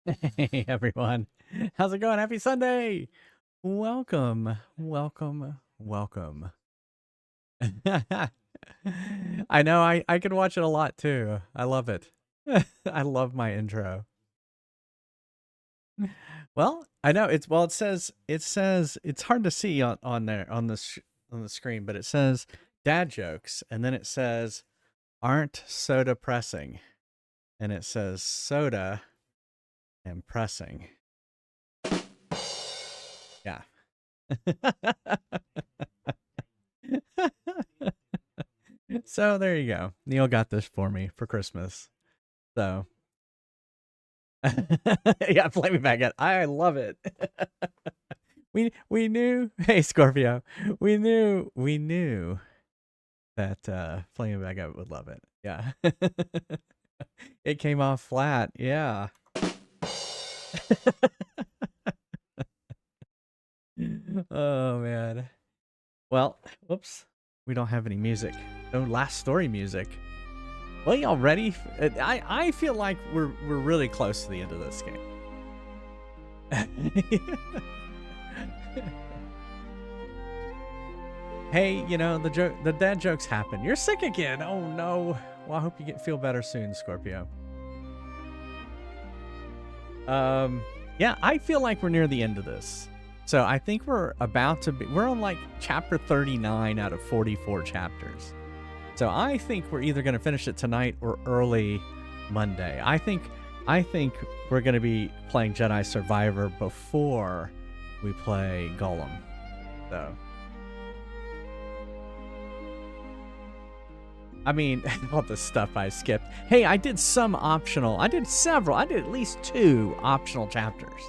Hey everyone, how's it going? Happy Sunday! Welcome, welcome, welcome. I know I could watch it a lot too. I love it. I love my intro. Well, I know it says it's hard to see on there on the screen, but it says dad jokes, and then it says aren't soda pressing, and it says soda and pressing. Yeah. So there you go. Neil got this for me for Christmas. So yeah, play me back at. I love it. We knew. Hey Scorpio, we knew that Flame Back Up would love it. Yeah. It came off flat. Yeah. Oh man. Well, whoops. We don't have any music. No last story music. Well, y'all ready? I feel like we're really close to the end of this game. Hey, you know, the dad jokes happen. You're sick again. Oh no. Well, I hope you feel better soon, Scorpio. Yeah, I feel like we're near the end of this. So I think we're on like chapter 39 out of 44 chapters. So I think we're either going to finish it tonight or early Monday. I think we're going to be playing Jedi Survivor before we play Golem. So I mean, all the stuff I skipped. Hey, I did several. I did at least 2 optional chapters.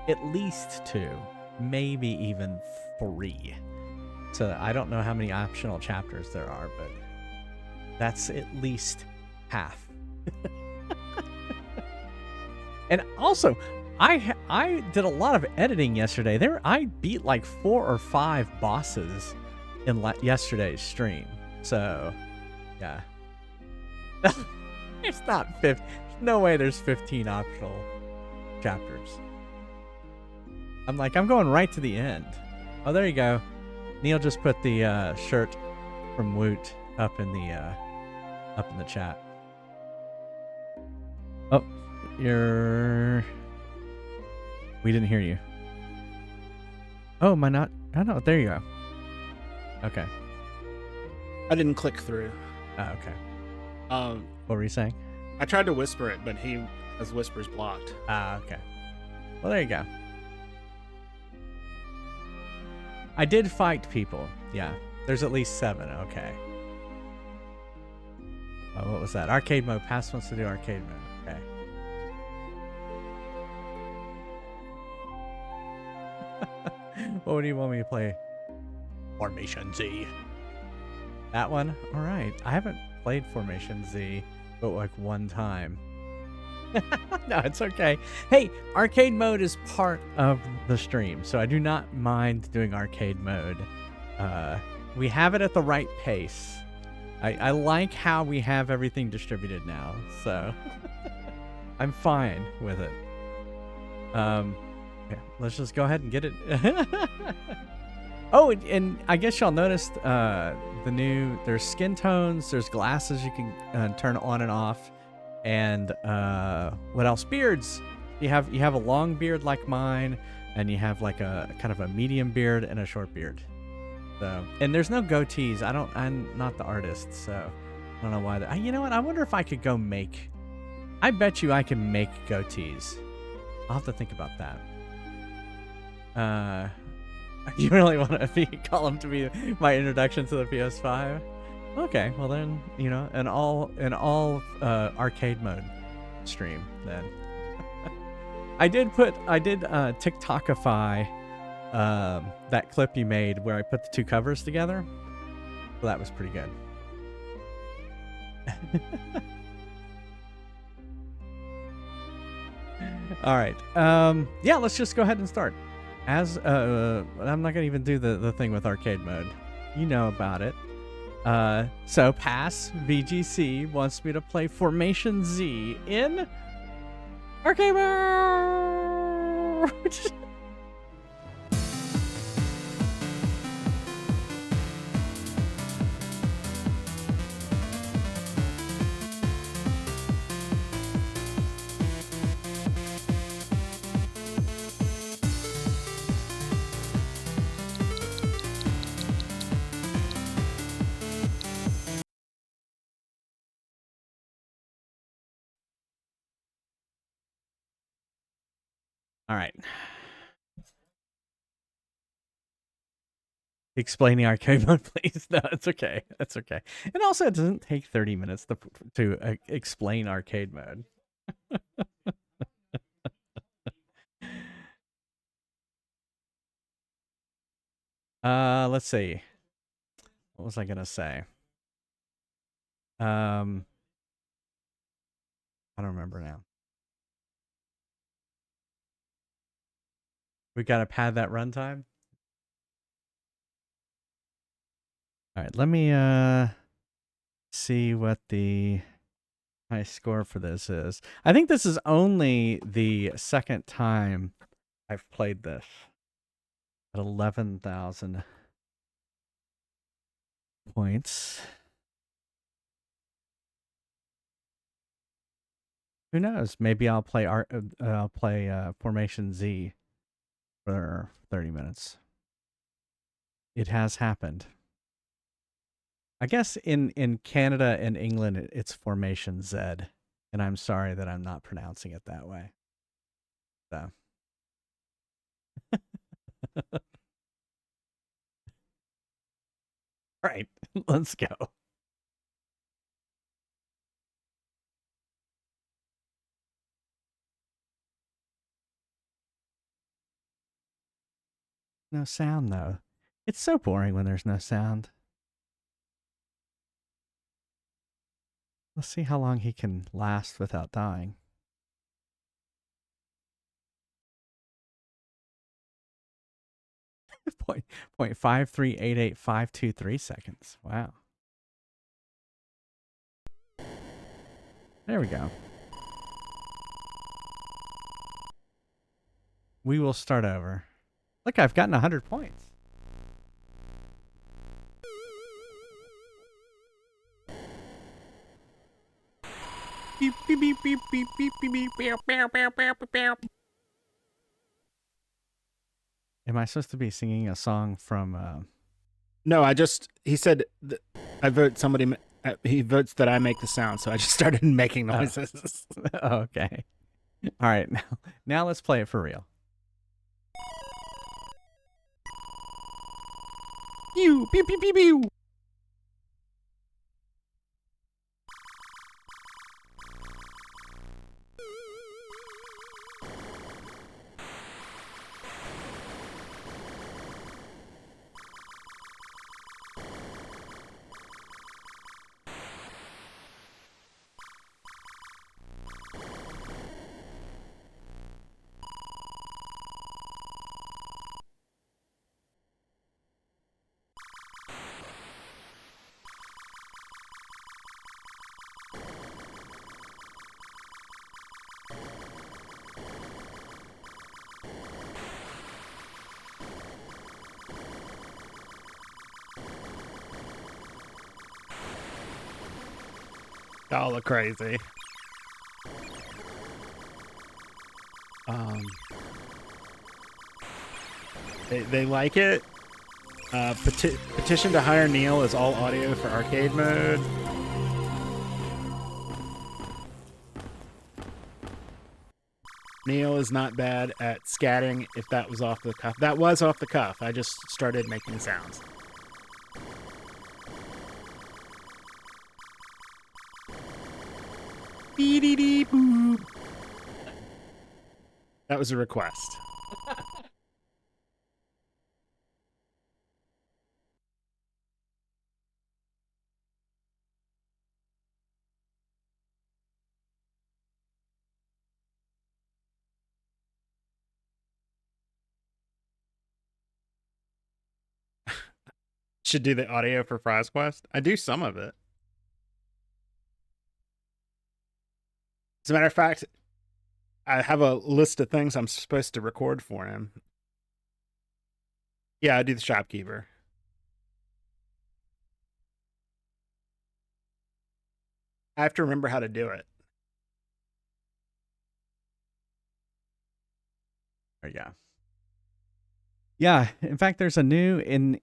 At least 2. Maybe even 3. So I don't know how many optional chapters there are, but that's at least half. And also, I did a lot of editing yesterday. I beat like 4 or 5 bosses in yesterday's stream. So, yeah. It's not 50. No way there's 15 optional chapters. I'm going right to the end. Oh, there you go. Neil just put the shirt from Woot up in the chat. Oh, we didn't hear you. Oh, am I not? Oh no, there you go. Okay. I didn't click through. Oh, okay. What were you saying? I tried to whisper it, but he has whispers blocked. Ah, okay. Well, there you go. I did fight people. Yeah. There's at least 7. Okay. Oh, what was that? Arcade mode. Pass wants to do arcade mode. Okay. What do you want me to play? Formation Z. That one? All right. I haven't played Formation Z, but like one time. No, it's okay. Hey, arcade mode is part of the stream, so I do not mind doing arcade mode. We have it at the right pace. I like how we have everything distributed now, so I'm fine with it. Yeah, let's just go ahead and get it. Oh, and I guess y'all noticed there's skin tones, there's glasses you can turn on and off, and what else? Beards. You have a long beard like mine, and you have like a kind of a medium beard and a short beard. So, and there's no goatees. I'm not the artist, so I don't know why. You know what? I wonder if I could go make. I bet you I can make goatees. I'll have to think about that. You really want to call them to be my introduction to the PS5? Okay, well then, you know, an all arcade mode stream then. I did TikTokify that clip you made where I put the 2 covers together. Well, that was pretty good. All right. Yeah, let's just go ahead and start. I'm not gonna even do the thing with arcade mode. You know about it. So Pass VGC wants me to play Formation Z in Arcade mode! All right. Explain the arcade mode, please. No, it's okay. That's okay. And also, it doesn't take 30 minutes to explain arcade mode. Let's see. What was I gonna say? I don't remember now. We gotta pad that runtime. All right, let me see what the high score for this is. I think this is only the second time I've played this at 11,000 points. Who knows? Maybe I'll play Formation Z for 30 minutes. It has happened. I guess in Canada and England, it's Formation Z, and I'm sorry that I'm not pronouncing it that way. So. All right, let's go. No sound, though. It's so boring when there's no sound. Let's see how long he can last without dying. Point 5388523 seconds. Wow. There we go. We will start over. Look, I've gotten 100 points. Beep, beep, beep, beep, beep, beep, beep, beep, beep, beep, beep, beep, beep. Am I supposed to be singing a song from... No, he said, I vote somebody, he votes that I make the sound, so I just started making noises. Oh, okay. All right, now let's play it for real. Pew, pew, pew, pew, pew. Y'all look crazy. They like it. Petition to hire Neil is all audio for arcade mode. Neil is not bad at scatting if that was off the cuff. That was off the cuff. I just started making sounds. Beep-dee-dee-boop. That was a request. Should do the audio for Fry's Quest. I do some of it. As a matter of fact, I have a list of things I'm supposed to record for him. Yeah, I do the shopkeeper. I have to remember how to do it. Oh, yeah. Yeah, in fact, there's a new in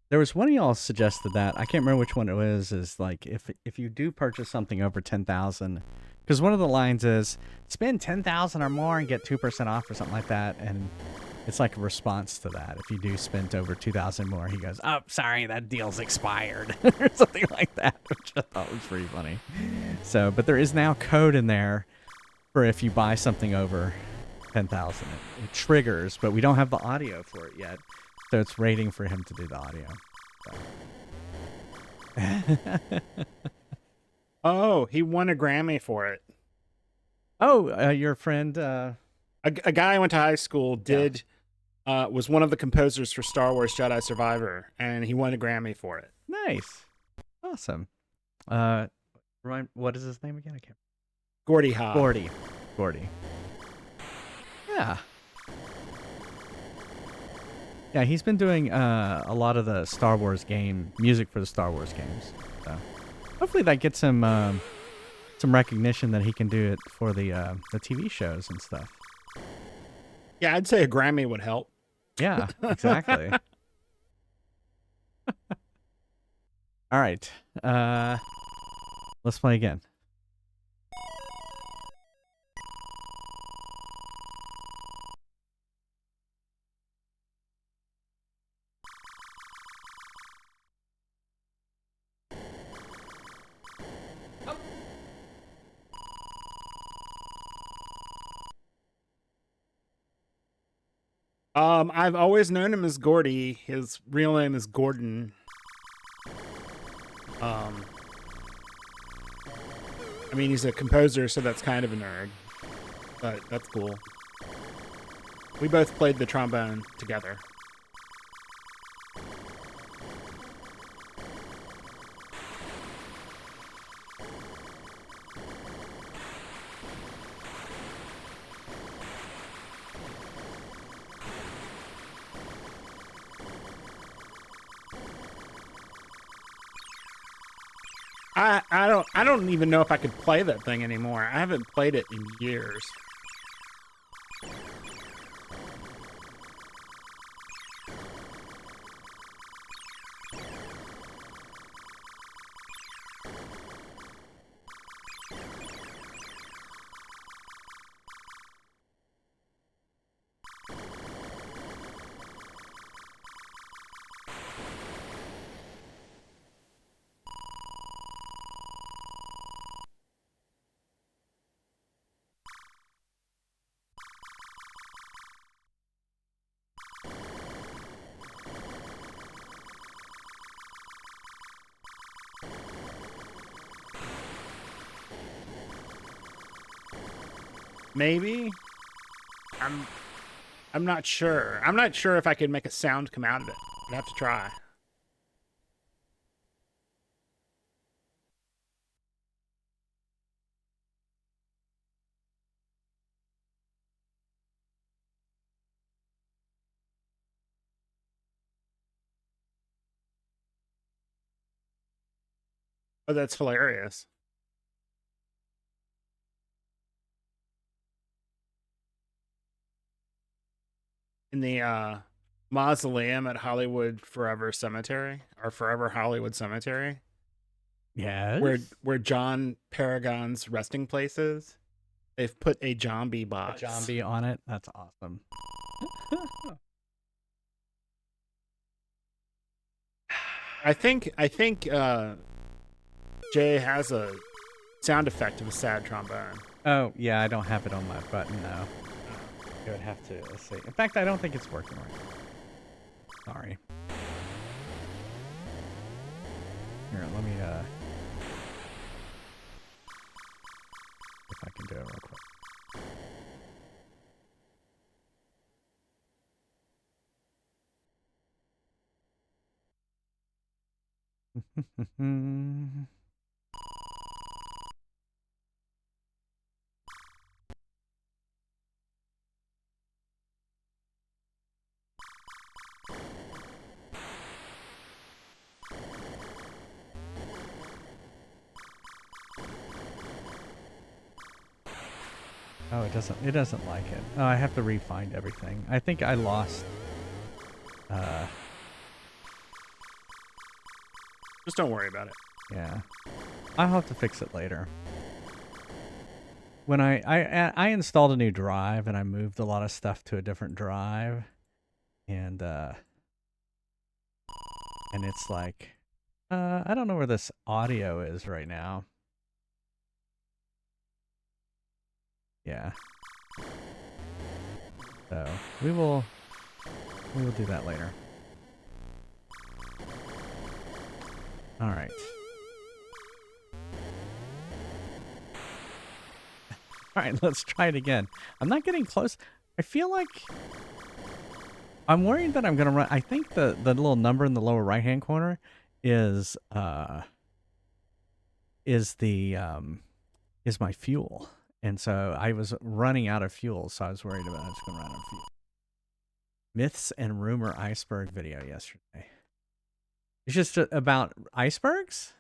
there was one of y'all suggested that. I can't remember which one it was. Is like if you do purchase something over 10,000, because one of the lines is spend 10,000 or more and get 2% off or something like that, and it's like a response to that. If you do spend over 2,000 more, he goes, "Oh, sorry, that deal's expired," or something like that, which I thought was pretty funny. So, but there is now code in there for if you buy something over 10,000, it triggers, but we don't have the audio for it yet. So it's waiting for him to do the audio. So. Oh, he won a Grammy for it. Oh, your friend. A guy I went to high school did was one of the composers for Star Wars Jedi Survivor, and he won a Grammy for it. Nice, awesome. What is his name again? I can't. Gordy Howe. Gordy. Yeah. Yeah, he's been doing a lot of the Star Wars game music for the Star Wars games. So hopefully that gets him some recognition that he can do it for the TV shows and stuff. Yeah, I'd say a Grammy would help. Yeah, exactly. All right. Let's play again. I've always known him as Gordy. His real name is Gordon. I mean, he's a composer, so that's kind of a nerd, but that's cool. We both played the trombone together. I don't even know if I could play that thing anymore. I haven't played it in years. Maybe. I'm not sure. I'm not sure if I could make a sound come out of it. I'd have to try. Oh, that's hilarious. In the mausoleum at Hollywood Forever Cemetery, or Forever Hollywood Cemetery, Yes. where John Paragon's resting place is, they've put a zombie box. A zombie on it. That's awesome. I think Jay has a sound effect of a sad trombone. Oh, yeah, I don't have it on my button, though. I would have to, let's see. In fact, I don't think it's working right now. Sorry. Here, let me, if I can do it real quick. Oh, it doesn't. It doesn't like it. Oh, I have to re-find everything. I think I lost. Just don't worry about it. Yeah, I'll have to fix it later. When I installed a new drive and I moved a lot of stuff to a different drive, and it's like, I don't know where this audio is right now. Yeah. So we will do that later. All right. All right, let's try it again. I'm not getting close. I feel like I'm worried that I'm gonna run. I think the little number in the lower right hand corner is my fuel, and so I was running out of fuel, so I was worried about I was gonna run out of fuel. Myths and rumor iceberg video yesterday. It's just about icebergs.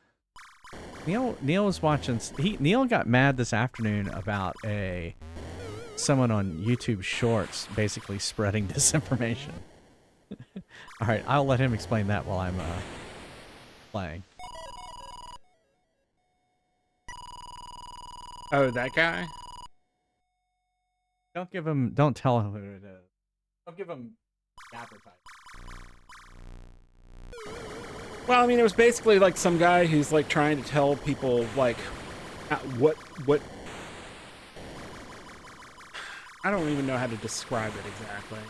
Neil was watching. Neil got mad this afternoon about someone on YouTube Shorts basically spreading disinformation. All right, I'll let him explain that while I'm playing. Oh, that guy? Don't tell him who it is. Don't give him advertising. Well, I mean, it was basically like some guy who's like trying to tell people like what I don't even know how to describe it exactly.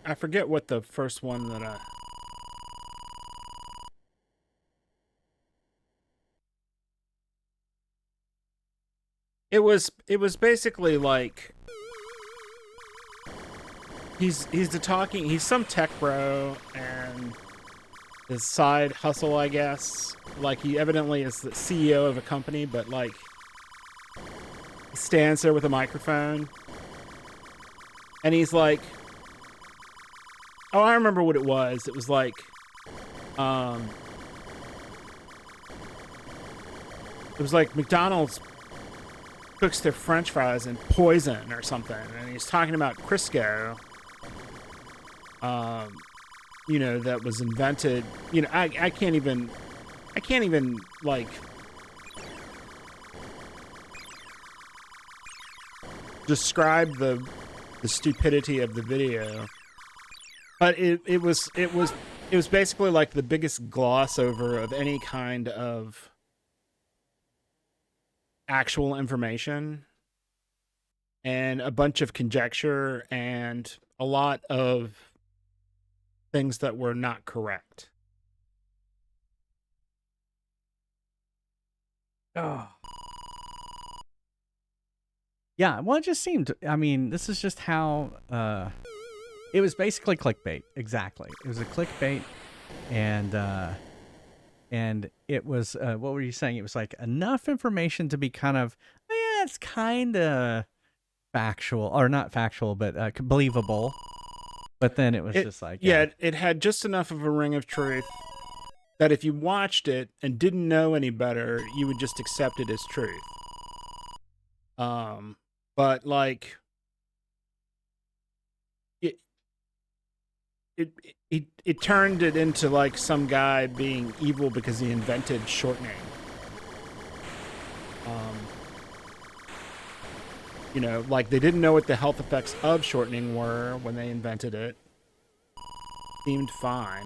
I forget what the first one that I... It was basically like he's some tech bro, and his side hustle, I guess, like he evidently is the CEO of a company, but like he stands there with a microphone and he's like, oh, I remember what it was. It was like McDonald's cooks their french fries in poison or something, and he's talking about Crisco, you know, that was invented, you know, I can't even like describe the stupidity of the video, but it was basically like the biggest gloss over of any kind of actual information, and a bunch of conjecture and a lot of things that were not correct. Oh. Yeah, well, it just seemed, I mean, this is just how it was basically clickbait. Exactly. It was a clickbait, and it was what were you saying? It was like enough information to be kind of, yeah, it's kind of factual, or not factual, but believable. But then it was just like, yeah, it had just enough of a ring of truth that if you watched it and didn't know any better, you would just accept it as truth. But like it turned it into like some guy being evil because he invented shortening. You know, like they didn't know what the health effects of shortening were when they invented it. Seemed fine.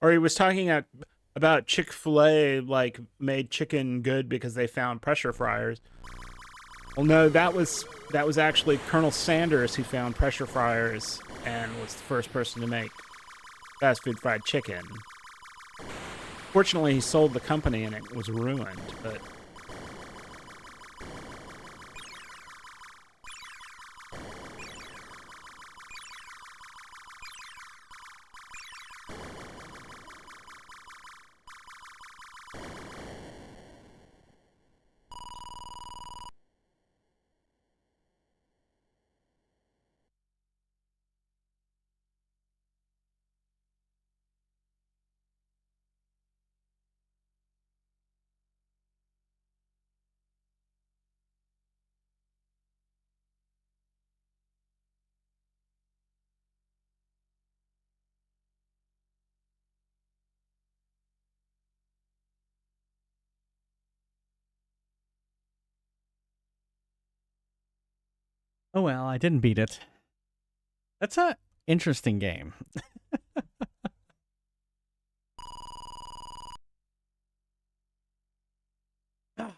Or he was talking about Chick-fil-A, like, made chicken good because they found pressure fryers. Well, no, that was actually Colonel Sanders who found pressure fryers and was the first person to make fast food fried chicken. Fortunately, he sold the company and it was ruined, but Oh well, I didn't beat it. That's a interesting game. All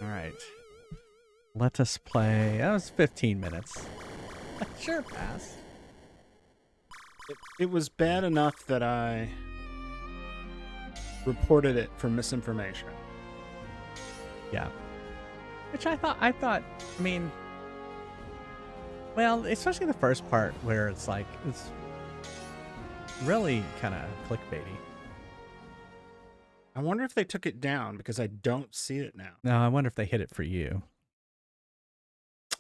right. Let us play. That was 15 minutes. Sure, pass. it was bad enough that I reported it for misinformation. Yeah. Which I mean, well, especially the first part where it's like, it's really kind of clickbaity. I wonder if they took it down because I don't see it now. Now, I wonder if they hit it for you.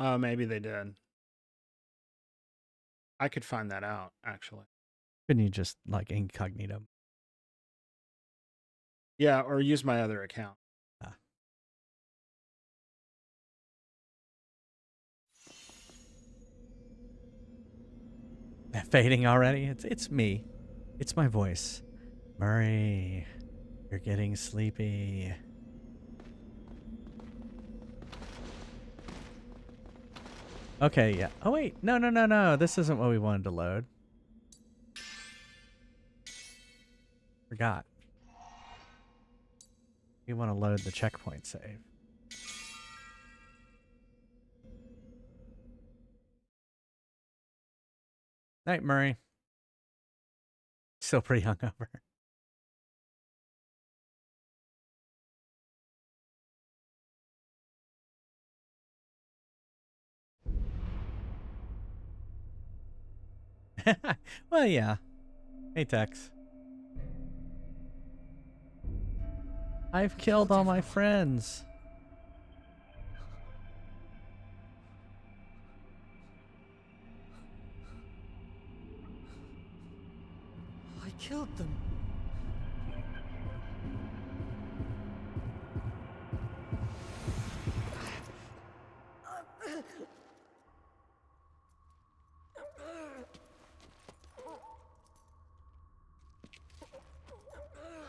Oh, maybe they did. I could find that out, actually. Couldn't you just, like, incognito? Yeah, or use my other account. Fading already? It's me. It's my voice. Murray, you're getting sleepy. Okay, yeah. Oh, wait. No. This isn't what we wanted to load. Forgot. We want to load the checkpoint save. Night, Murray. Still pretty hungover. Well, yeah. Hey, Tex. I've killed all my friends. I killed them.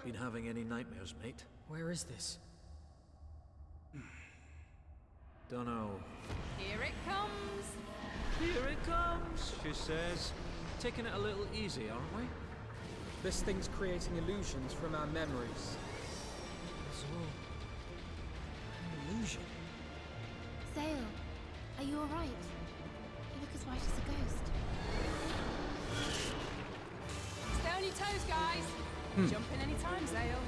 Been having any nightmares, mate? Where is this? Dunno. Here it comes. Here it comes, she says. Taking it a little easy, aren't we? This thing's creating illusions from our memories. It's all an illusion. Zale, are you alright? You look as white as a ghost. Stay on your toes, guys. Jump in any time, Zale.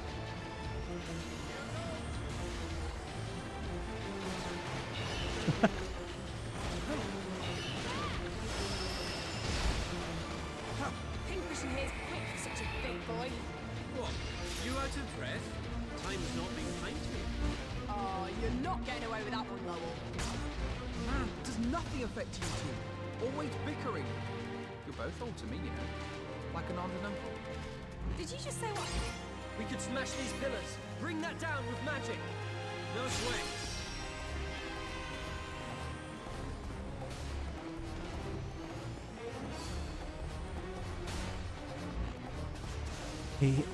Pinkfish in here's quick for such a big boy. What? You out of breath? Time's not been kind to me. Oh, you're not getting away with that one, Lowell. Man, does nothing affect you two? Always bickering. You're both old to me, you know. Like an aunt and uncle. Did you just say what? We could smash these pillars. Bring that down with magic. No sweat.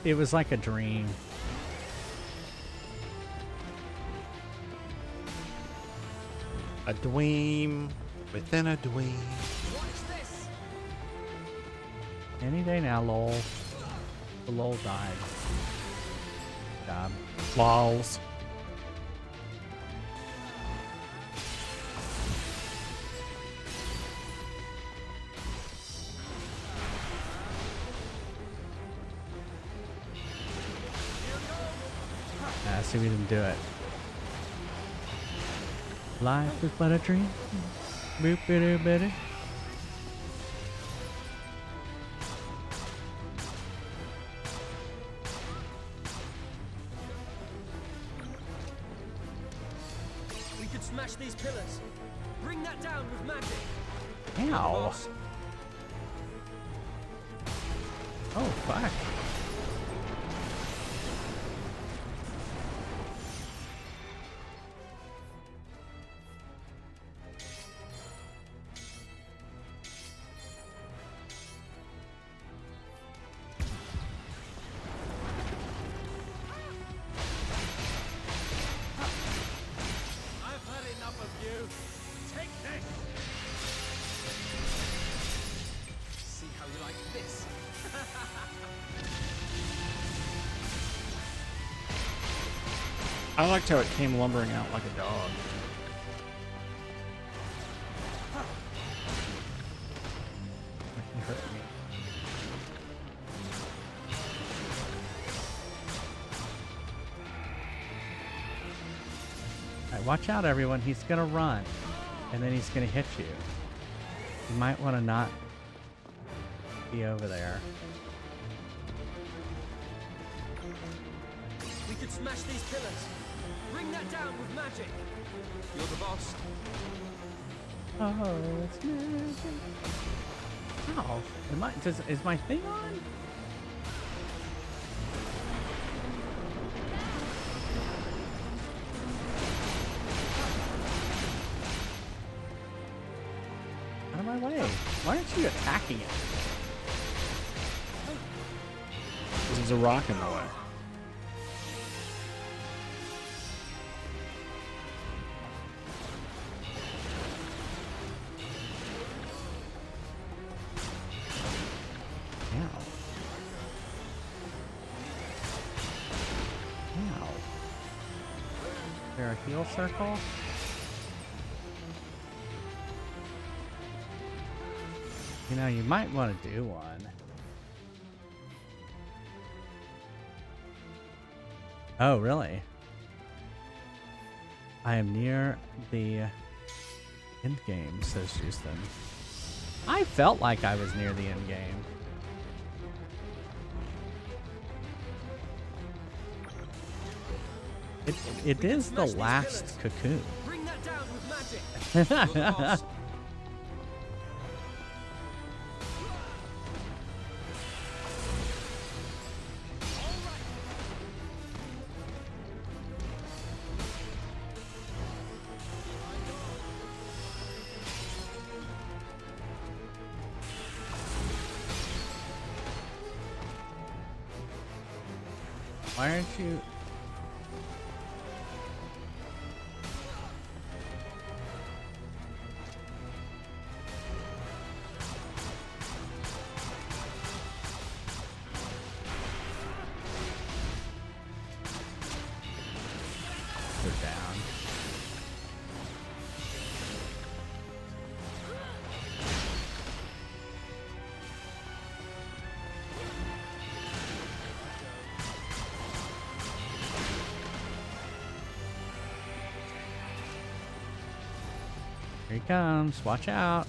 It was like a dream. A dweem within a dweem. Watch this. Any day now, lol. The lol died. job. Lols. See, we didn't do it. Life is but a dream. Boop bitty bitty. We could smash these pillars. Bring that down with magic. Ow. Boss. Oh, fuck. See how you like this? I liked how it came lumbering out like a dog. You hurt me. Alright, watch out, everyone. He's gonna run. And then he's gonna hit you. You might want to not be over there. We could smash these pillars. Bring that down with magic. You're the boss. Oh, it's magic. Ow. Is my thing on? Out of my way. Why aren't you attacking it? There's a rock in the way. Ow. Ow. Is there a heal circle? You know, you might want to do one. Oh, really? I am near the end game, says Houston. I felt like I was near the end game. It is the last cocoon. Bring that down with magic. You're the boss. Why aren't you? They're down. Here he comes. Watch out.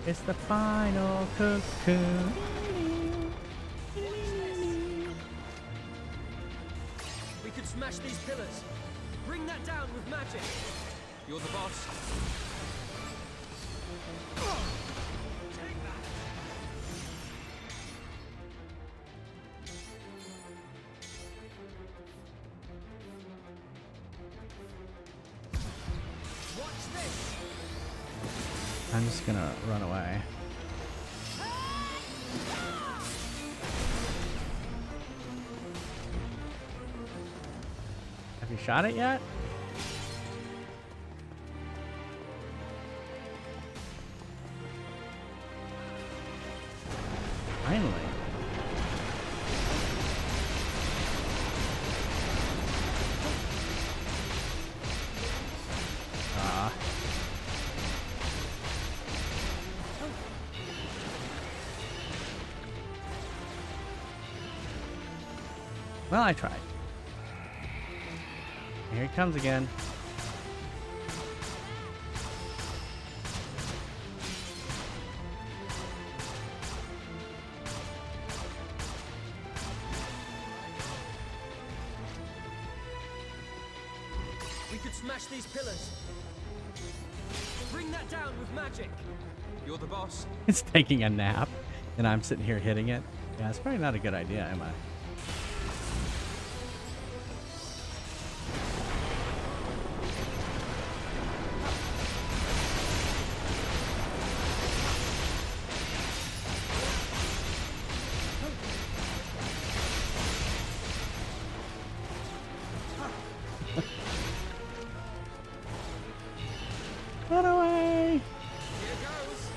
It's the final cocoon. We could smash these pillars. Bring that down with magic. You're the boss. Watch this. I'm just gonna run away. Have you shot it yet? Finally. Well, I tried. Here he comes again. We could smash these pillars. Bring that down with magic. You're the boss. It's taking a nap, and I'm sitting here hitting it. Yeah, it's probably not a good idea, am I? Run away! Here goes.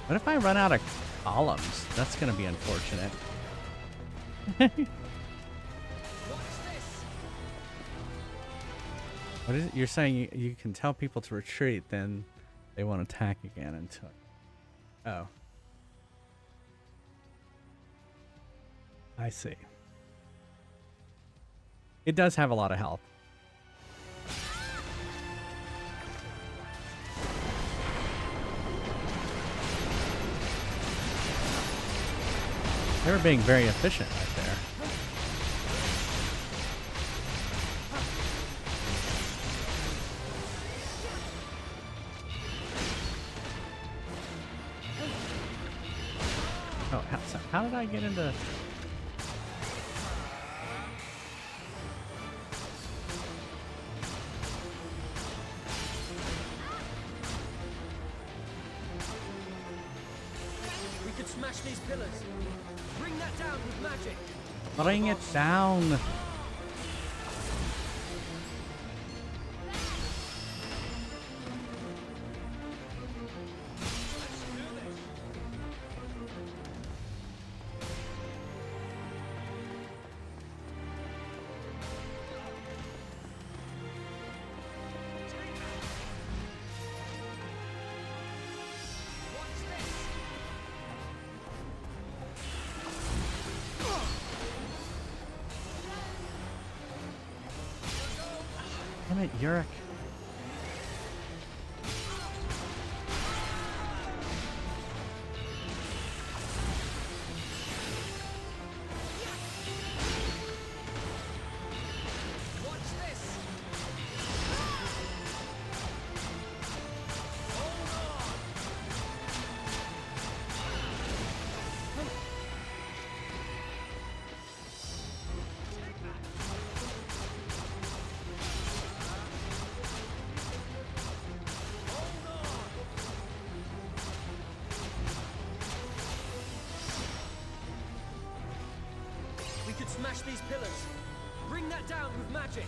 What if I run out of columns? That's gonna be unfortunate. Watch this. What is it? You're saying you can tell people to retreat, then they won't attack again until... Oh. I see. It does have a lot of health. They were being very efficient right there. Oh, how did I get into... We could smash these pillars. Bring that down with magic. Bring it down. Damn it, Yurik. Watch this. We could smash these pillars. Bring that down with magic.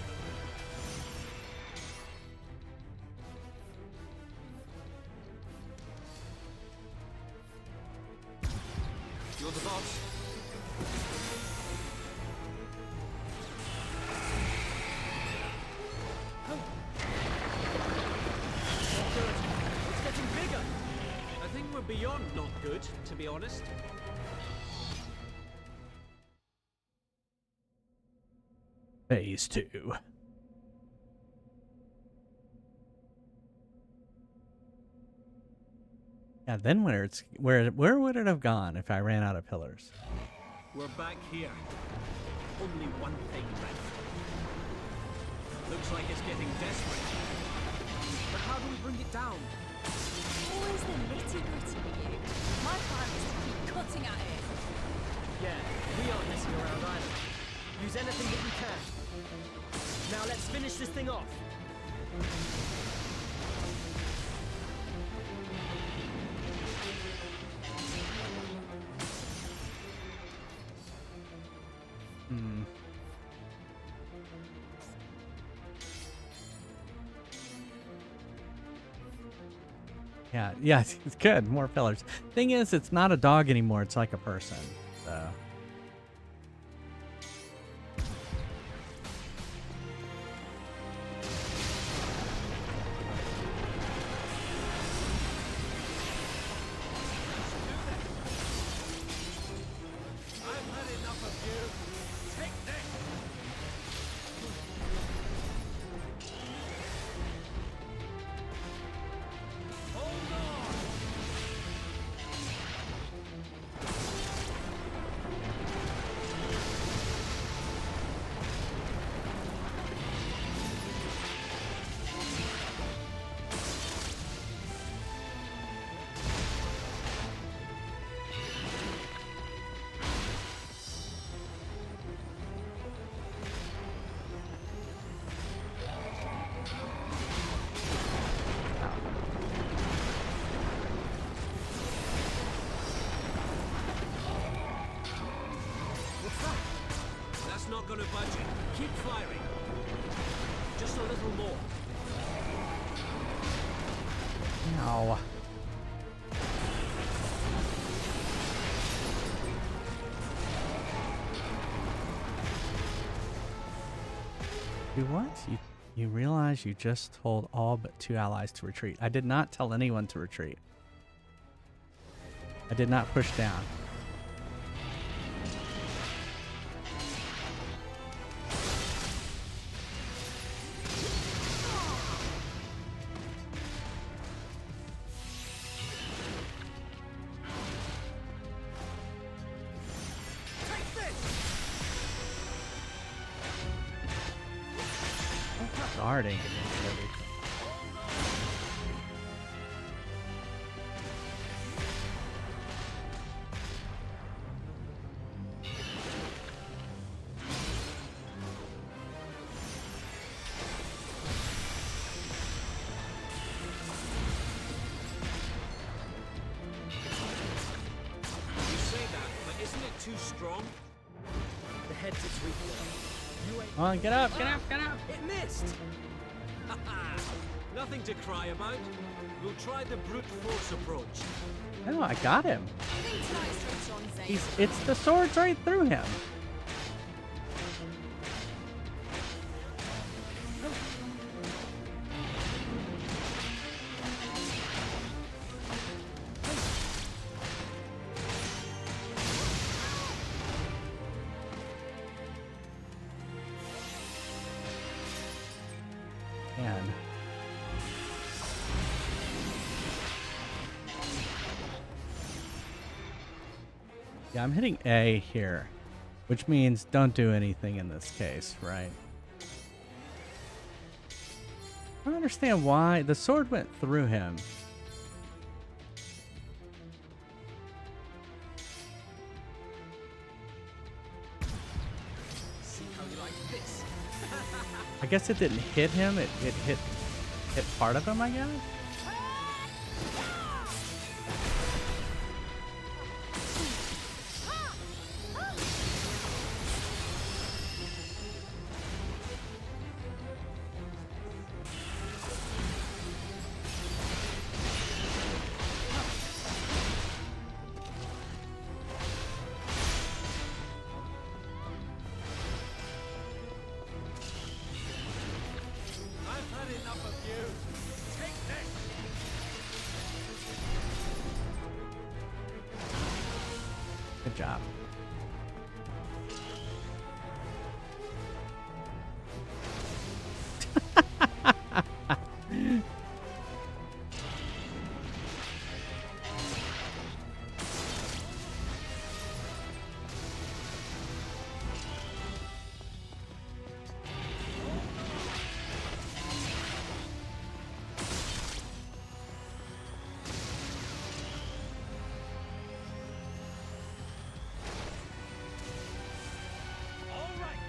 You're the boss. Not good. It's getting bigger. I think we're beyond not good, to be honest. Phase 2. Yeah, then where would it have gone if I ran out of pillars? We're back here. Only one thing left. Looks like it's getting desperate. But how do we bring it down? Always the nitty-gritty with you. My plan is to keep cutting at it. Yeah, we aren't messing around either. Use anything that you can. Now let's finish this thing off. Yeah, it's good. More pillars. Thing is, it's not a dog anymore. It's like a person. So. gonna budge it. Keep firing. Just a little more. Ow. You what? You realize you just told all but 2 allies to retreat. I did not tell anyone to retreat. I did not push down. Guarding against everything. You say that, but isn't it too strong? The head's its weak point. You ain't. Come on, get up, get up, get up! It missed! Haha! Nothing to cry about. We'll try the brute force approach. No, I got him. I think tonight's drinks are on Zane. It's the swords right through him. Man. Yeah, I'm hitting A here, which means don't do anything in this case, right? I don't understand why the sword went through him. See how you like this? I guess it didn't hit him. It hit part of him, I guess. I've had enough of you. Take this! Good job. All right.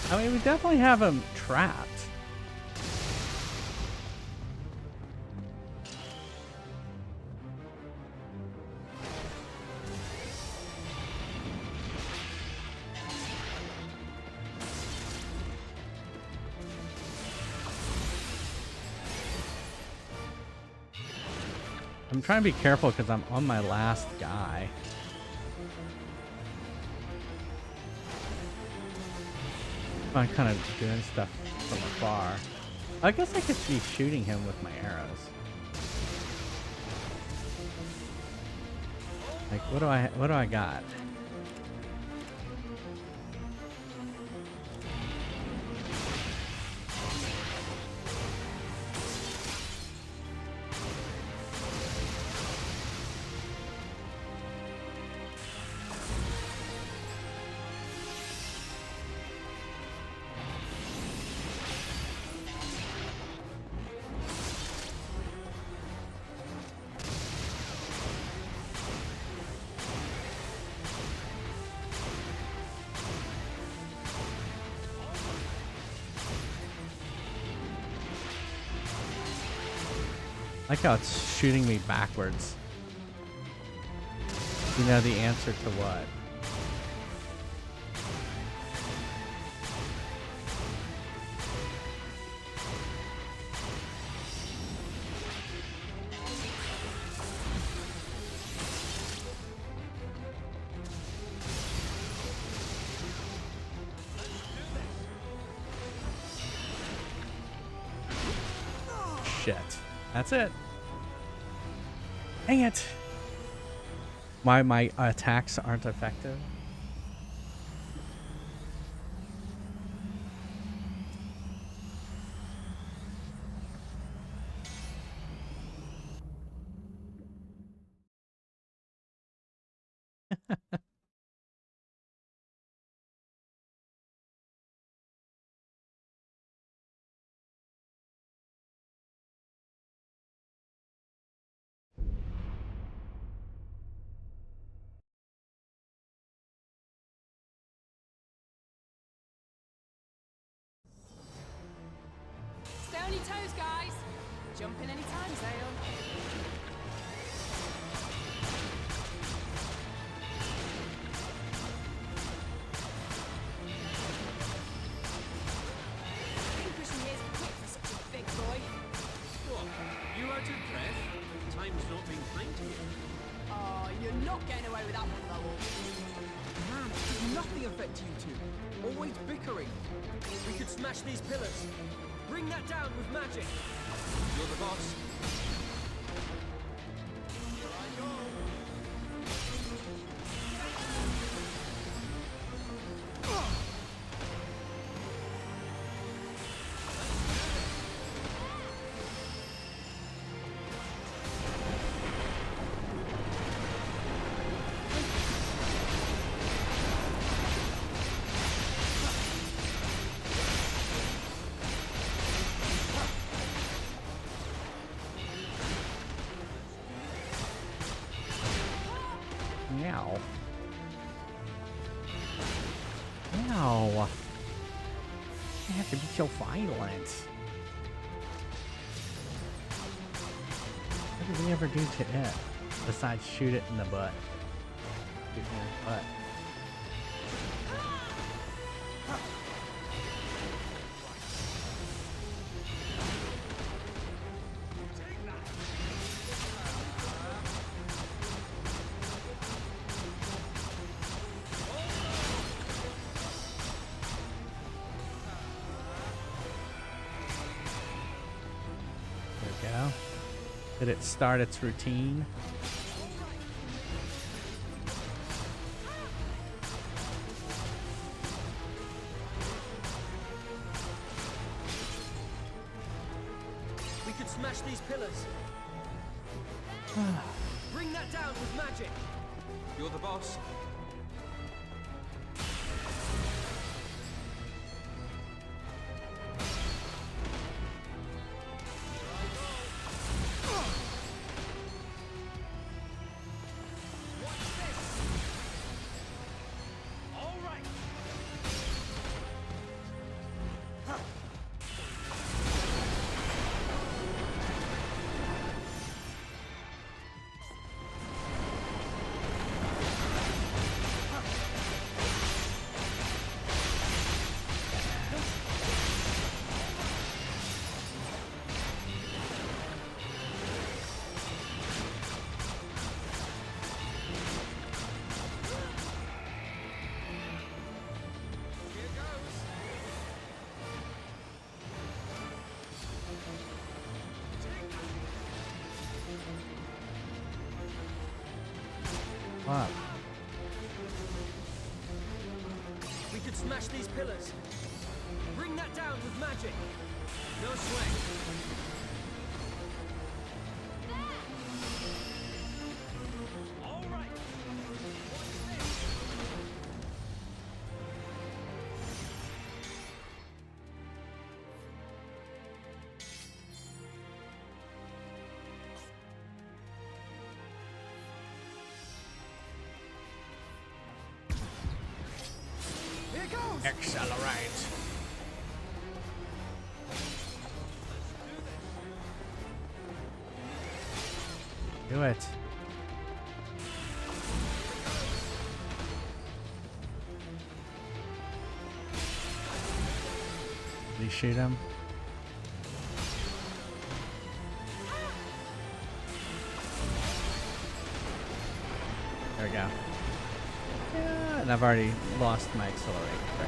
I mean, we definitely have him trapped. I'm trying to be careful because I'm on my last guy. I'm kind of doing stuff from afar. I guess I could be shooting him with my arrows. Like, what do I got? I like how it's shooting me backwards. You know the answer to what? Shit. That's it. Dang it. My attacks aren't effective. Stay on your toes, guys. Jump in any time, Zale. Pincushion here's quick for such a big boy. What? You out of breath? Time's not been kind to you. Oh, you're not getting away with that one, Lowell. Man, does nothing affect you two? Always bickering. We could smash these pillars. Bring that down with magic. You're the boss. Here I go. Meow. Meow. You have to be so violent. What did we ever do to it? Besides shoot it in the butt. Shoot it in the butt. There we go. Did it start its routine? We could smash these pillars. Bring that down with magic. You're the boss. What? We could smash these pillars. Bring that down with magic. No sweat. All right. Watch this. Here goes! Accelerate. Do it. you shoot him? There we go. Yeah, and I've already lost my accelerator. Right.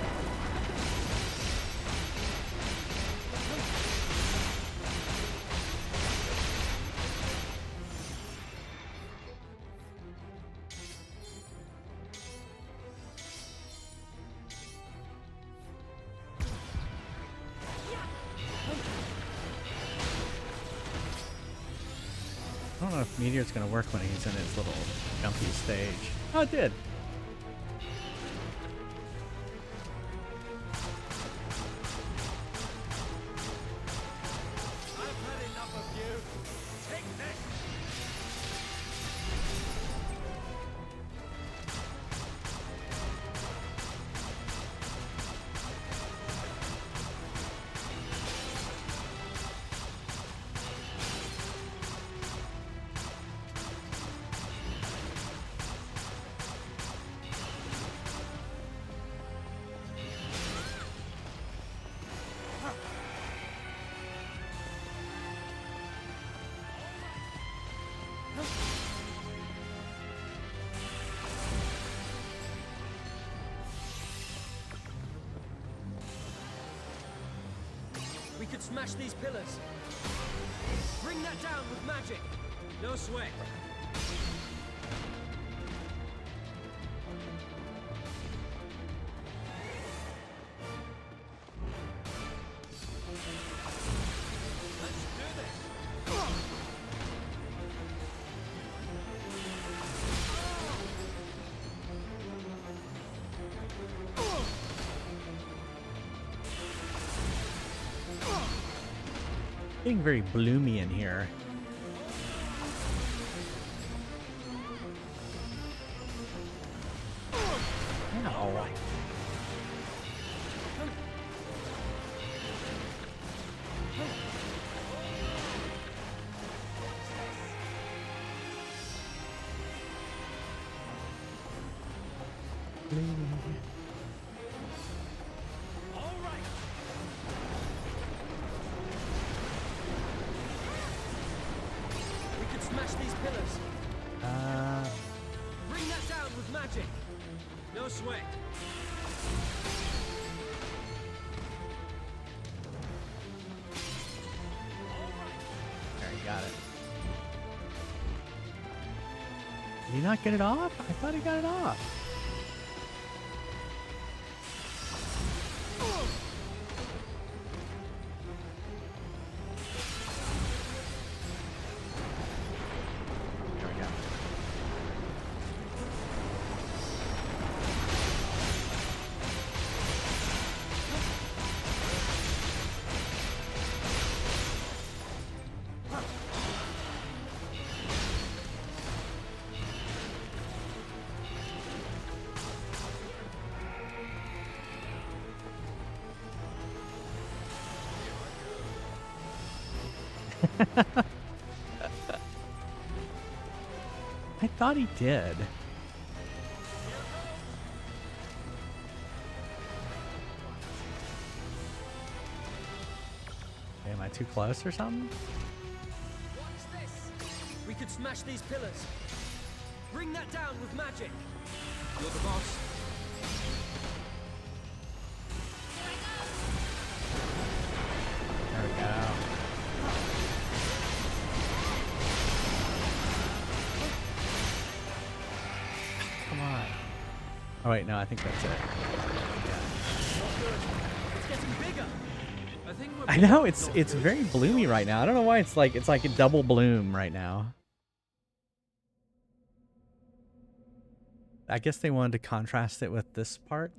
I don't know if Meteor's gonna work when he's in his little jumpy stage. Oh, it did. I've had enough of you. Take this. We could smash these pillars. Bring that down with magic. No sweat. Let's do this. Getting very bloomy in here. Ow. All right. We could smash these pillars. Bring that down with magic. No sweat. There, you got it. Did he not get it off? I thought he got it off. There we go. I thought he did. Am I too close or something? What's this? We could smash these pillars. Bring that down with magic. You're the boss. There we go. Come on. Oh wait, no, I think that's it. It's getting bigger. I think we're I know it's very bloomy right now. I don't know why it's like a double bloom right now. I guess they wanted to contrast it with this part.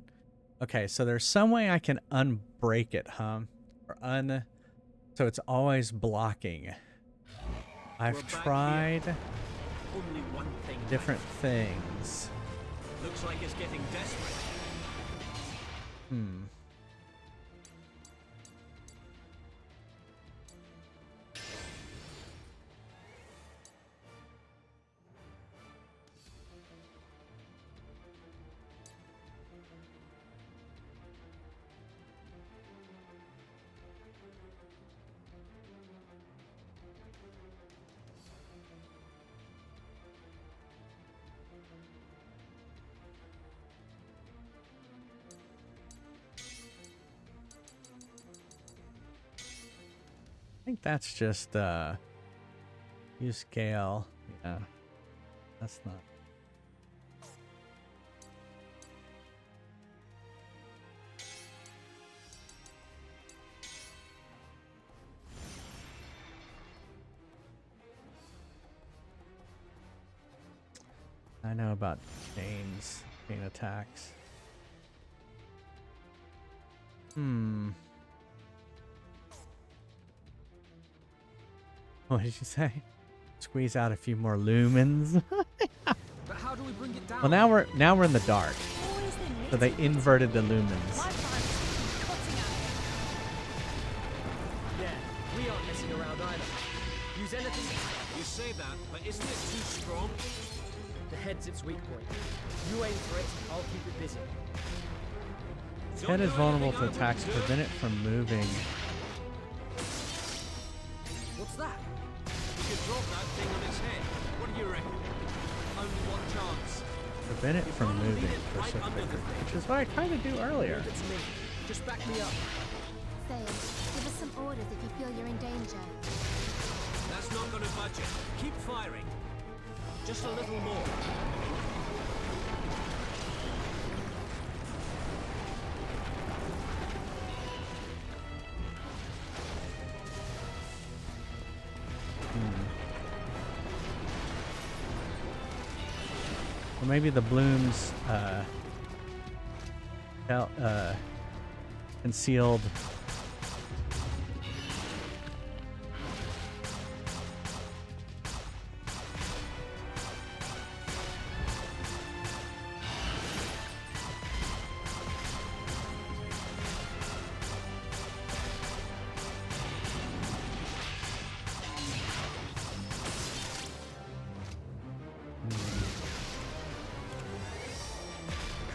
Okay, so there's some way I can unbreak it, huh? Or so it's always blocking. I've We're back tried only one thing. different things. Looks like it's getting desperate. Hmm. think that's just use scale. Yeah. That's not. I know about chain attacks. What did you say? Squeeze out a few more lumens. But how do we bring it down? Well, now we're in the dark, Always the so they nitty-gritty. inverted the My lumens. plan is to keep cutting at it. Yeah, we aren't messing around either. Use anything. You say that, but isn't it too strong? The head's its weak point. You aim for it, I'll keep it busy. Its head is vulnerable to attacks. Prevent it from moving. What's that? We could drop that thing on its head. What do you reckon? Only one chance. Prevent it from moving. Which is what I tried to do earlier. Leave it to me. Just back me up. Sail, give us some orders if you feel you're in danger. That's not gonna budge it. Keep firing. Just a little more. Or maybe the blooms concealed.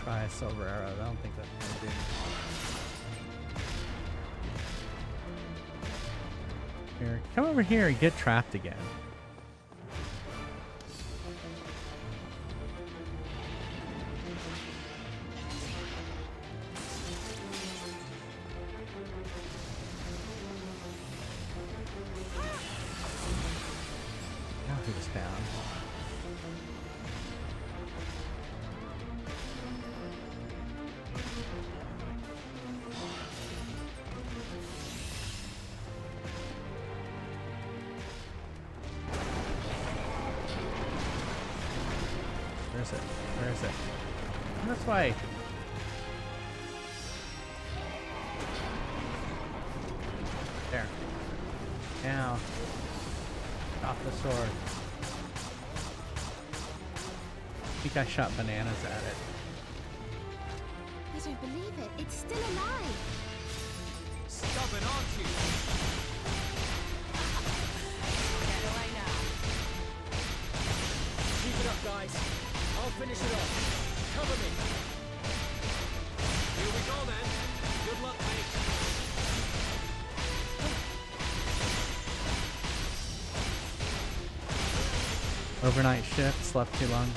Try a silver arrow. I don't think that's gonna do. Here, come over here and get trapped again. Now he was down. Where is it? Where is it? This way. There. Now. Off the sword. I think I shot bananas at it. I don't believe it. It's still alive. Stubborn, aren't you? Get away now. Keep it up, guys. I'll finish it off. Cover me. Here we go then. Good luck, mate. Overnight shift, slept too long.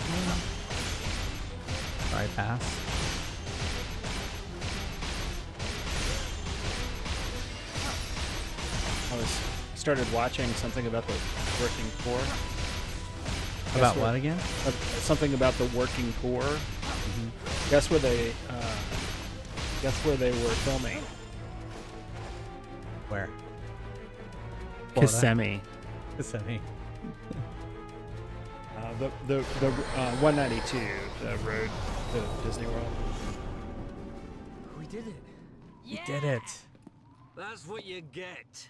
Sorry, pass. Started watching something about the working poor. About what- what again? Something about the working poor. Guess where they were filming? Where? Kissimmee. Kissimmee. The 192, the road to Disney World. We did it. You did it. That's what you get.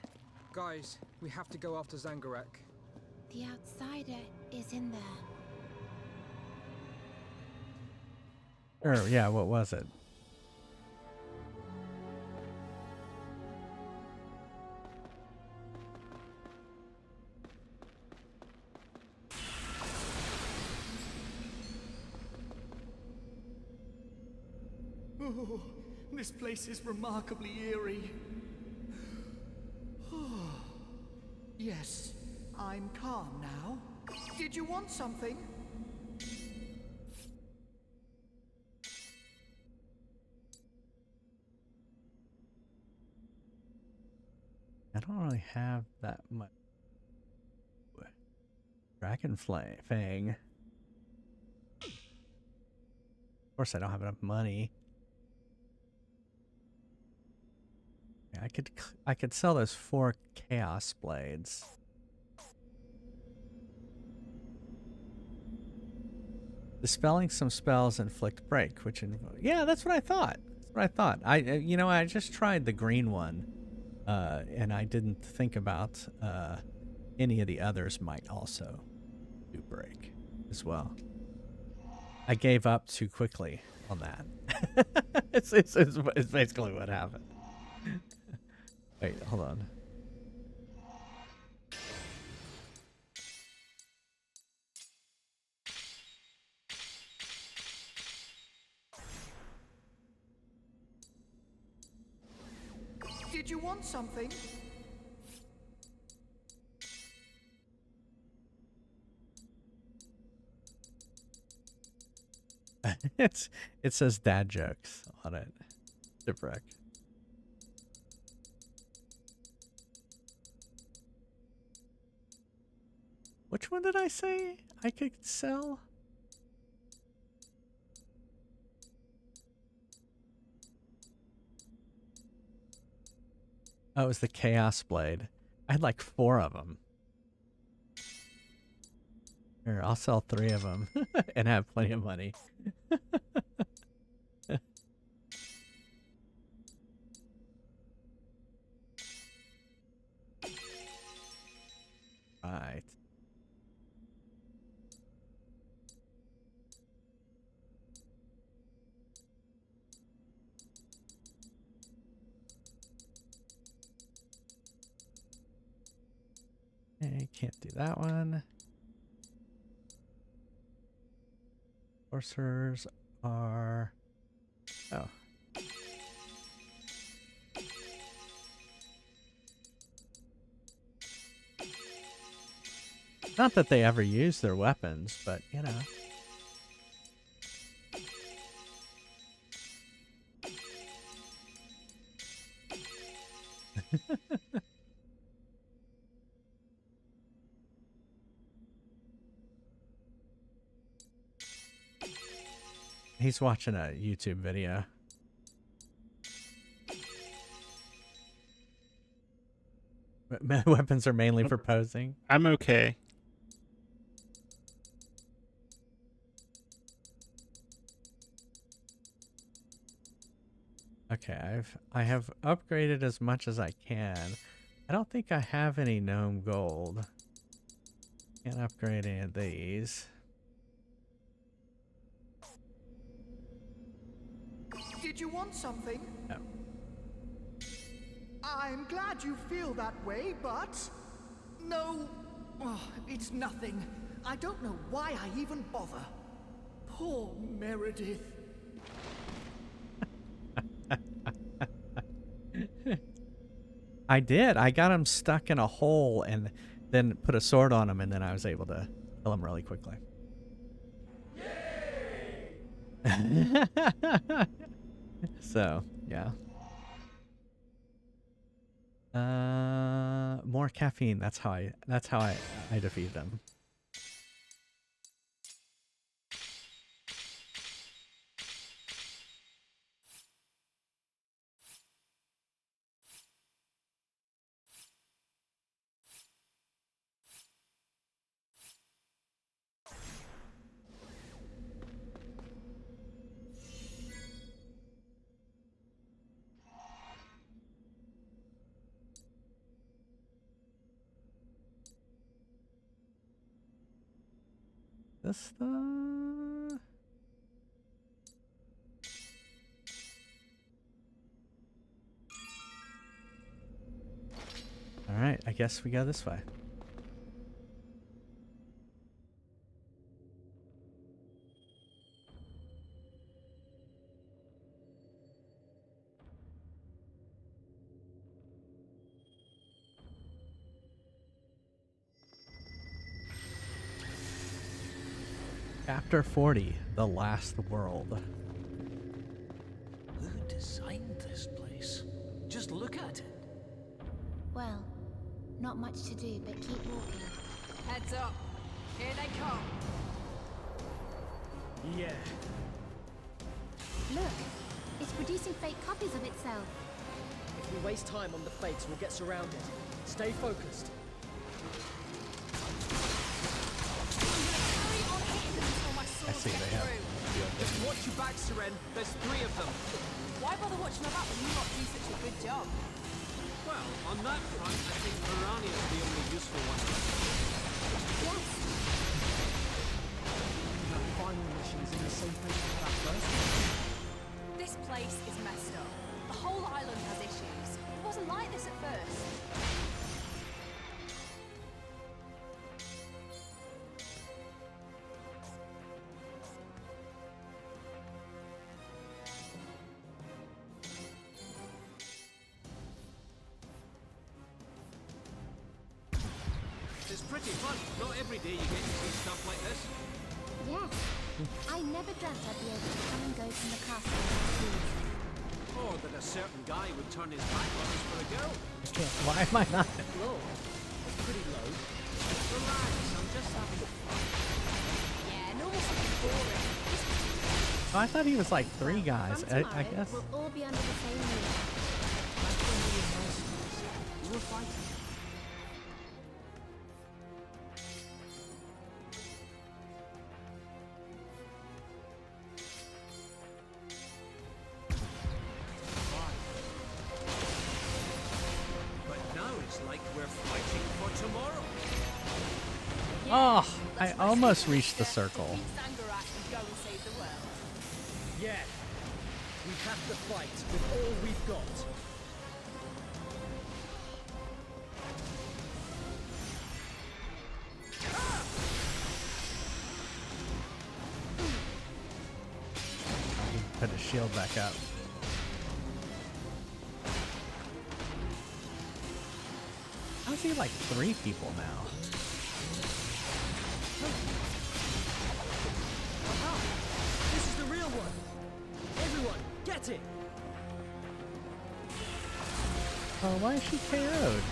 Guys, we have to go after Zangarek. The outsider is in there. Sure, yeah, what was it? Oh, this place is remarkably eerie. Yes, I'm calm now. Did you want something? I don't really have that much. Dragonfly Fang. Of course, I don't have enough money. Yeah, I could sell those 4 Chaos Blades. Dispelling some spells inflict break, which yeah, that's what I thought. That's what I thought. I just tried the green one, and I didn't think about any of the others might also do break as well. I gave up too quickly on that. It's basically what happened. Wait, hold on. Did you want something? It says dad jokes on it. Shipwreck. Which one did I say I could sell? Oh, it was the Chaos Blade. I had like 4 of them. Here, I'll sell 3 of them and have plenty of money. Right. Okay, can't do that one. Sorcerers are... Oh. Not that they ever use their weapons, but, you know. He's watching a YouTube video. Weapons are mainly for posing. I'm okay. Okay, I have upgraded as much as I can. I don't think I have any gnome gold. Can't upgrade any of these. Did you want something? No. I'm glad you feel that way, but... No, it's nothing. I don't know why I even bother. Poor Meredith. I did. I got him stuck in a hole and then put a sword on him, and then I was able to kill him really quickly. So, yeah. More caffeine. That's how I defeated him. This the... Alright, I guess we go this way. Chapter 40, The Last World. Who designed this place? Just look at it. Well, not much to do, but keep walking. Heads up. Here they come. Yeah. Look, it's producing fake copies of itself. If we waste time on the fakes, we'll get surrounded. Stay focused. Carry on hitting them until my I sword see gets they have. through. Just watch your back, Seren. There's 3 of them. Why bother watching my back when you lot do such a good job? Well, on that front, I think Mirania's the only useful one. Yes, That final mission's in the same place as that first. This place is messed up. The whole island has issues. It wasn't like this at first. It's pretty fun. Not every day you get to see stuff like this. yes. I never dreamt I'd be able to come and go from the castle without leave. Or that a certain guy would turn his back on us for a girl. Why am I not? Low. It's pretty low. Relax, I'm just having fun. Yeah, normal something boring. Oh, I thought he was like 3 guys. From tomorrow, I guess. we'll all be under the same roof. That's when we were nice ones. We were fighting. But now it's like we're fighting for tomorrow. Oh, I almost reached the circle. Beat Sangarak and go and save the world. Yeah. We have to fight with all we've got. Put his shield back up. How is he like 3 people now? Aha! This is the real one. Everyone, get it. Oh, why is she KO'd?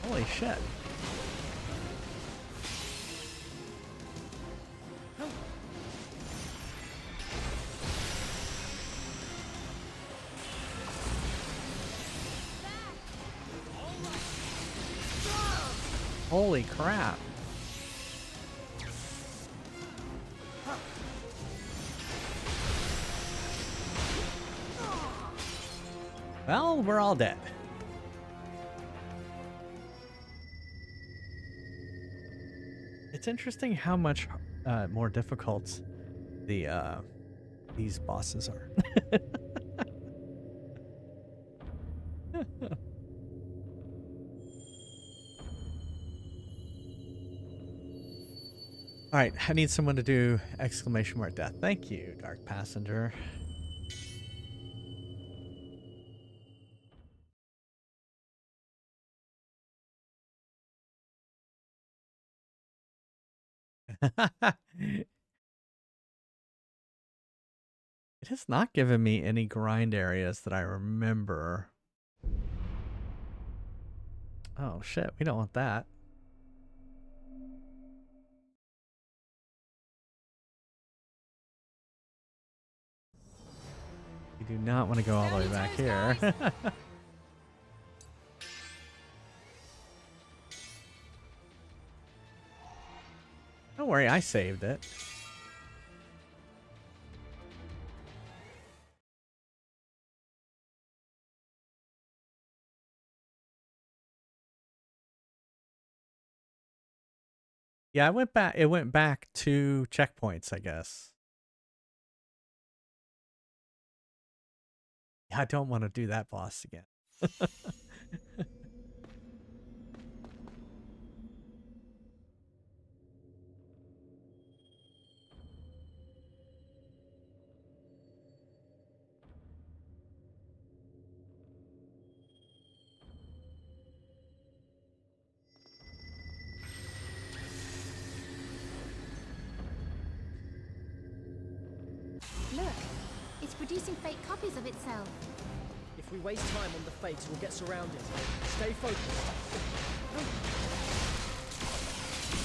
Holy shit. Holy crap. Well, we're all dead. It's interesting how much more difficult the these bosses are. All right, I need someone to do exclamation mark death. Thank you, Dark Passenger. It has not given me any grind areas that I remember. Oh shit, we don't want that. We do not want to go all the way back here. Don't worry, I saved it. Yeah, I went back. It went back 2 checkpoints, I guess. Yeah, I don't want to do that boss again. It's producing fake copies of itself. If we waste time on the fakes, we'll get surrounded. Stay focused.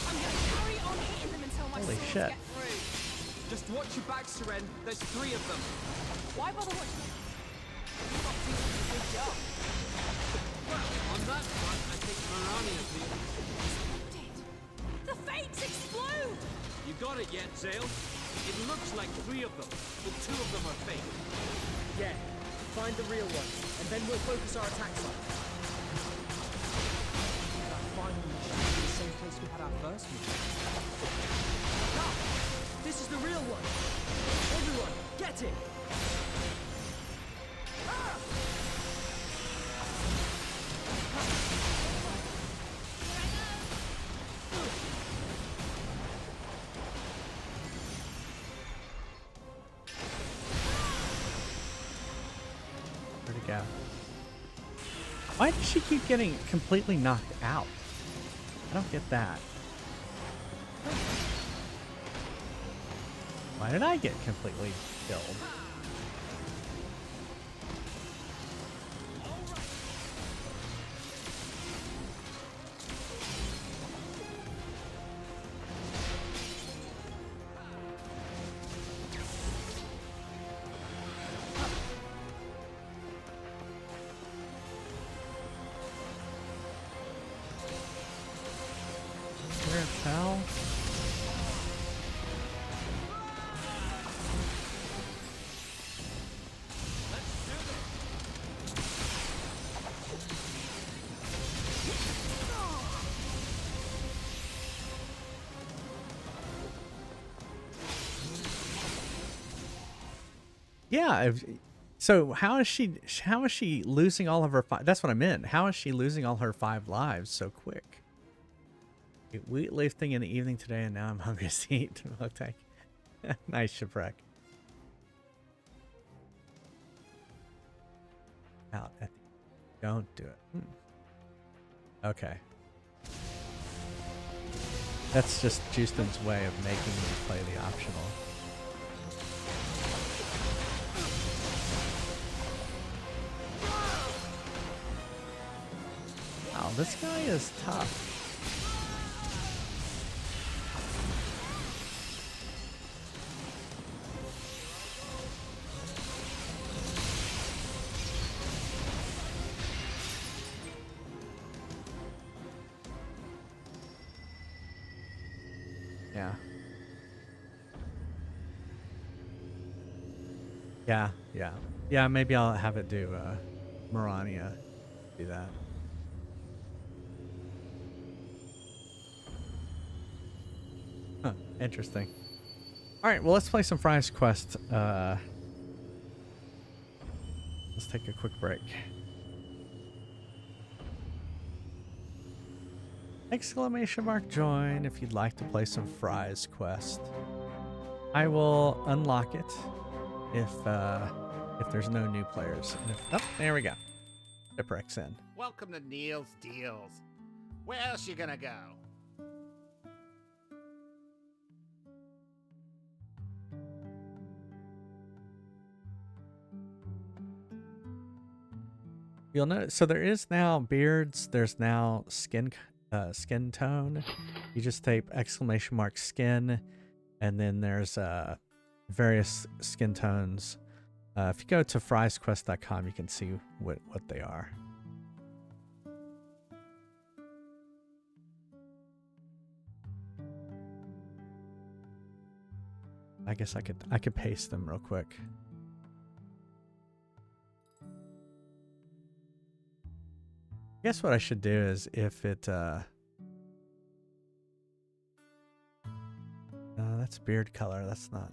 I'm gonna carry on hitting them until my Holy swords shit. get through. Just watch your back, Seren. There's 3 of them. Why bother watching them? You're not doing a good job. Well, on that front, I think Marania feels... The fakes explode! You got it yet, Zale? It looks like 3 of them, but 2 of them are fake. Yeah, find the real ones, and then we'll focus our attacks on. That final mission is the same place we had our first mission. Now, this is the real one. Everyone, get it! Where'd it go? Why does she keep getting completely knocked out? I don't get that. Why did I get completely killed? Where the hell? Yeah. So how is she losing all of her that's what I meant. How is she losing all her 5 lives so quick? Weightlifting in the evening today, and now I'm hungry to eat. Okay. Nice, shipwreck. Out at the... Don't do it. Okay. That's just Justin's way of making me play the optional. Wow, this guy is tough. Yeah, maybe I'll have it do Marania do that. Huh, interesting. Alright, well, let's play some Fry's Quest. Let's take a quick break. Exclamation mark join if you'd like to play some Fry's Quest. I will unlock it if there's no new players. And if, oh, there we go. Shipwreck's in. Welcome to Neil's Deals. Where else you gonna go? You'll notice, so there is now beards. There's now skin tone. You just type exclamation mark skin, and then there's various skin tones. If you go to frysquest.com, you can see what they are. I guess I could paste them real quick. I guess what I should do is if it that's beard color, that's not.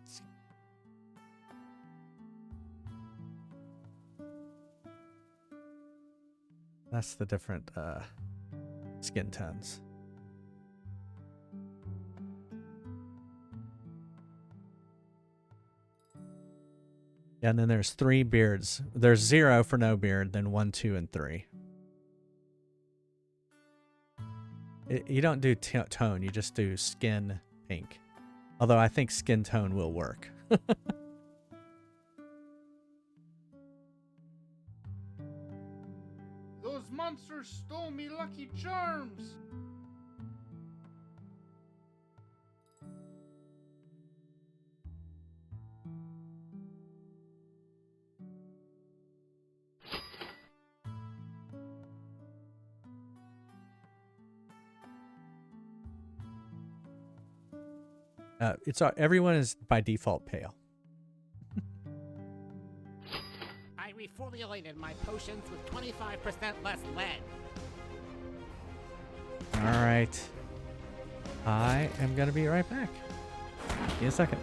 That's the different skin tones. Yeah, and then there's 3 beards. There's 0 for no beard, then 1, 2, and 3. You don't do tone, you just do skin pink. Although I think skin tone will work. Those monsters stole me Lucky Charms! Everyone is by default pale. I reformulated my potions with 25% less lead. All right. I am gonna be right back. Give me a second.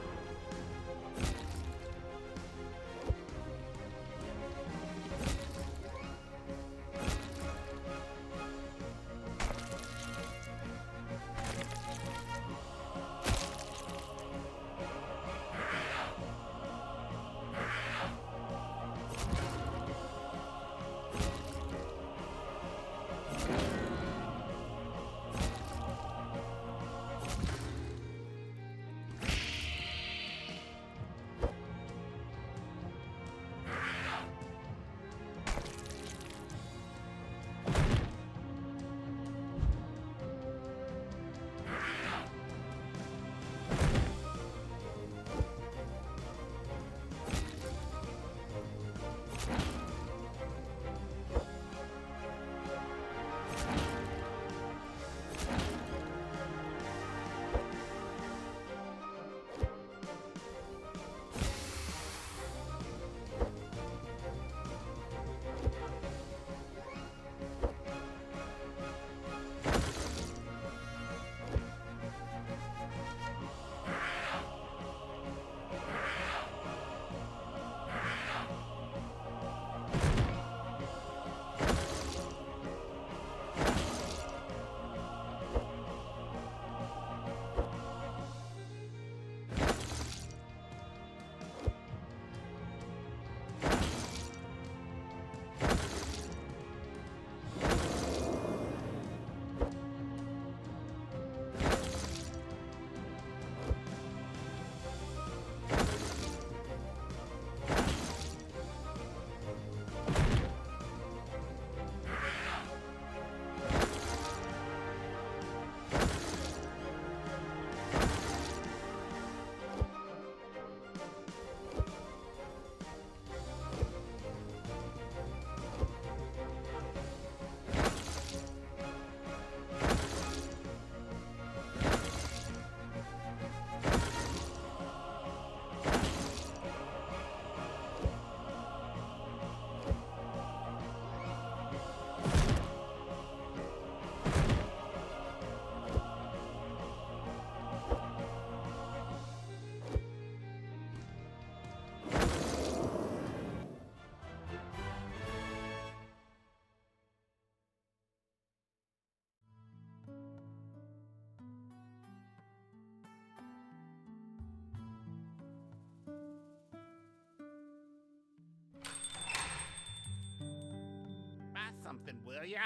Something, will ya?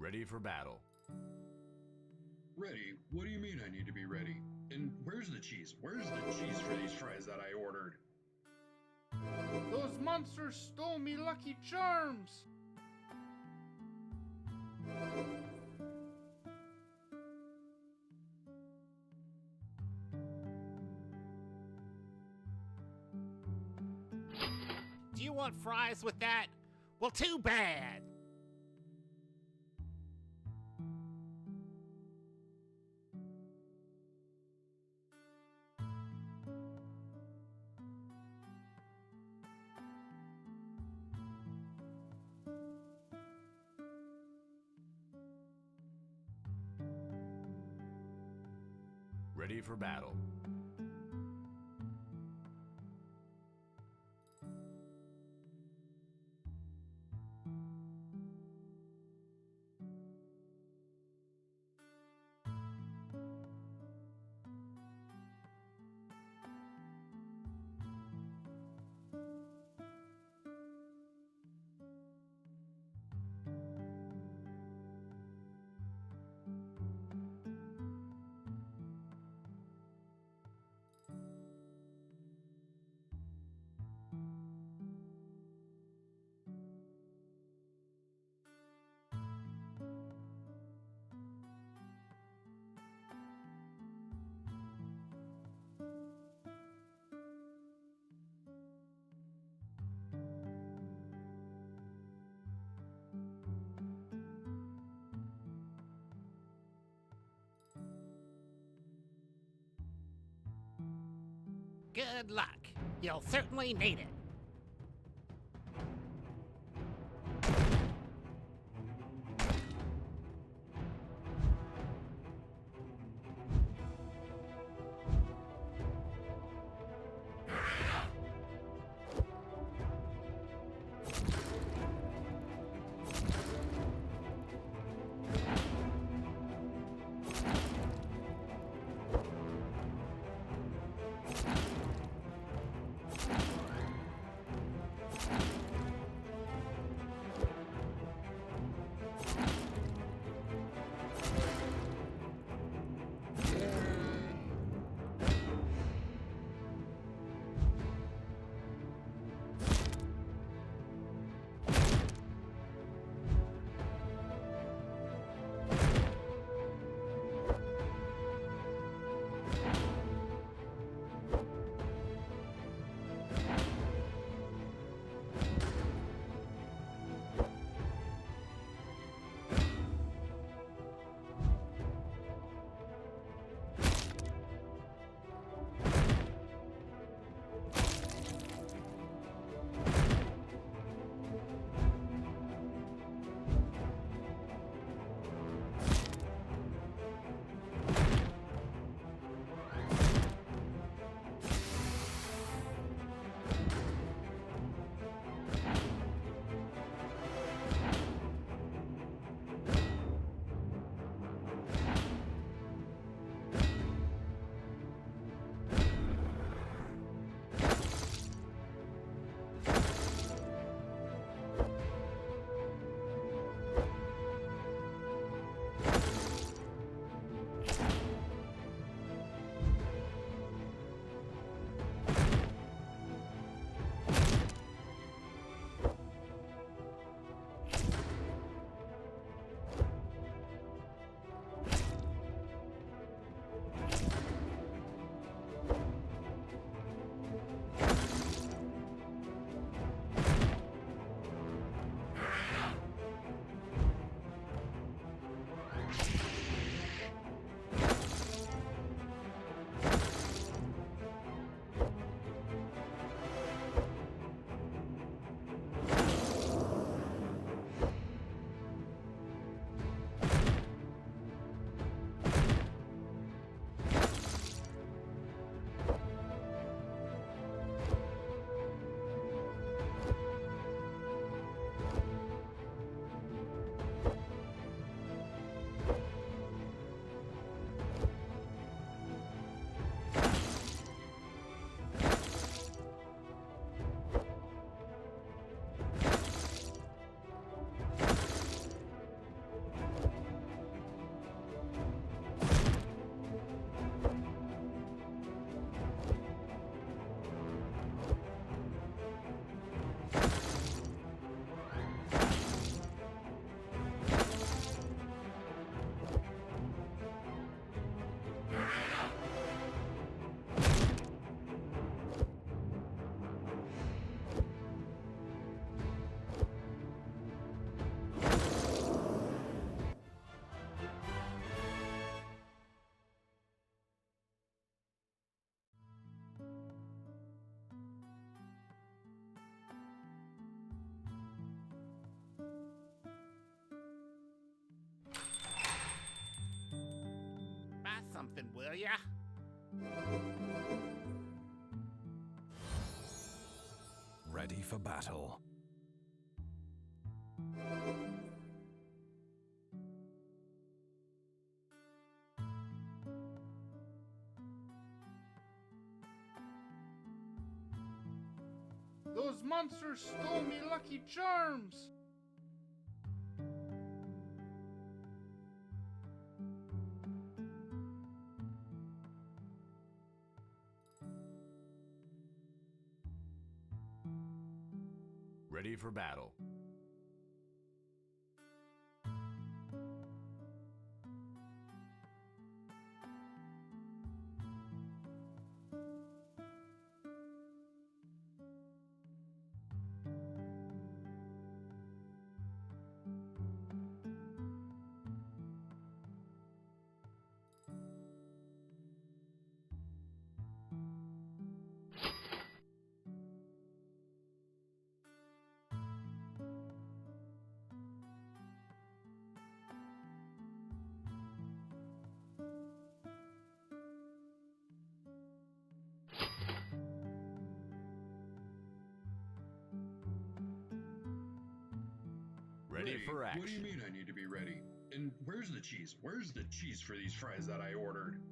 Ready for battle. Ready? What do you mean I need to be ready? And where's the cheese? Where's the cheese for these fries that I ordered? Those monsters stole me Lucky Charms! Do you want fries with that? Well, too bad! Ready for battle. Good luck. You'll certainly need it. Something, will ya? Ready for battle. Those monsters stole me Lucky Charms! Ready for battle. Ready for What do you action. mean I need to be ready? And where's the cheese? Where's the cheese for these fries that I ordered?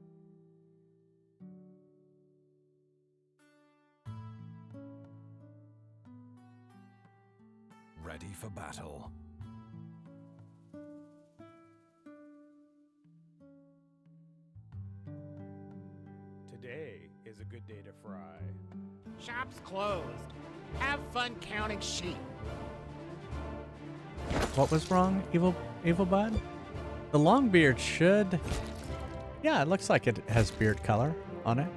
Ready for battle. Today is a good day to fry. Shop's closed. Have fun counting sheep. What was wrong, Evil Bud? The long beard should... Yeah, it looks like it has beard color on it.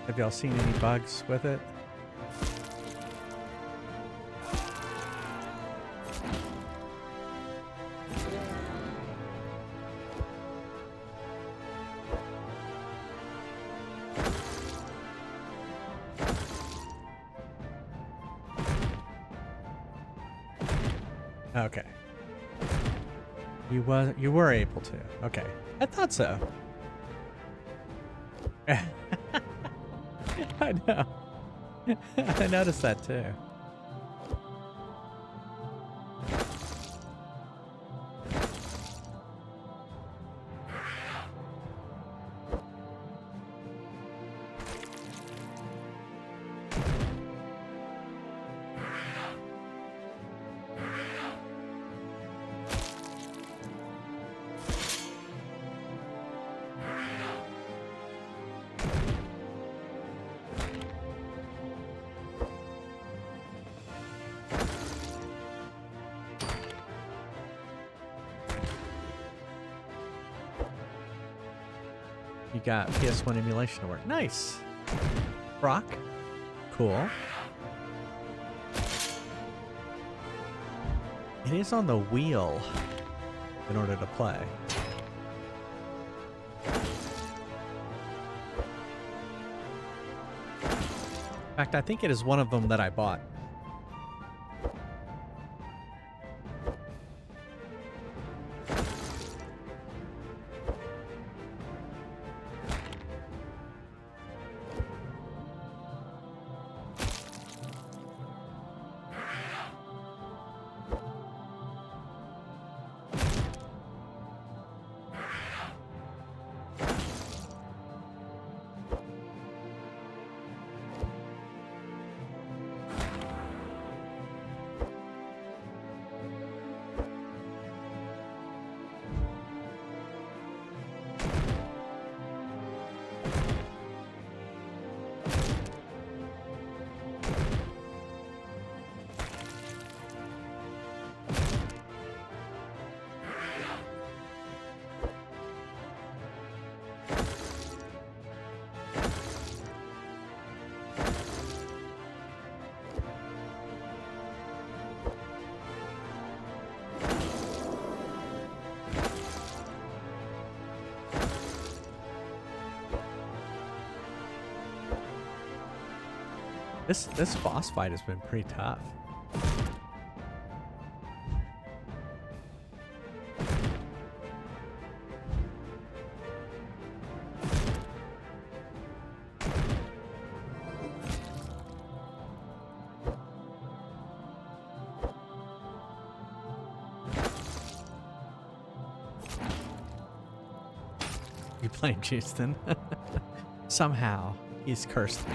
Have y'all seen any bugs with it? Okay. You were able to. Okay. I thought so. I know. I noticed that too. You got PS1 emulation to work. Nice. Brock. Cool. It is on the wheel in order to play. In fact, I think it is one of them that I bought. This boss fight has been pretty tough. You blame Houston. Somehow he's cursed me.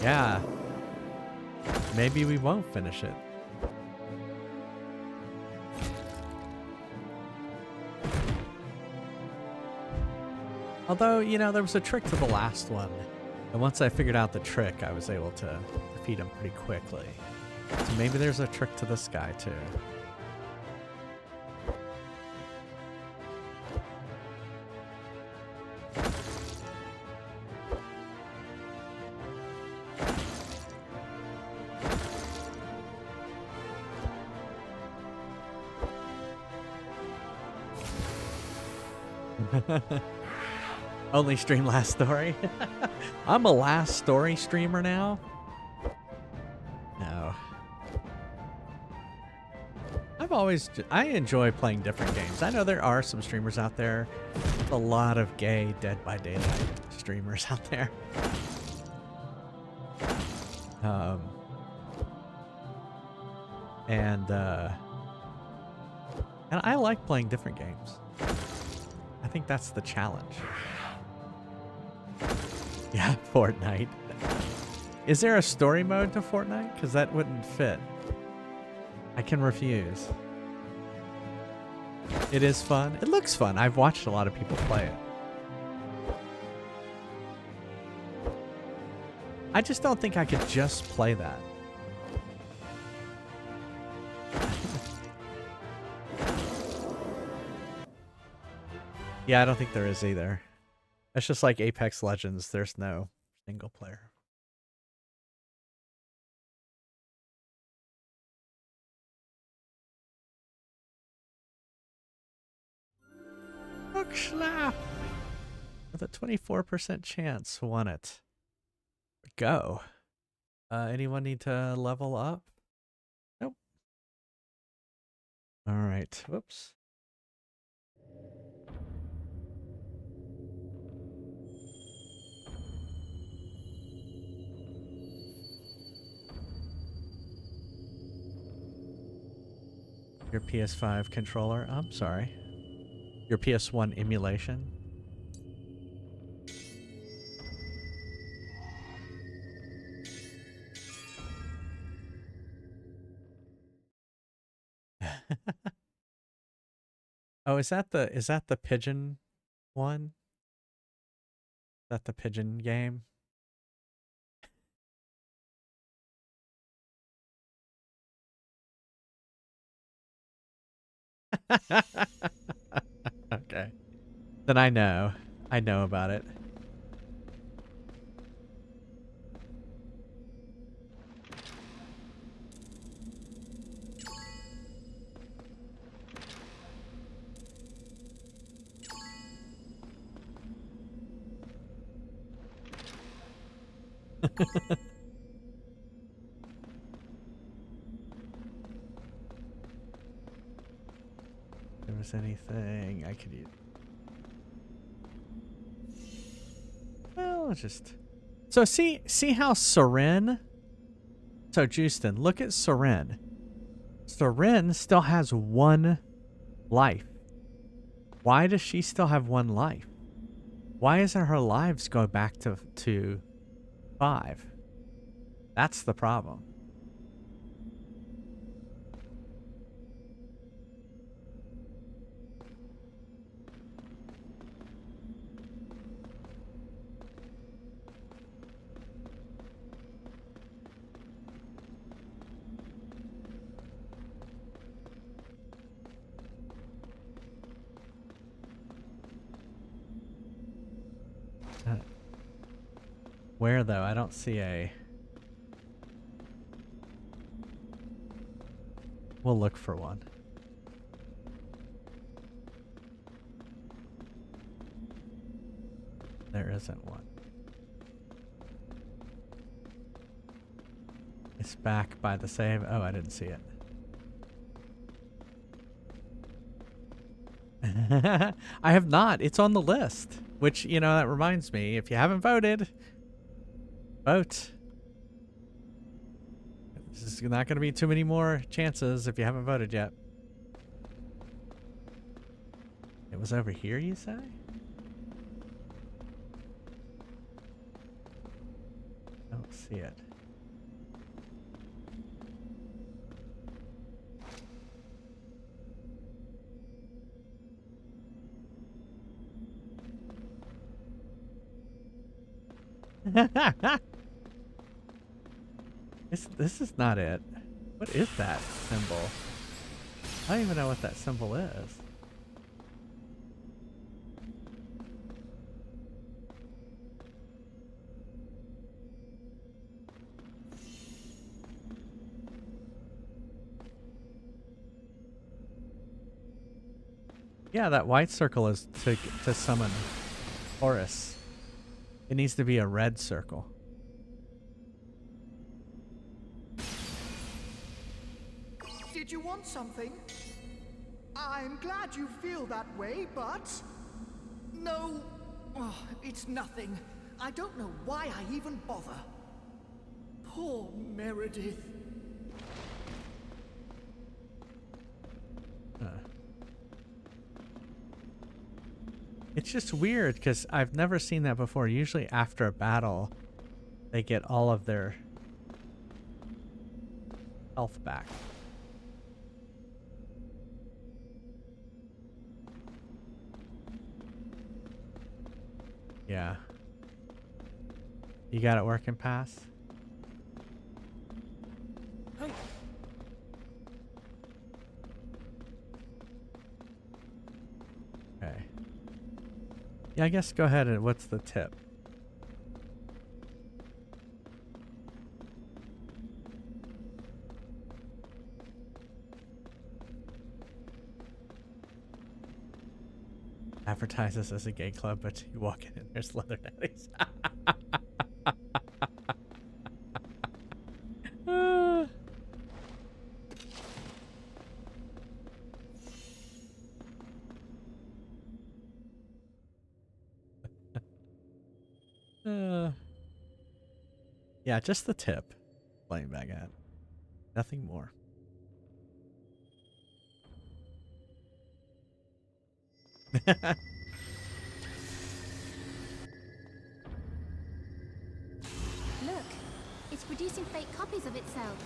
Yeah. Maybe we won't finish it. Although, you know, there was a trick to the last one. And once I figured out the trick, I was able to defeat him pretty quickly. So maybe there's a trick to this guy too. Only stream last story. I'm a last story streamer now. No. I enjoy playing different games. I know there are some streamers out there. A lot of gay Dead by Daylight streamers out there. And I like playing different games. I think that's the challenge. Yeah, Fortnite. Is there a story mode to Fortnite? Because that wouldn't fit. I can refuse. It is fun. It looks fun. I've watched a lot of people play it. I just don't think I could just play that. Yeah, I don't think there is either. It's just like Apex Legends. There's no single player. Slap. With a 24% chance, won it. Go. Anyone need to level up? Nope. All right. Whoops. Your PS5 controller. I'm sorry. Your PS1 emulation. Oh, is that the pigeon one? Is that the pigeon game? Okay. Then I know about it. There was anything I could use. Well, just so see how Seren. So Justin, look at Seren. Seren still has 1 life. Why does she still have 1 life? Why isn't her lives go back to 5? That's the problem. Where though? I don't see a... We'll look for one. There isn't one. It's back by the save. Oh, I didn't see it. I have not. It's on the list. Which, you know, that reminds me, if you haven't voted, vote. This is not going to be too many more chances if you haven't voted yet. It was over here, you say? I don't see it. This is not it. What is that symbol? I don't even know what that symbol is. Yeah, that white circle is to summon Horus. It needs to be a red circle. Did you want something? I'm glad you feel that way, but... No... Oh, it's nothing. I don't know why I even bother. Poor Meredith. It's just weird because I've never seen that before. Usually after a battle, they get all of their health back. Yeah. You got it working, Pass? Okay. Yeah, I guess go ahead and what's the tip? Advertise this as a gay club, but you walk in and there's leather daddies. Yeah, just the tip. Playing back at. Nothing more. Look, it's producing fake copies of itself.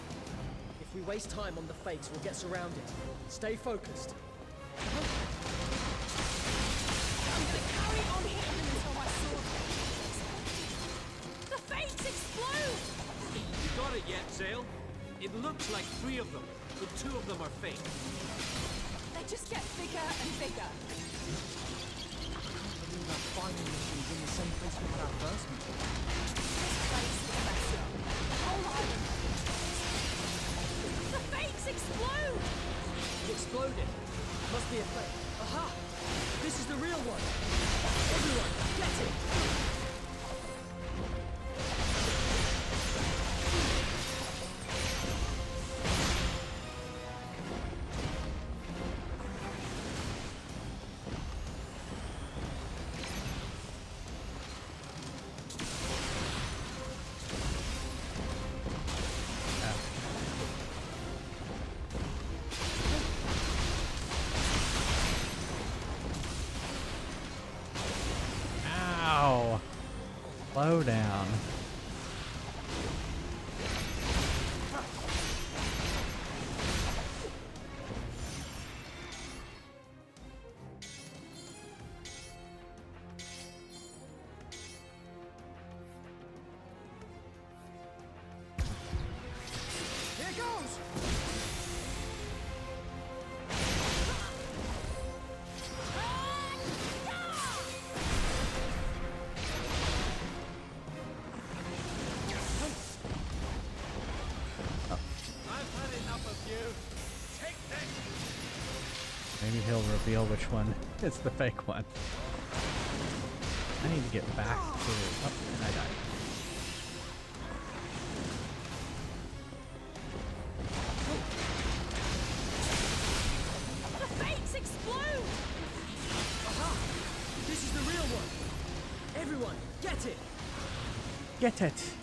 If we waste time on the fakes, we'll get surrounded. Stay focused. I'm gonna carry on hitting them until my sword breaks. The fakes explode! You got it yet, Zale? It looks like 3 of them, but 2 of them are fake. They just get bigger and bigger. Our final mission's in the same place we had our first mission. This place is messed up. The whole island. The fakes explode! It exploded. Must be a fake. Aha! This is the real one. Everyone, get it! Ow! Slow down. Here goes! I've had enough of you. Take this! Maybe he'll reveal which one is the fake one. I need to get back to... Oh, and I died. The fakes explode! Aha! This is the real one. Everyone, get it! Get it!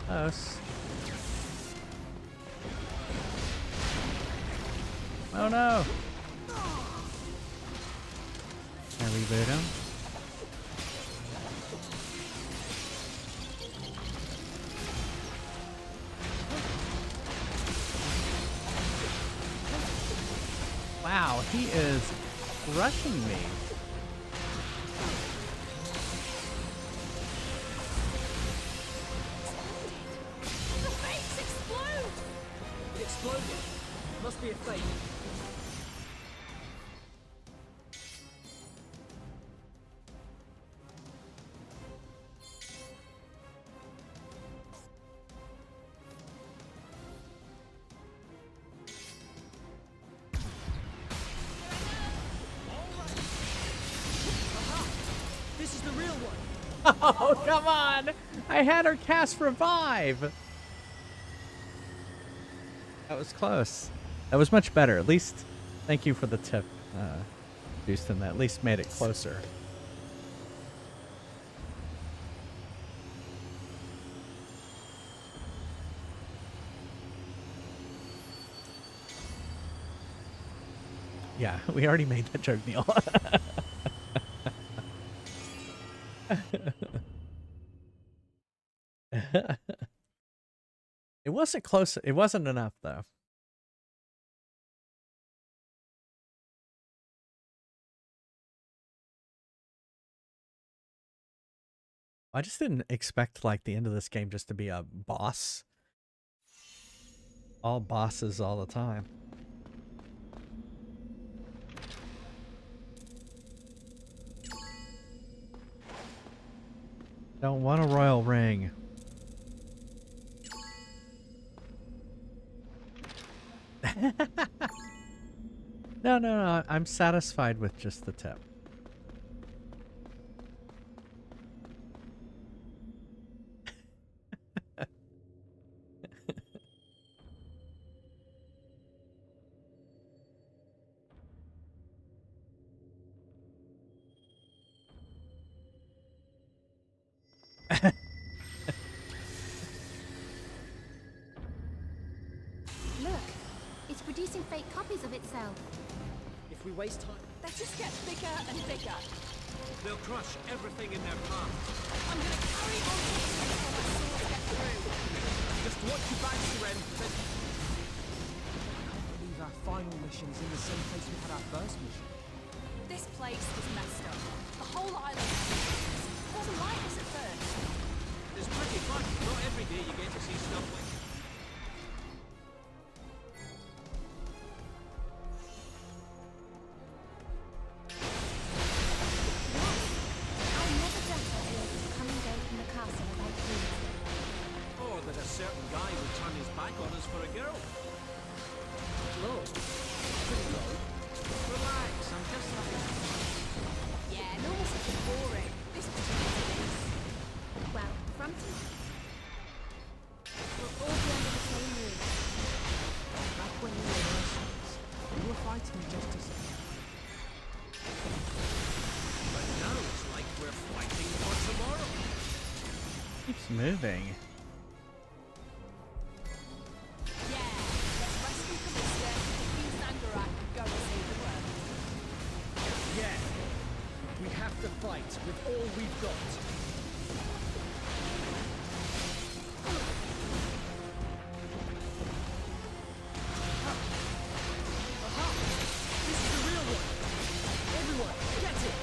Close. Oh no! Can I reboot him? Wow, he is rushing me. exploded. Must be a fake. This is the real one. Oh, come on! I had her cast revive! That was close. That was much better. At least, thank you for the tip, Houston. That at least made it closer. Yeah, we already made that joke, Neil. It wasn't close. It wasn't enough, though. I just didn't expect, like, the end of this game just to be a boss. All bosses all the time. Don't want a royal ring. No. I'm satisfied with just the tip. Look, it's producing fake copies of itself. If we waste time, They just get bigger and bigger. They'll crush everything in their path. I'm gonna carry on until my swords get through. Just watch your back, Seren. I can't believe our final mission's in the same place we had our first mission. This place is messed up. The whole island it wasn't like this at first. It's pretty fun. Not every day you get to see stuff like that. I never dreamt I'd be able to come and go from the castle without leave. Or that a certain guy would turn his back on us for a girl. low. Pretty low. Relax, I'm just having... Yeah, normal stuff is boring. This particular piece. Well, from tonight, we'll all be under the same roof. Back when we were mercenaries, we were fighting justice. But now it's like we're fighting for tomorrow. Keeps moving. Yeah, let's rescue Callista, defeat Zangarak, and go and save the world. Yeah. We have to fight with all we've got. Aha! This is the real one. Everyone, get it!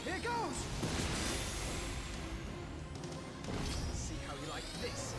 Here goes! See how you like this.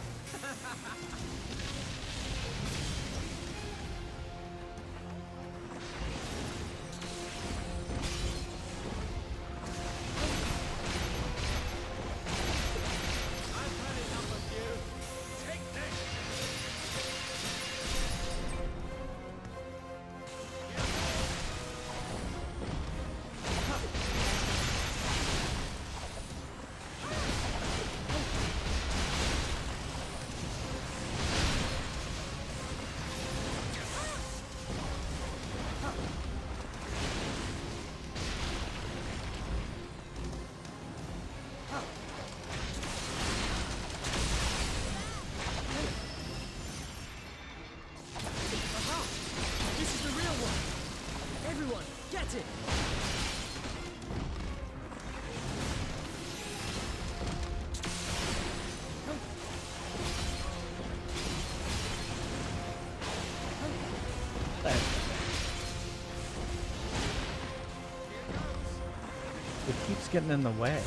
getting in the way?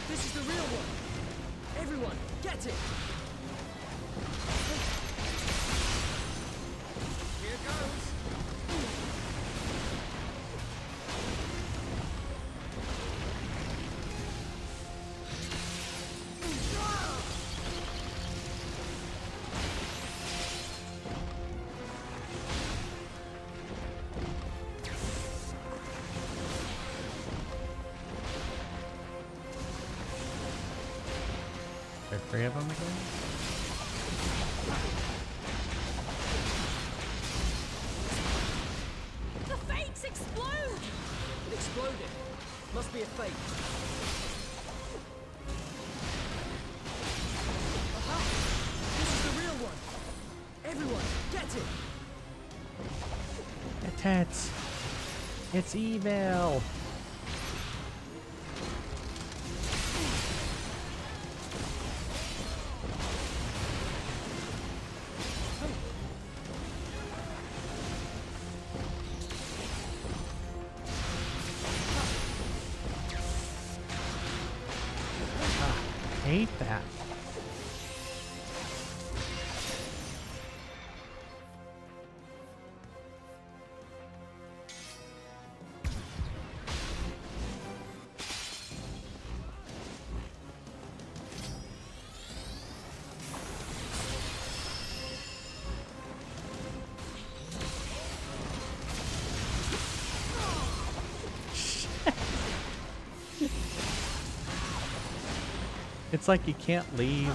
This is the real one. Everyone, get it. Here goes. There are 3 of them again? The fakes explode! It exploded. Must be a fake. Aha! This is the real one. Everyone, get it. It's evil. Hate that. It's like you can't leave.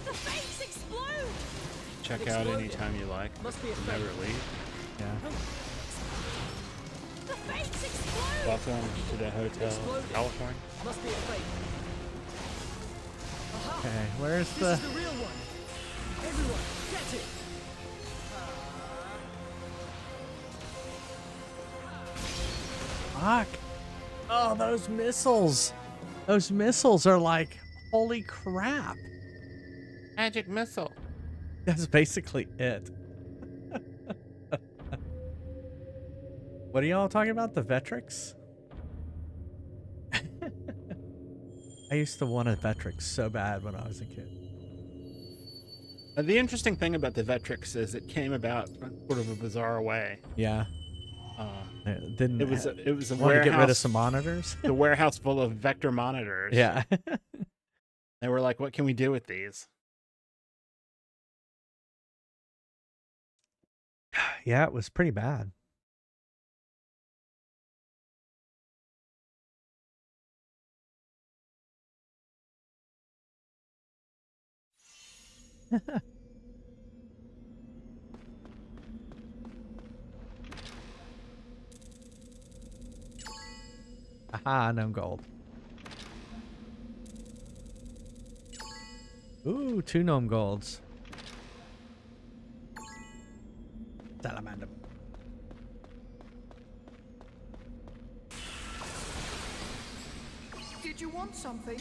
The fakes explode! Check out anytime you like. Must be a Never fake. leave. Yeah. The fakes explode! Welcome to the Hotel Exploded. California. Must be a fake. Aha! Okay, where's This the... is the real one. Everyone, get it. Fuck. Oh, those missiles. Those missiles are like, holy crap. Magic missile. That's basically it. What are y'all talking about? The Vectrex? I used to want a Vectrex so bad when I was a kid. The interesting thing about the Vectrex is it came about sort of a bizarre way. Yeah. Didn't it was a want warehouse. to get rid of some monitors? The warehouse full of vector monitors. Yeah. They were like, what can we do with these? Yeah, it was pretty bad. Aha, no gold. Ooh, 2 gnome golds. Salamander. Did you want something?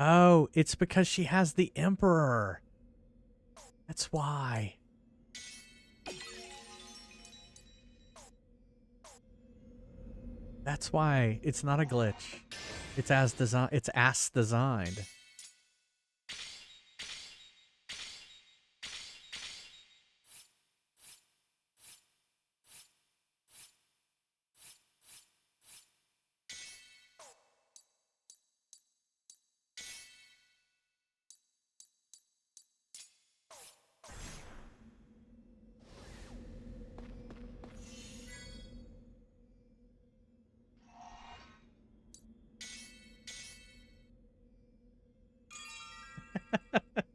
Oh, it's because she has the Emperor. That's why. That's why it's not a glitch. It's as design. It's as designed.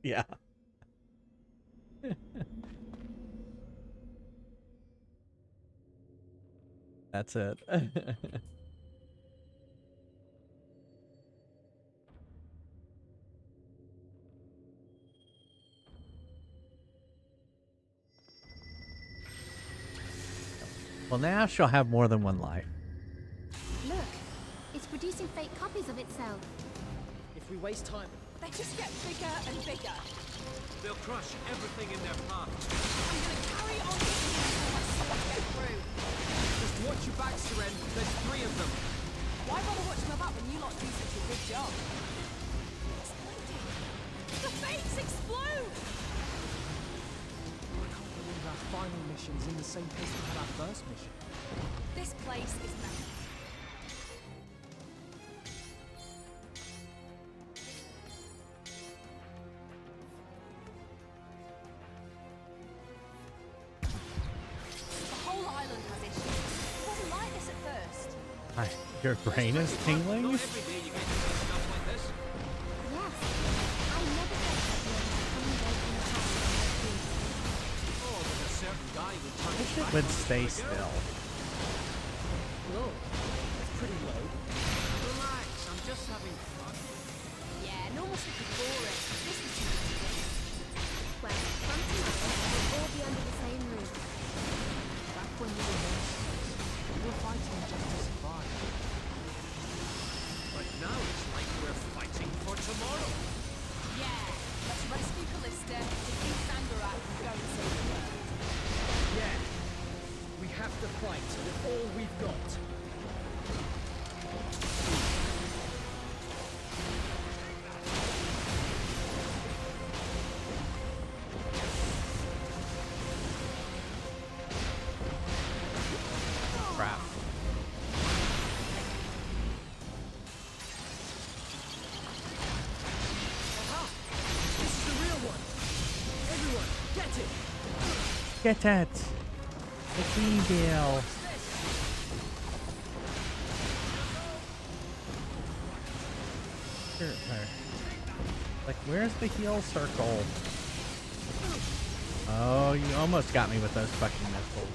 Yeah. That's it. Well, now she'll have more than one life. Look, it's producing fake copies of itself. If we waste time, They just get bigger and bigger. They'll crush everything in their path. I'm gonna carry on eating until my swords get through. Just watch your back, Seren. There's 3 of them. Why bother watching my back when you lot do such a good job? Exploding. The fakes explode! I can't believe our final mission's in the same place we had our first mission. This place is magic. The whole island has issues. It wasn't like this at first. Your brain is tingling? Not every day you get to see stuff like this. Yes, I never thought I'd be able to come and go from the house like this. Oh, there's a certain guy who turns Wish his it back would on stay the girl. still. Whoa, that's pretty low. Relax, I'm just having fun. Yeah, normal stuff is boring. This is too ridiculous. Well, from tomorrow, we'll all be under the same roof. Back when we were nurses, we were fighting just to survive. But now it's like we're fighting for tomorrow. Yeah, let's rescue Callista, defeat Sangarak, and go and save the world. Yeah, we have to fight with all we've got. Crap. Aha! This is the real one! Everyone, get it! Get it! It's evil. Sure, there. Like, where's the heal circle? Oh, you almost got me with those fucking missiles.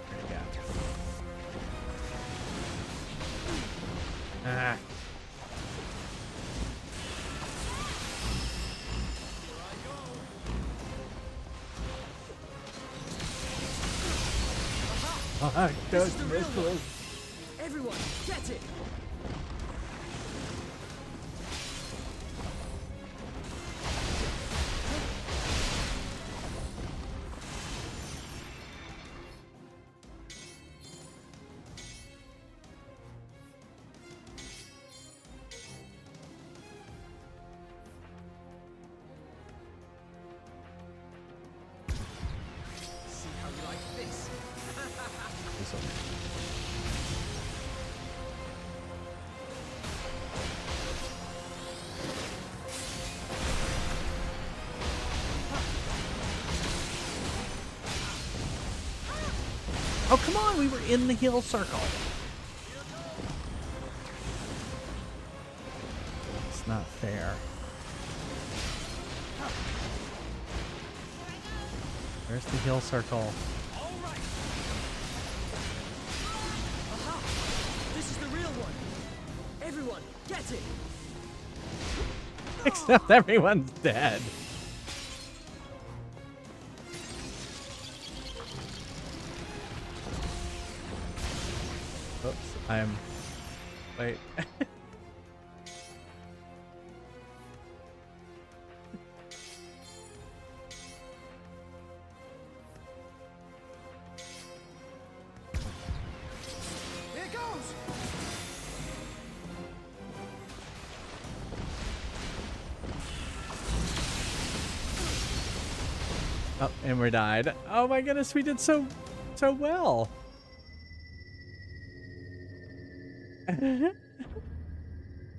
There you go. Ah. Fuck This those is the real one! missiles. Everyone, get it! See how you like this? Oh, come on, we were in the heal circle. It's not fair. Where's the heal circle? Aha! This is the real one! Everyone, get it! Except everyone's dead. Oops, I'm... Wait. Here goes! Oh, and we died. Oh my goodness, we did so well. No.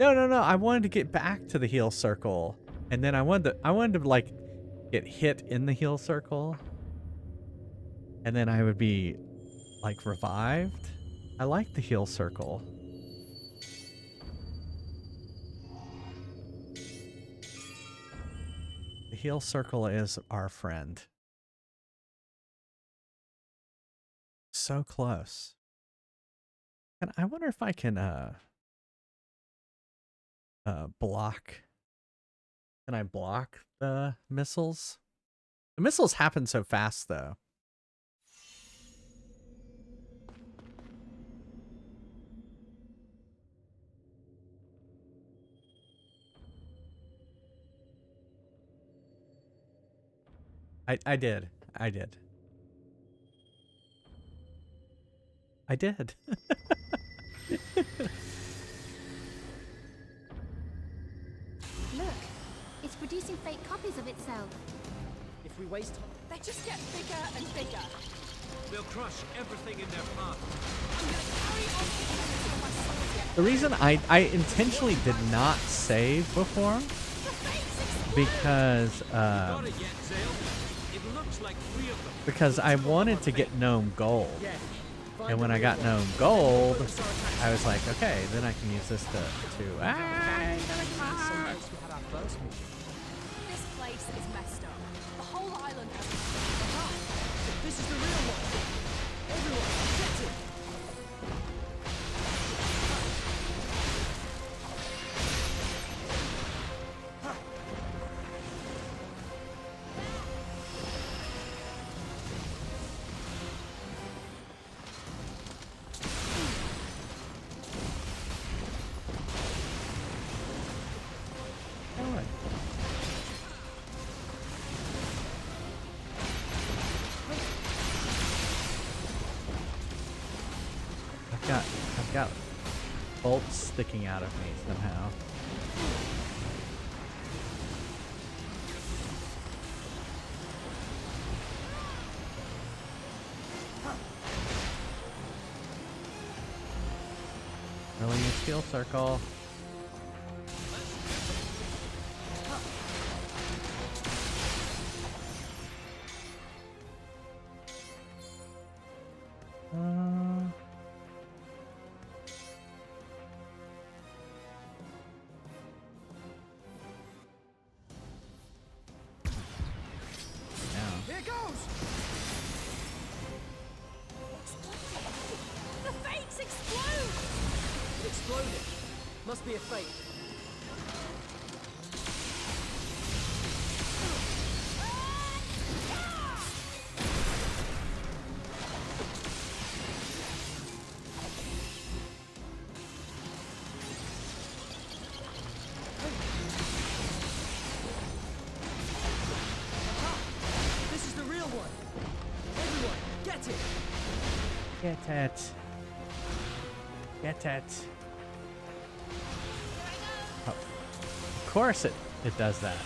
I wanted to get back to the heal circle, and then I wanted to like get hit in the heal circle, and then I would be like revived. I like the heal circle. The heal circle is our friend. So close. And I wonder if I can block. Can I block the missiles? The missiles happen so fast though. I did. I did. Look, it's producing fake copies of itself. If we waste time, They just get bigger and bigger. They'll crush everything in their path. I'm gonna carry on hitting them until my swords get The reason I intentionally did not save before because Got it yet, Zale? It looks like 3 of them. because I wanted to get Gnome Gold. And when I got Gnome Gold, I was like, okay, then I can use this to This place is messed up. The whole island has this is the real one. Everyone, get it. I've got bolts sticking out of me somehow. Really use steel circle. Here goes! The fakes explode! It exploded. Must be a fake. This is the real one. Everyone, get it. Get it. Get it. Oh, of course it does that.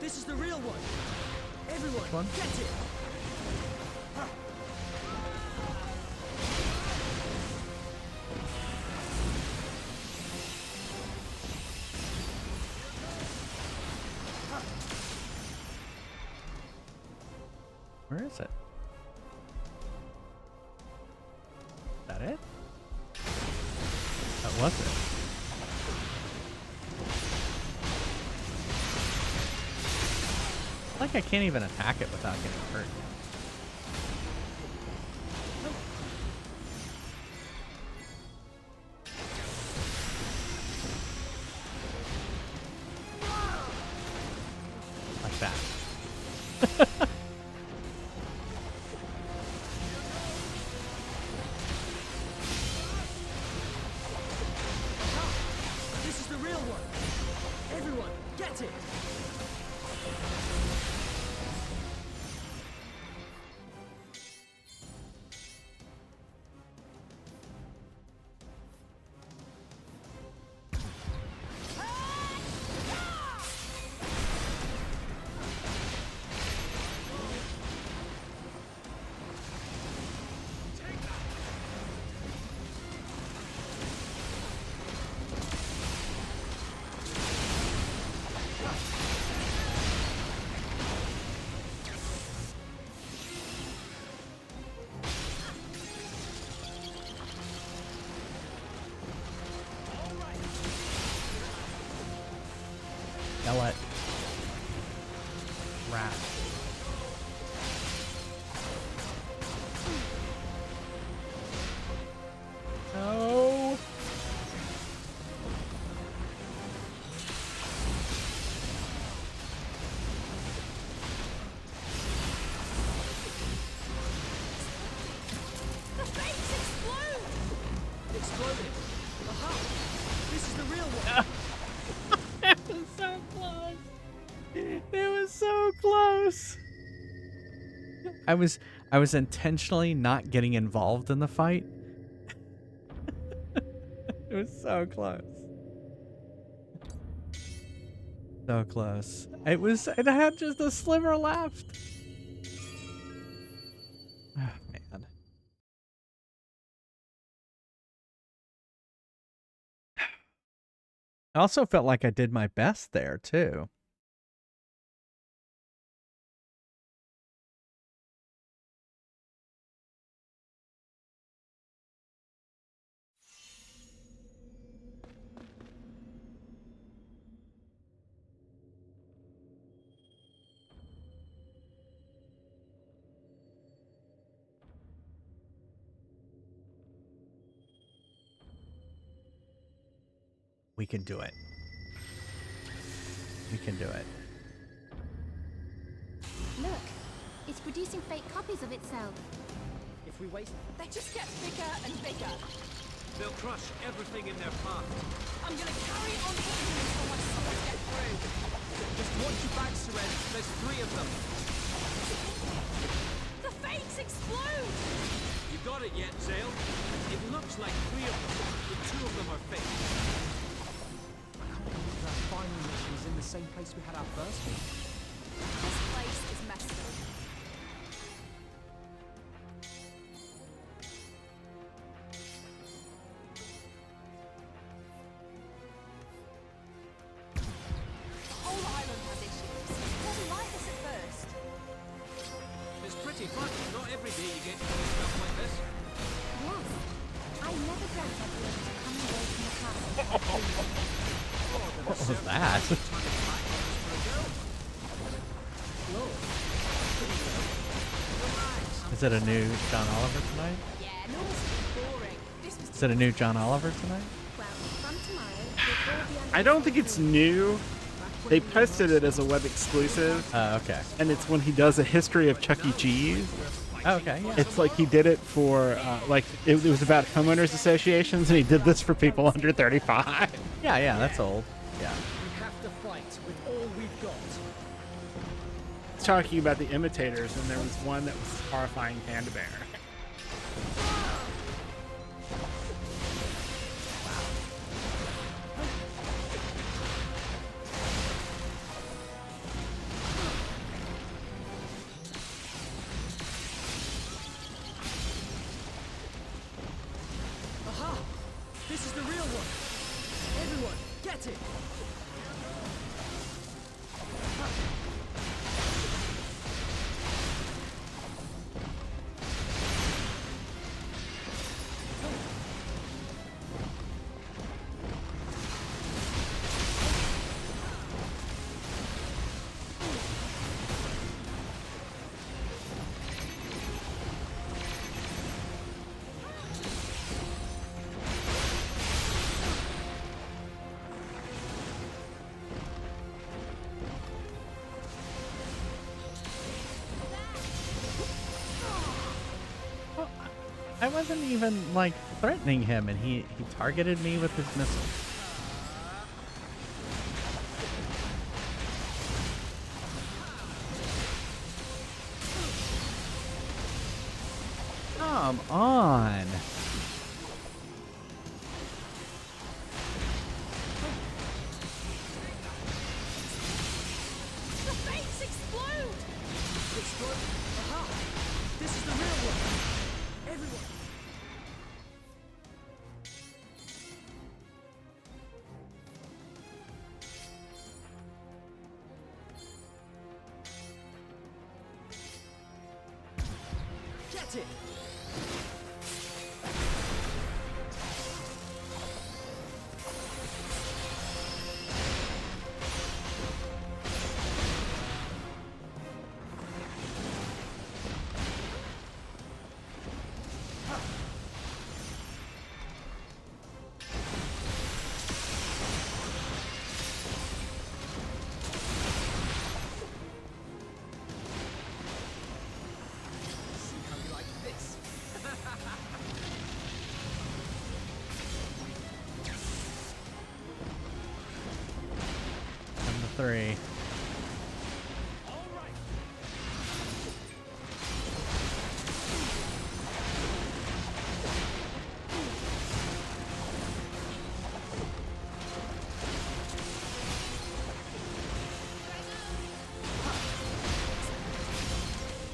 This is the real one. Everyone, Which one? get it. Where is it? Is that it? That was it. Like I can't even attack it without getting hurt. Like that. This is the real one. Everyone, get it. Now what? Rat. No. The fates explode! Exploded. Aha! This is the real one. It was so close. It was so close. I was intentionally not getting involved in the fight. It was so close. So close. It had just a sliver left. Oh, man. I also felt like I did my best there, too. We can do it. We can do it. Look, it's producing fake copies of itself. If we waste... They just get bigger and bigger. They'll crush everything in their path. I'm gonna carry on eating until my stomach gets through. Just watch your back, Seren. There's 3 of them. The fates explode! You got it yet, Zale? It looks like 3 of them, but 2 of them are fake. I can't believe that final mission is in the same place we had our first one. This place is messed up. The whole island has issues. It wasn't like this at first. It's pretty fun. Not every day you get to do stuff like this. Yes. I never dreamt I'd be able to come away from the castle. What was that? Is it a new John Oliver tonight? Yeah, no, it's boring. This was Is it a new John Oliver tonight? Well, from tomorrow, we'll all be under I don't think it's new. They posted it as a web exclusive. Okay. And it's when he does a history of Chuck E. Cheese. Okay, yeah. It's like he did it for, it was about homeowners associations, and he did this for people under 35. Yeah, yeah, that's old. Yeah. We have to fight with all we've got. It's talking about the imitators, and there was one that was horrifying Panda Bear. Get it! I wasn't even like threatening him, and he targeted me with his missile. Come on. The fates explode! Explode! Aha! This is the real one! Everyone! Get it! See how you like this? Number 3.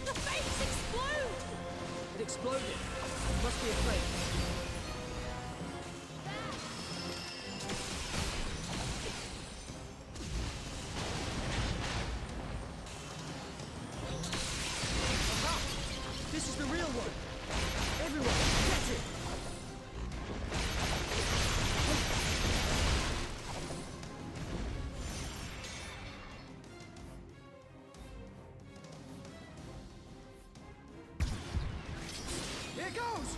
The fates explode! It exploded. Must be a flame. Aha! This is the real one. Everyone, get it! Here goes!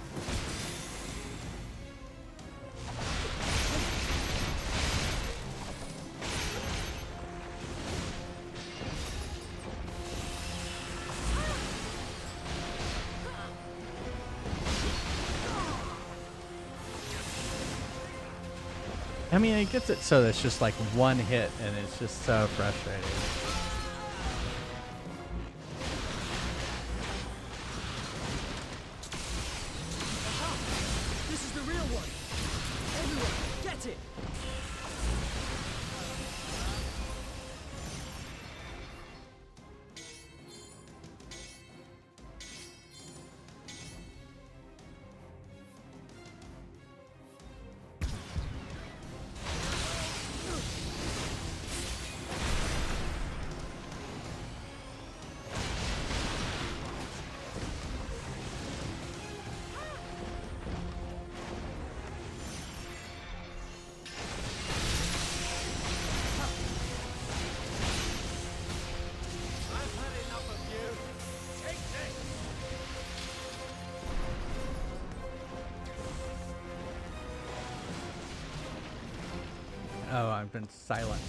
I mean, it gets it so it's just like one hit, and it's just so frustrating. Aha! This is the real one. Everyone, get it! I've had enough of you. Take this. Oh, I've been silenced.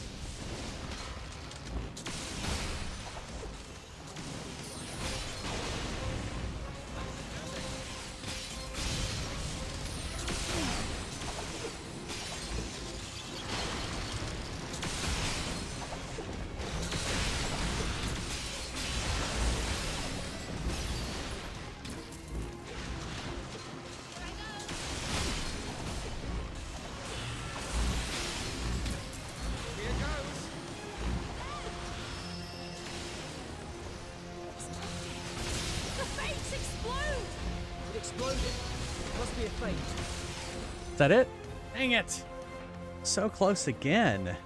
Here goes! The fates explode! It exploded. Must be a flame. Is that it? Dang it! So close again.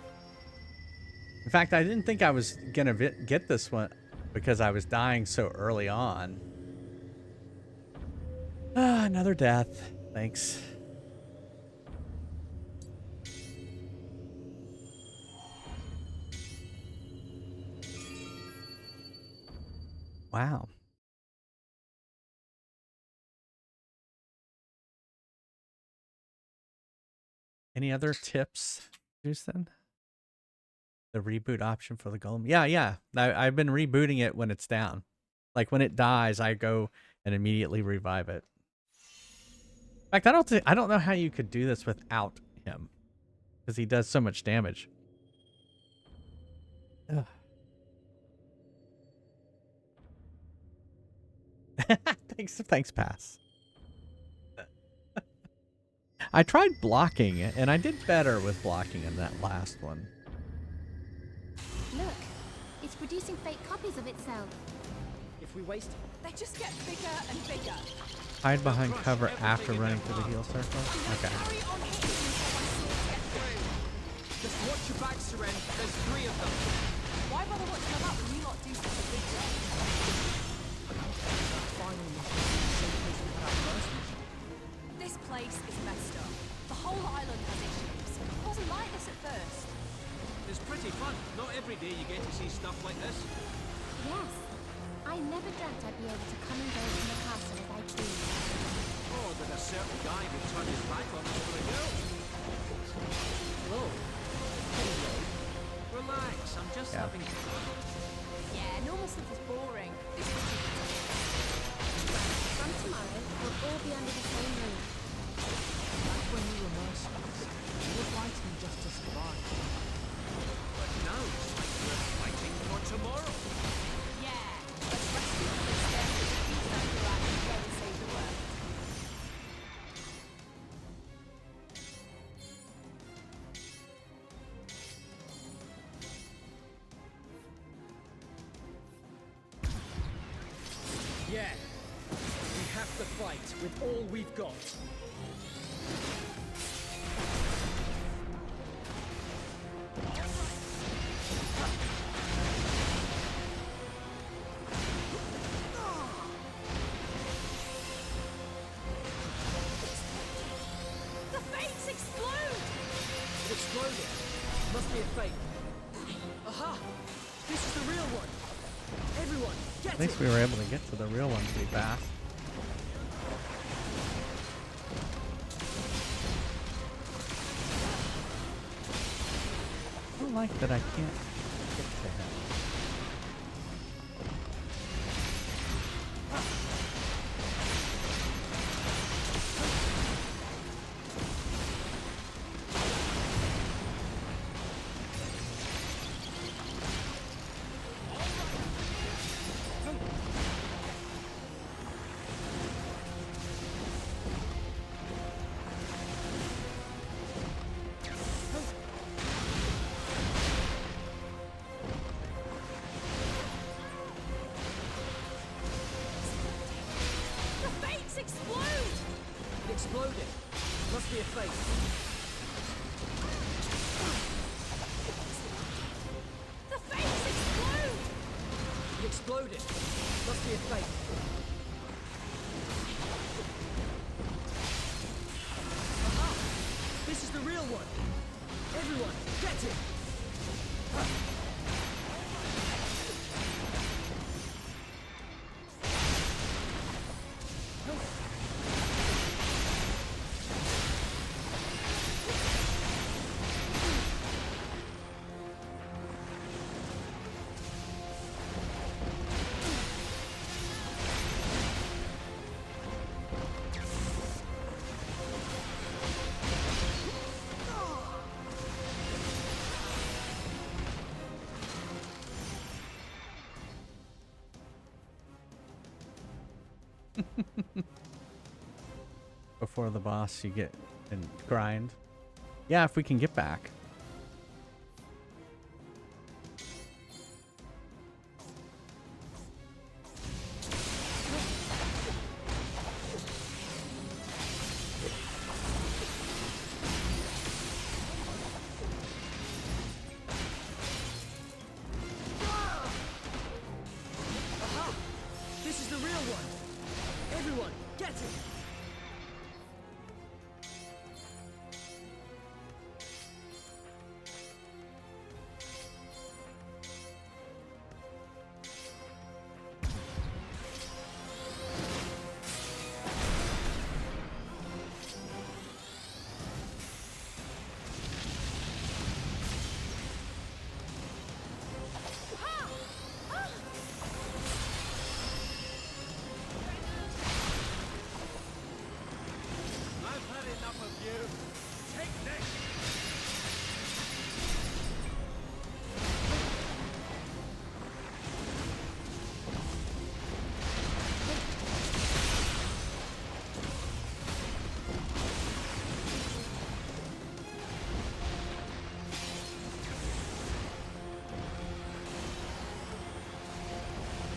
In fact, I didn't think I was gonna get this one because I was dying so early on. Ah, another death. Thanks. Wow. Any other tips, Houston? The reboot option for the golem? Yeah. I've been rebooting it when it's down. Like when it dies, I go and immediately revive it. In fact, I don't know how you could do this without him, because he does so much damage. Ugh. Thanks, Pass. I tried blocking, and I did better with blocking in that last one. Look, it's producing fake copies of itself. If we waste, They just get bigger and bigger. Hide behind cover after running through the heal circle? Okay. Carry on hitting until my swords get through. Just watch your back, Seren. There's 3 of them. Why bother watching them up when you lot do such a big job? final mission is the same place we had our first mission. This place is messed up. The whole island has issues. It wasn't like this at first. It's pretty fun. Not every day you get to see stuff like this. Yes. I never dreamt I'd be able to come and go from the castle as I please. Oh, that a certain guy would turn his back on us for a girl. Whoa. Relax, I'm just having fun. Yeah, normal stuff is boring. This is From tomorrow, we'll all be under the same roof. Back when we were mercenaries, we were fighting just to survive. But now it's like we're fighting for tomorrow. yeah. Let's rescue the stairs and defeat Sakurai and go and save the world. Yeah. We have to fight with all we've got. The fates explode! It exploded. Must be a fake. Aha! This is the real one. Everyone, get At least it! we were able to get to the real one pretty fast. I don't like that I can't get to him. The fates explode! It exploded. Must be a fake. The fates explode! It exploded. Must be a fake. Aha! This is the real one. Everyone, get it! Before the boss, you get and grind. Yeah, if we can get back. get it! I've had enough of you. Take this.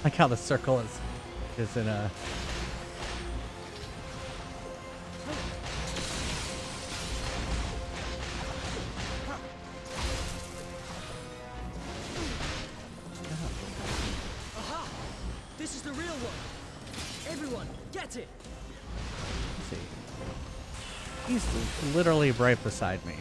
Like how the circle is in a. Aha! This is the real one! Everyone, get it! Let's see. He's literally right beside me.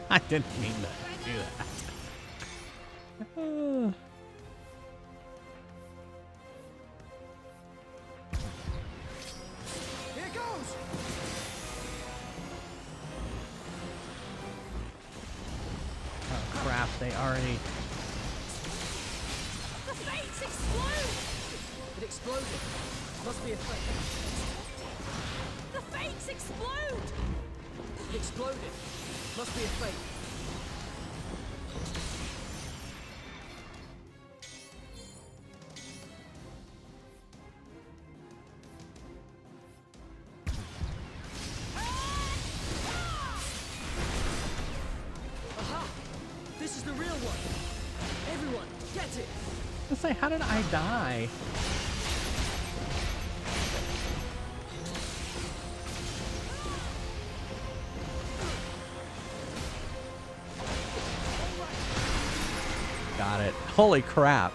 I didn't mean to do that. Here goes! Oh crap, they already. The fates explode! It exploded. Must be a fake. The fates explode! It exploded. Must be a fake. Aha! This is the real one! Everyone, get it! Let's say, how did I die? Got it. Holy crap.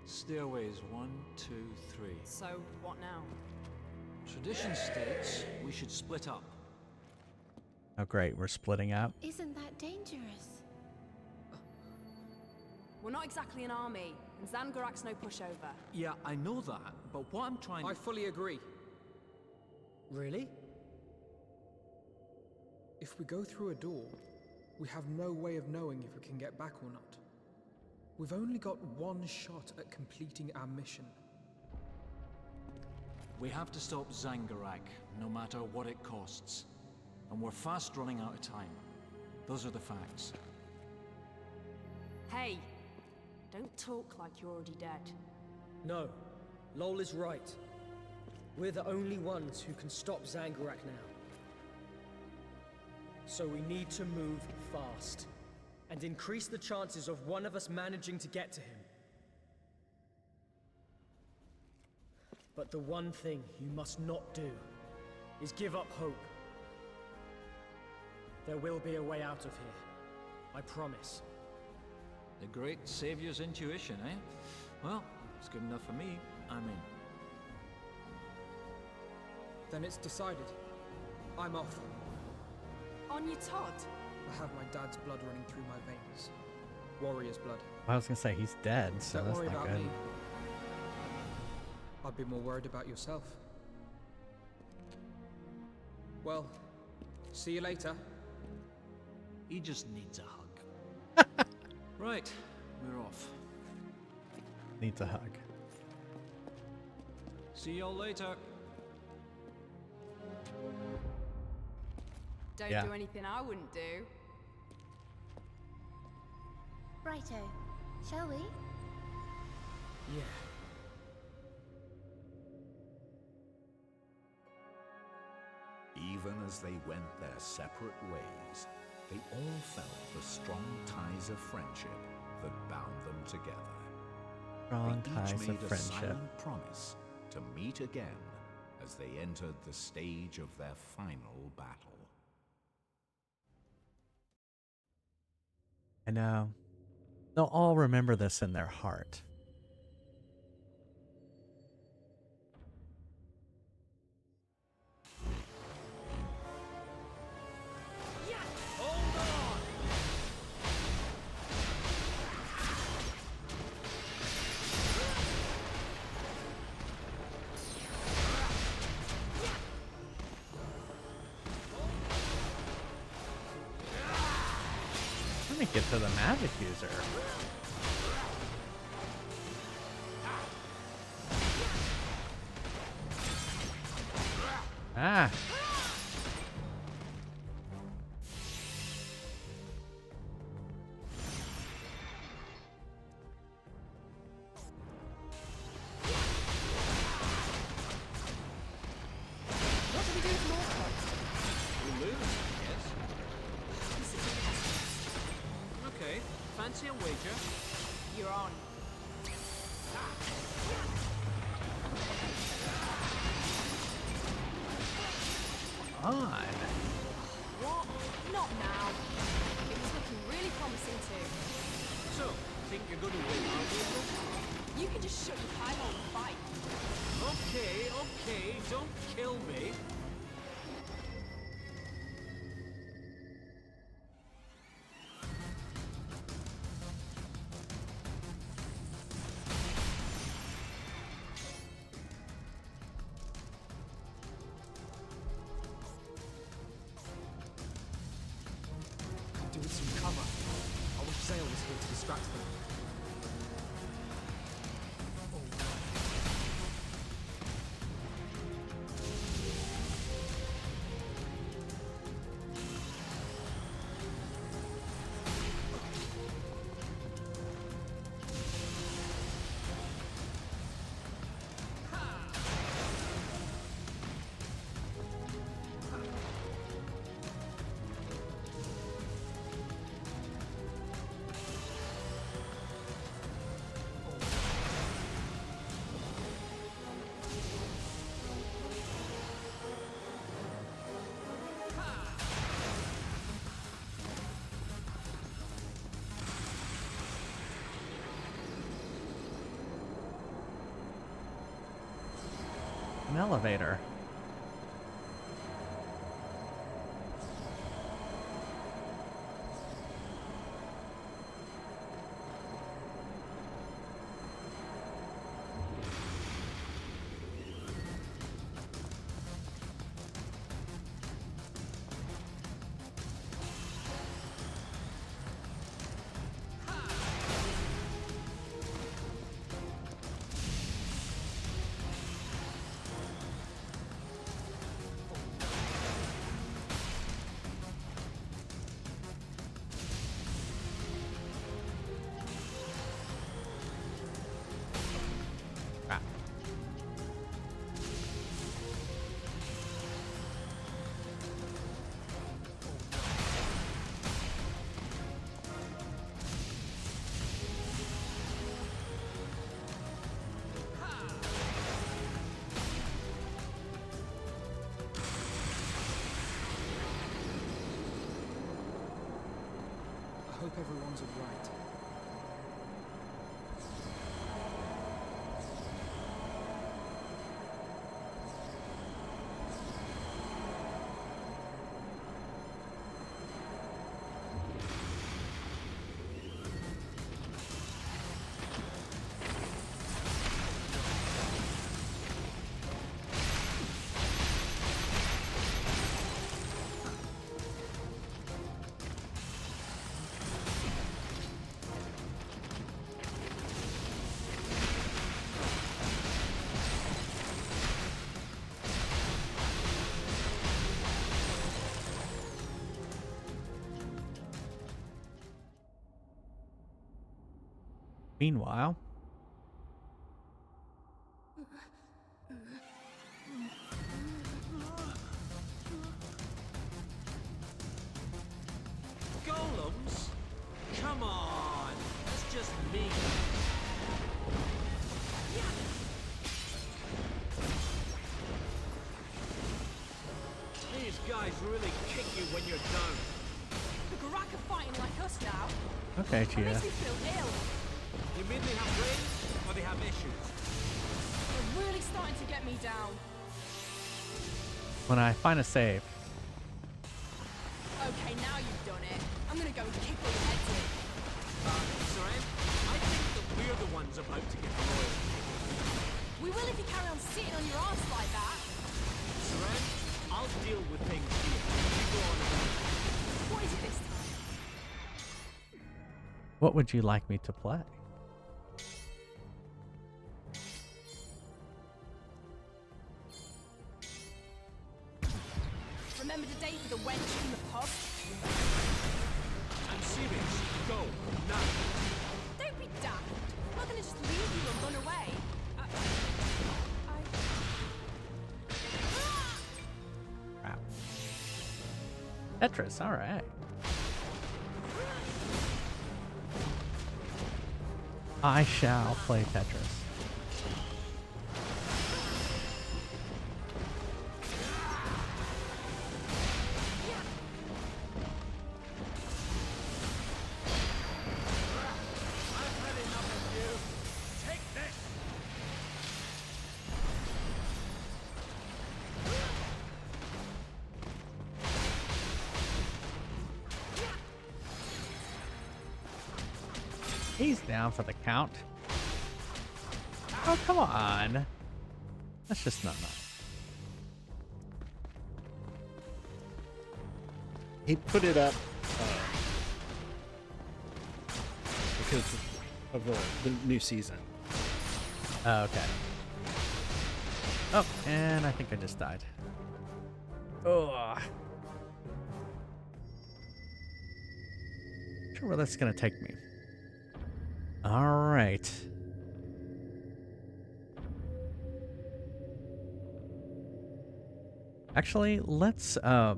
Stairways 1, 2, 3. So, what now? Tradition states we should split up. Oh great, we're splitting up. Isn't that dangerous? We're not exactly an army, and Zangorak's no pushover. Yeah, I know that, but what I'm trying I fully agree. Really? If we go through a door, we have no way of knowing if we can get back or not. We've only got one shot at completing our mission. We have to stop Zangorak, no matter what it costs. And we're fast running out of time. Those are the facts. Hey, don't talk like you're already dead. No. Lol is right. We're the only ones who can stop Zangorak now. So we need to move fast. And increase the chances of one of us managing to get to him. But the one thing you must not do is give up hope. There will be a way out of here. I promise. The great savior's intuition, eh? Well, it's good enough for me. I'm in. Then it's decided. I'm off. On your Todd? I have my dad's blood running through my veins. Warrior's blood. I was gonna say he's dead, so Don't that's worry not about good. me. I'd be more worried about yourself. Well, see you later. He just needs a hug. Right, we're off. Needs a hug. See y'all later. Don't Yeah. do anything I wouldn't do. Righto. Shall we? Yeah. Even as they went their separate ways, they all felt the strong ties of friendship that bound them together. Strong They ties each made of a friendship. silent promise to meet again as they entered the stage of their final battle. I know. They'll all remember this in their heart. Let me get to the magic user. Ah. What do we do with Norfolk? We lose, yes? Okay, fancy a wager? You're on. On. What? Not now. It was looking really promising too. So, think you're gonna win, aren't you? You can just shut your pie hole and fight. Okay, okay, don't kill me. Could do with some cover. I wish Zale was here to distract them. An elevator. I hope everyone's alright. Meanwhile, Golems? Come on, that's just me. These guys really kick you when you're down. The Garak are fighting like us now. okay, It Chia. makes me feel ill. You mean they have brains, or they have issues? They're really starting to get me down. When I find a save, Okay, now you've done it. I'm gonna go and kick all your heads in. Seren, I think that we're the ones about to get royal. We will if you carry on sitting on your ass like that. Seren, I'll deal with things here. You go on about it. What is it this time? what would you like me to play? Remember the day for the wench in the pub? I'm serious. Go, now. Don't be daft. I'm not gonna just leave you and run away. Crap. Tetris, alright. I shall play Tetris. I've had enough of you. Take this. He's down for the count. Oh, come on. That's just not enough. He put it up because of the new season. Oh, okay. Oh, and I think I just died. Oh. Sure where that's gonna take me. All right. Actually, let's play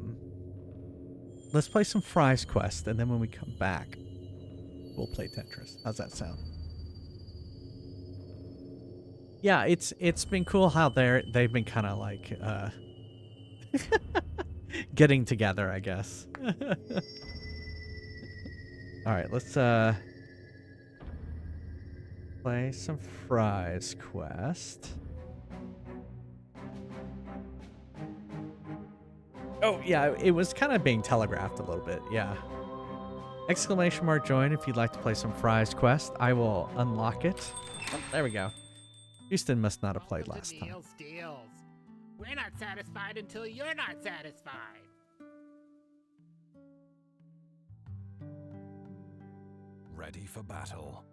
some Fry's Quest, and then when we come back, we'll play Tetris. How's that sound? Yeah, it's been cool how they've been kind of like getting together, I guess. All right, let's play some Fry's Quest. Oh, yeah, it was kind of being telegraphed a little bit, yeah. Exclamation mark join if you'd like to play some Fry's Quest. I will unlock it. Oh, there we go. Houston must not have played last time. Deals. We're not satisfied until you're not satisfied. Ready for battle.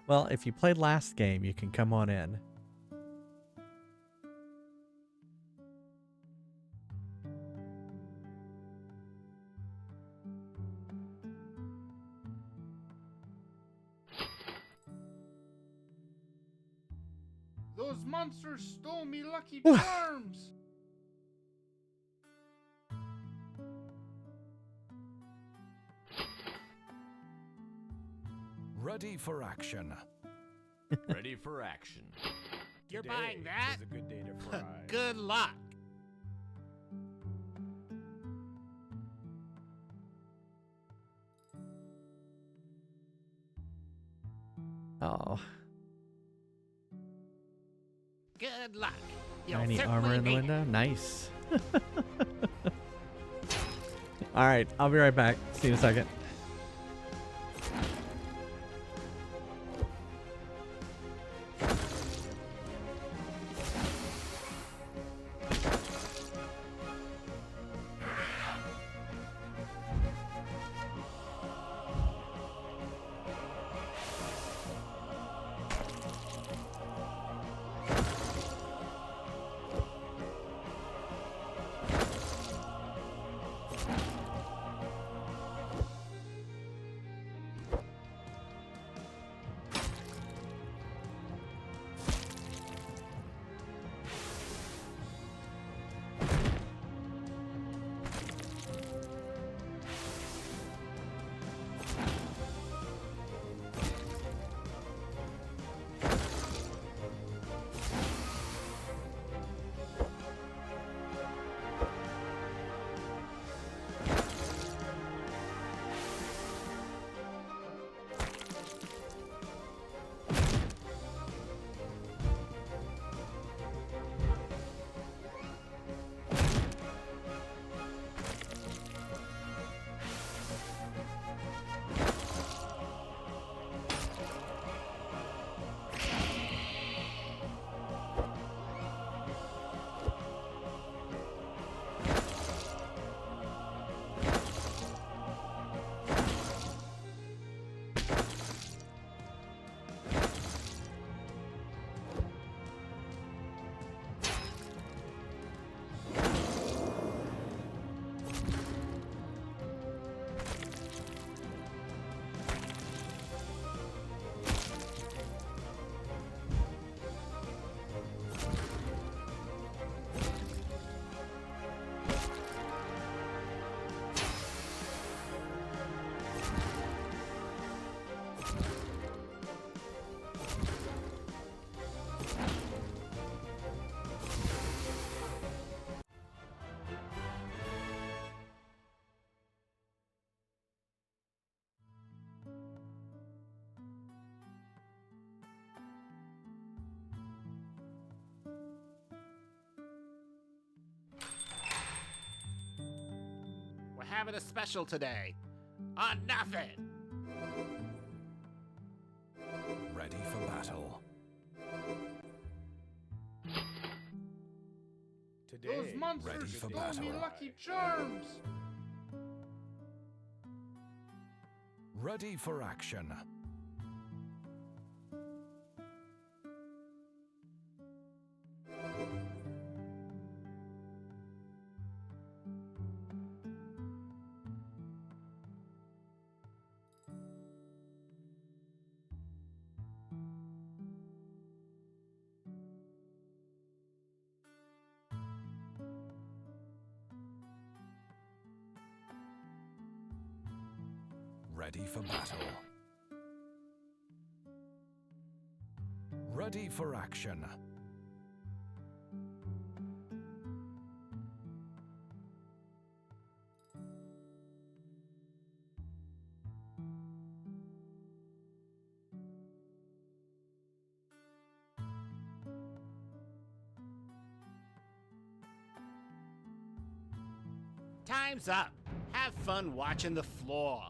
Well, if you played last game, you can come on in. Those monsters stole me Lucky Charms! Ready for action. Ready for action. You're Today buying that? is a good day to fry. Good luck. Oh. Good luck. You'll Tiny certainly armor in the need it. window. Nice. All right, I'll be right back. See you in a second. having a special today. On nothing. Ready for battle. Those Ready monsters for stole me battle. Lucky Charms. Ready for action. Ready for battle. Ready for action. Time's up. Have fun watching the floor.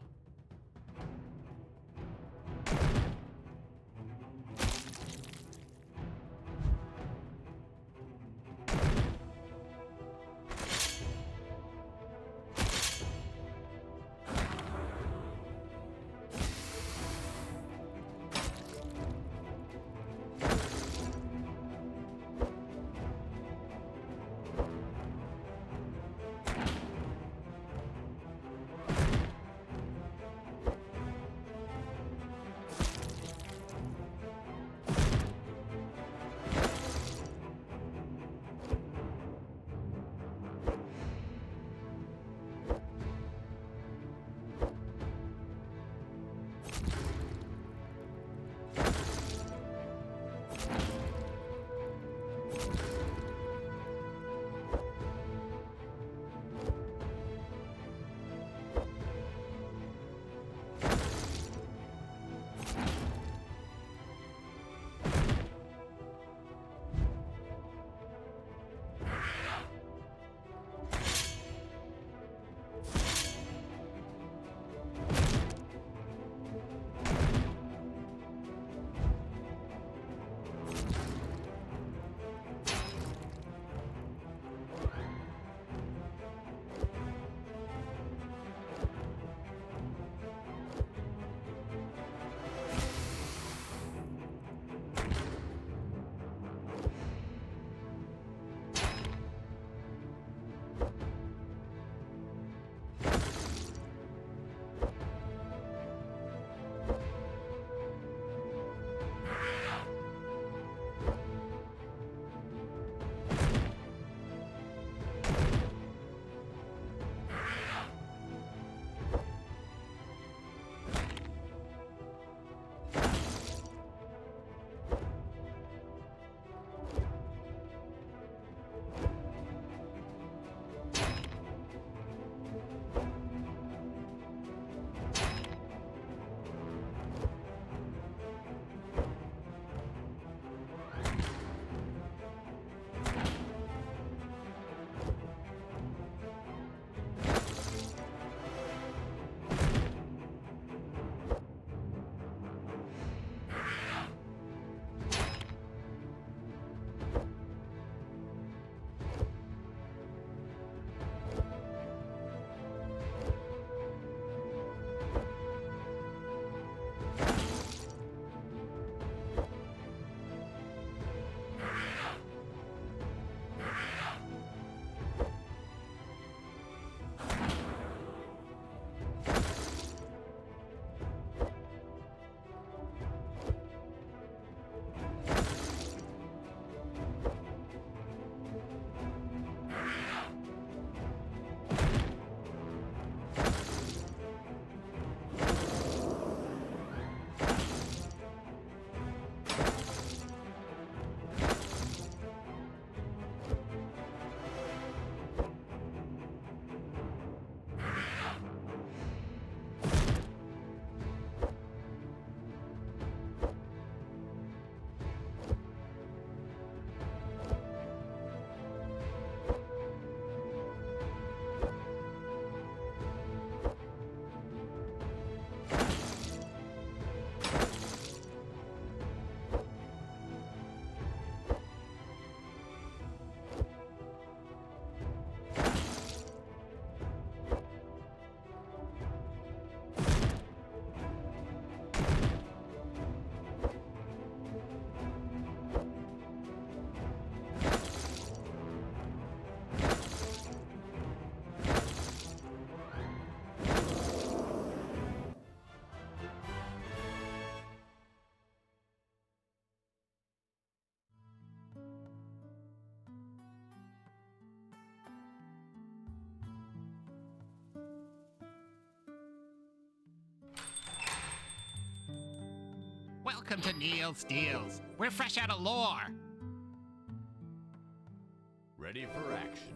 Welcome to Neil Steels. We're fresh out of lore. Ready for action.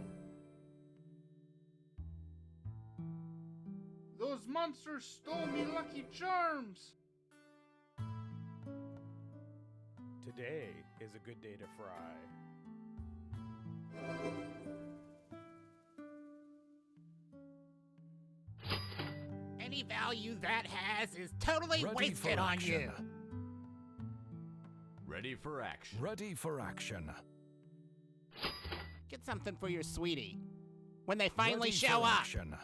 Those monsters stole me Lucky Charms! Today is a good day to fry. Any value that has is totally Ready wasted for on action. you. Ready for action. Ready for action. Get something for your sweetie. When they finally Ready show for up. action.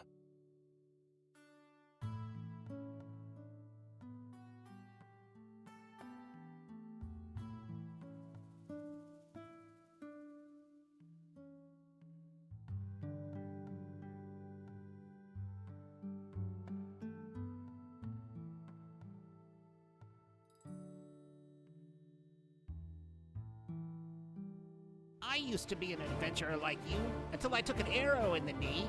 I used to be an adventurer like you until I took an arrow in the knee.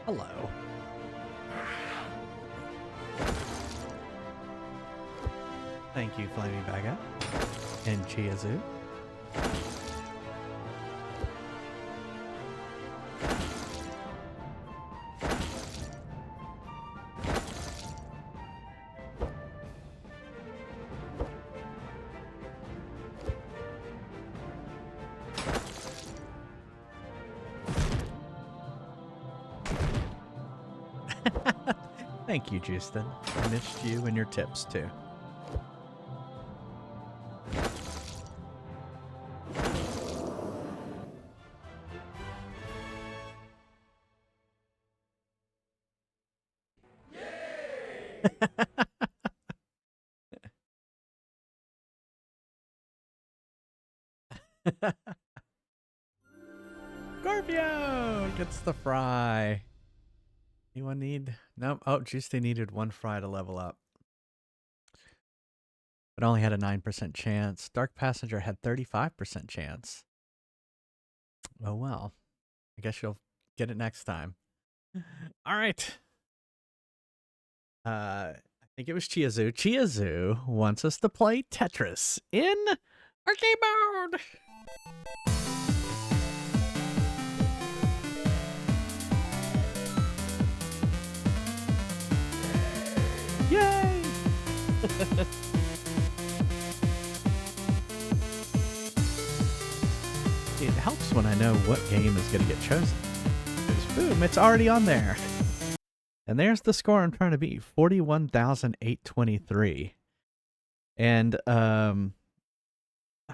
Hello. Thank you, Flaming Baga and Chiazu. Thank you, Justin. I missed you and your tips too. Scorpio gets the fry. Anyone need? Nope. Oh, juice. They needed one fry to level up, but only had a 9% chance. Dark Passenger had 35% chance. Oh well. I guess you'll get it next time. All right. I think it was Chiazu. Chiazu wants us to play Tetris in arcade mode. Yay! It helps when I know what game is going to get chosen. Because boom, it's already on there. And there's the score I'm trying to beat, 41,823. And I'm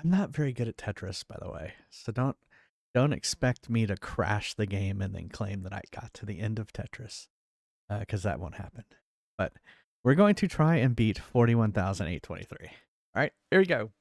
not very good at Tetris, by the way. So don't expect me to crash the game and then claim that I got to the end of Tetris, because that won't happen. But we're going to try and beat 41,823. All right, here we go.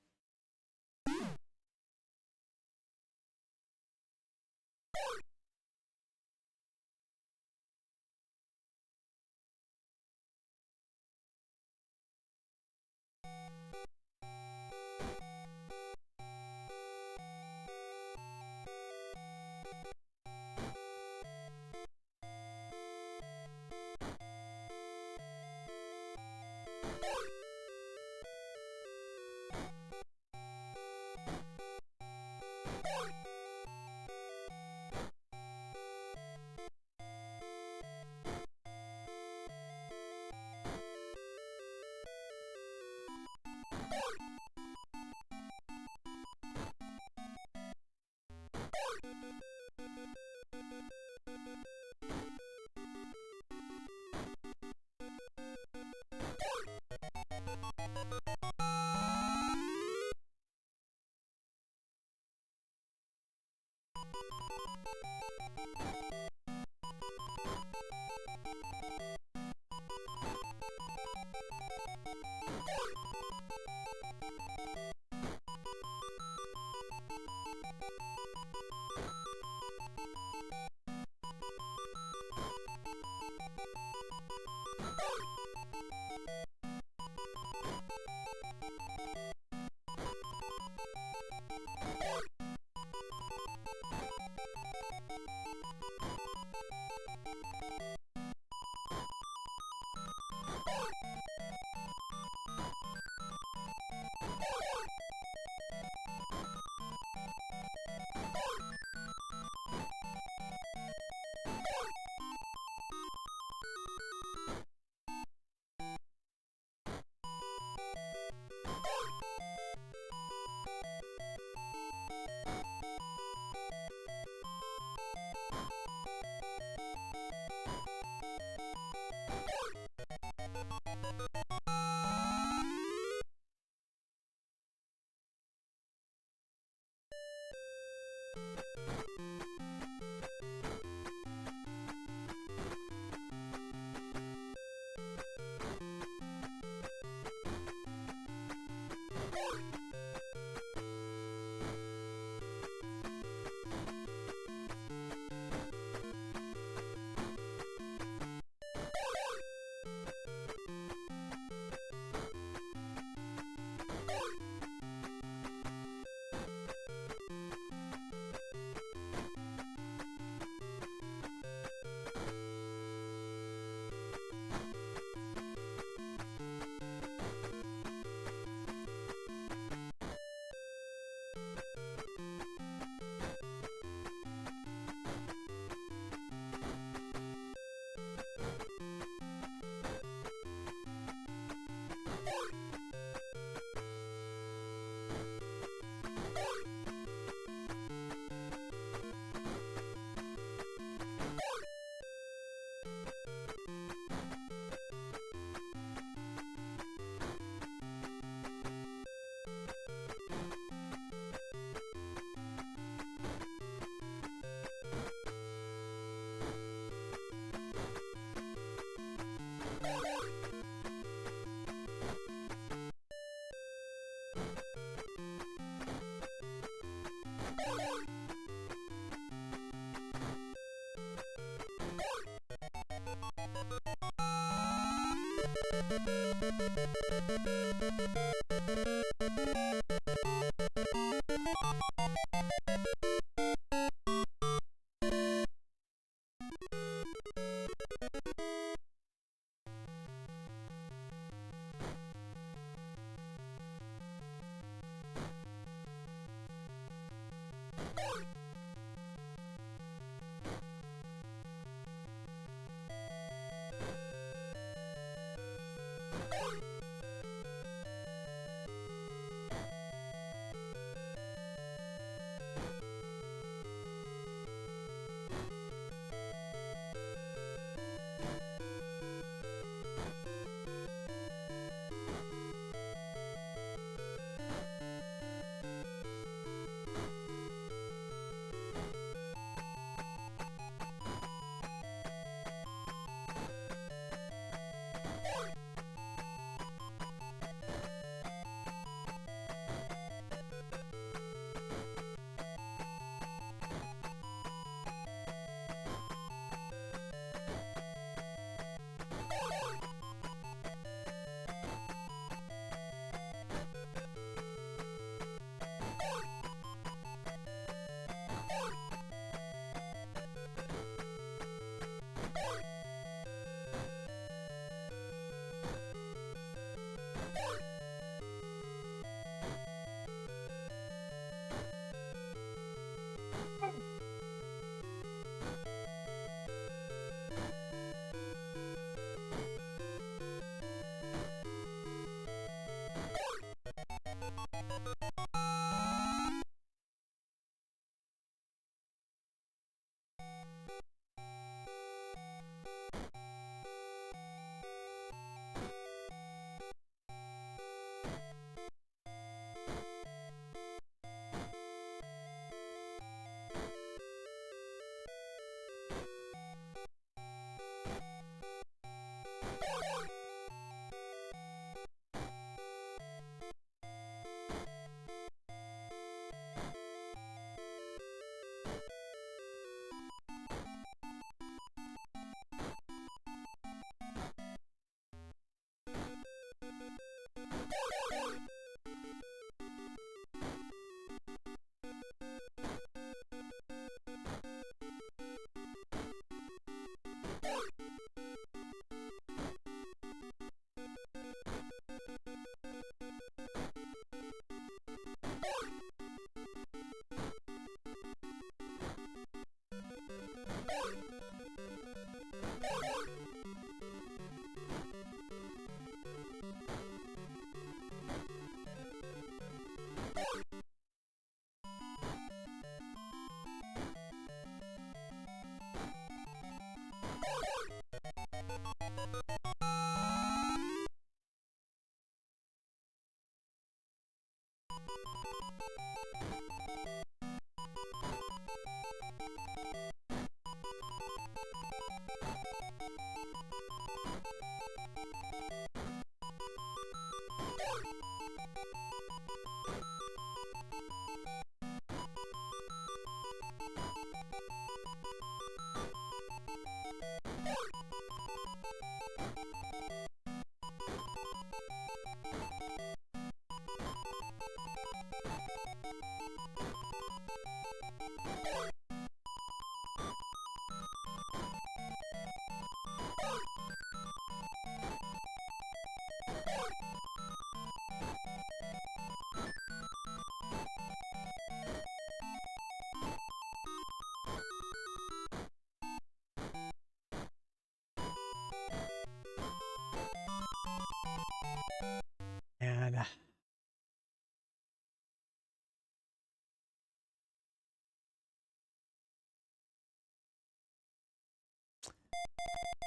And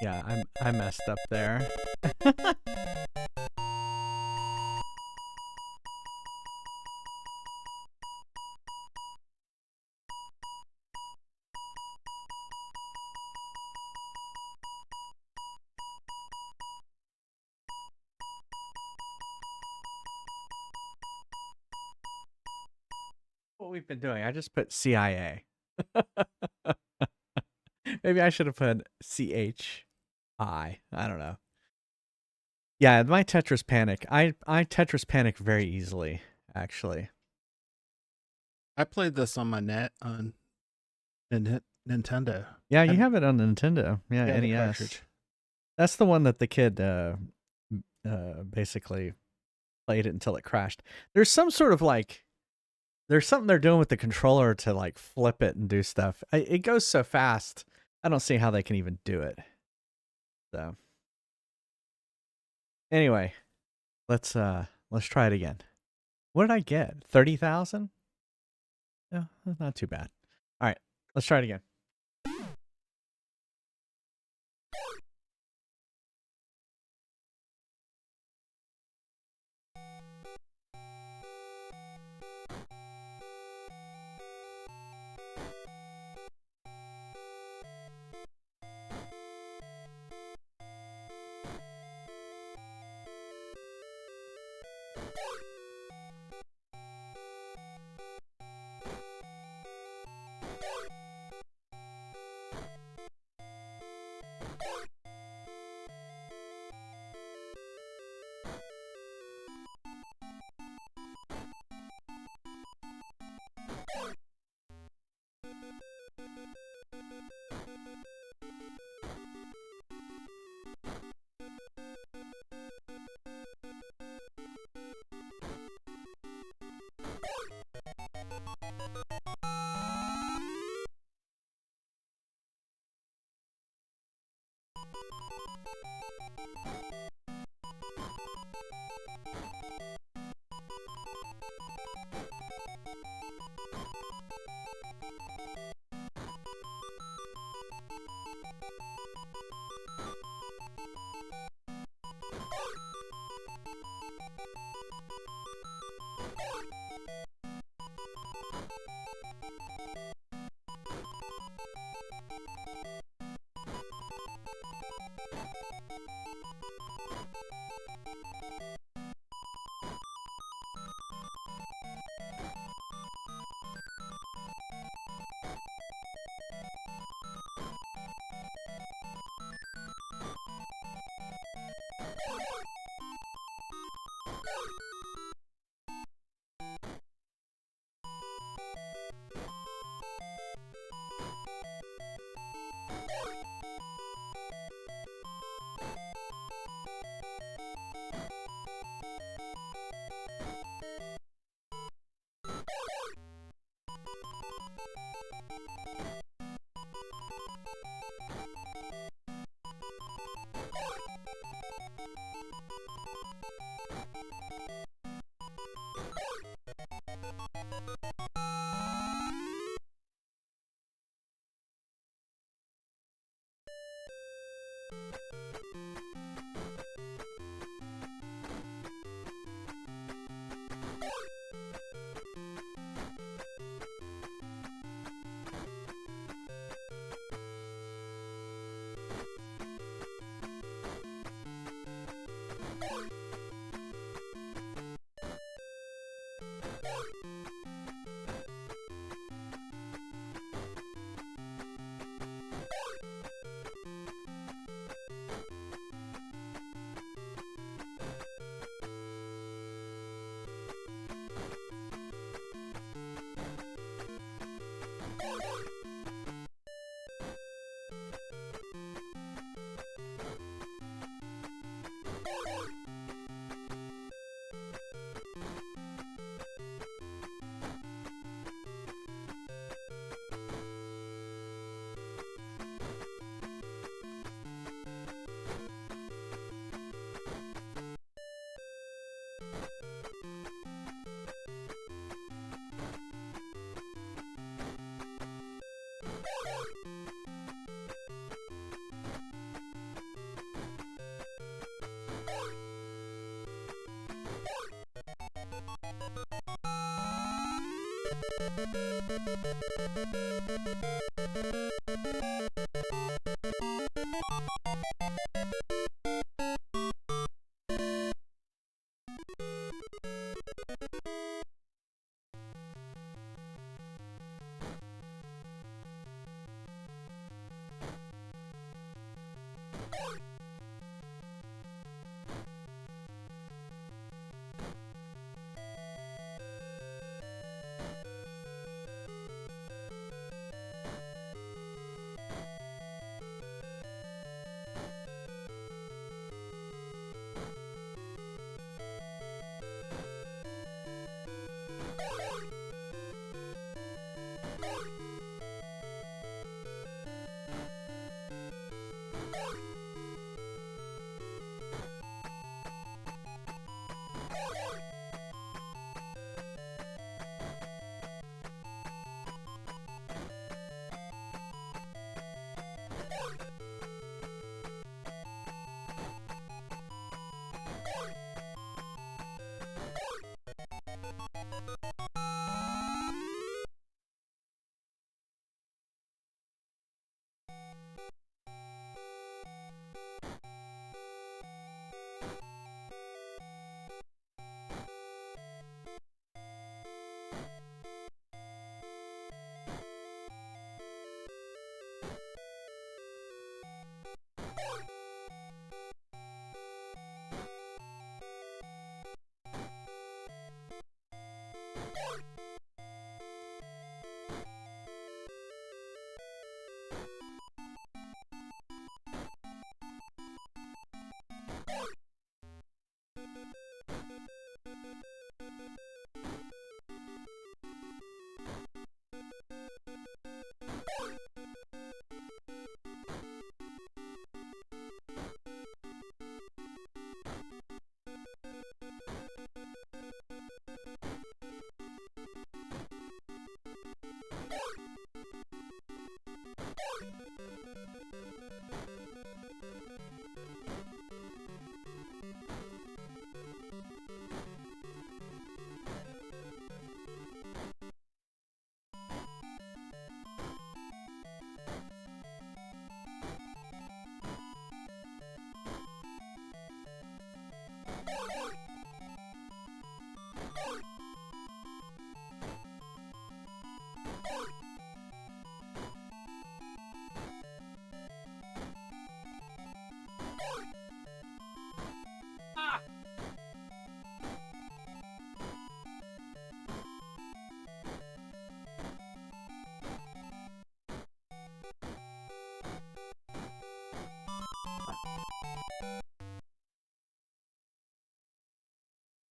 yeah, I messed up there. What we've been doing, I just put CIA. Maybe I should have put CHI. I don't know. Yeah, my Tetris Panic. I Tetris Panic very easily, actually. I played this on my net on Nintendo. Yeah, you have it on the Nintendo. Yeah, Yeah, the NES. cartridge. That's the one that the kid basically played it until it crashed. There's some sort of like, there's something they're doing with the controller to like flip it and do stuff. It goes so fast. I don't see how they can even do it. So anyway, let's try it again. What did I get? 30,000? Yeah, that's not too bad. All right, let's try it again.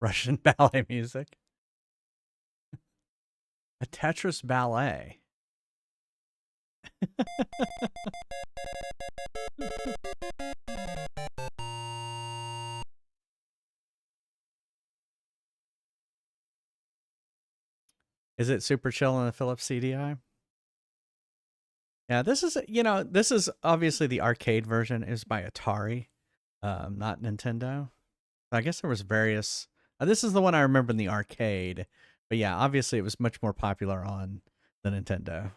Russian ballet music. A Tetris ballet. Is it super chill on the Philips CDI? Yeah, this is, this is obviously the arcade version is by Atari, not Nintendo. I guess there was various, this is the one I remember in the arcade, but yeah, obviously it was much more popular on the Nintendo.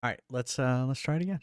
All right, let's try it again.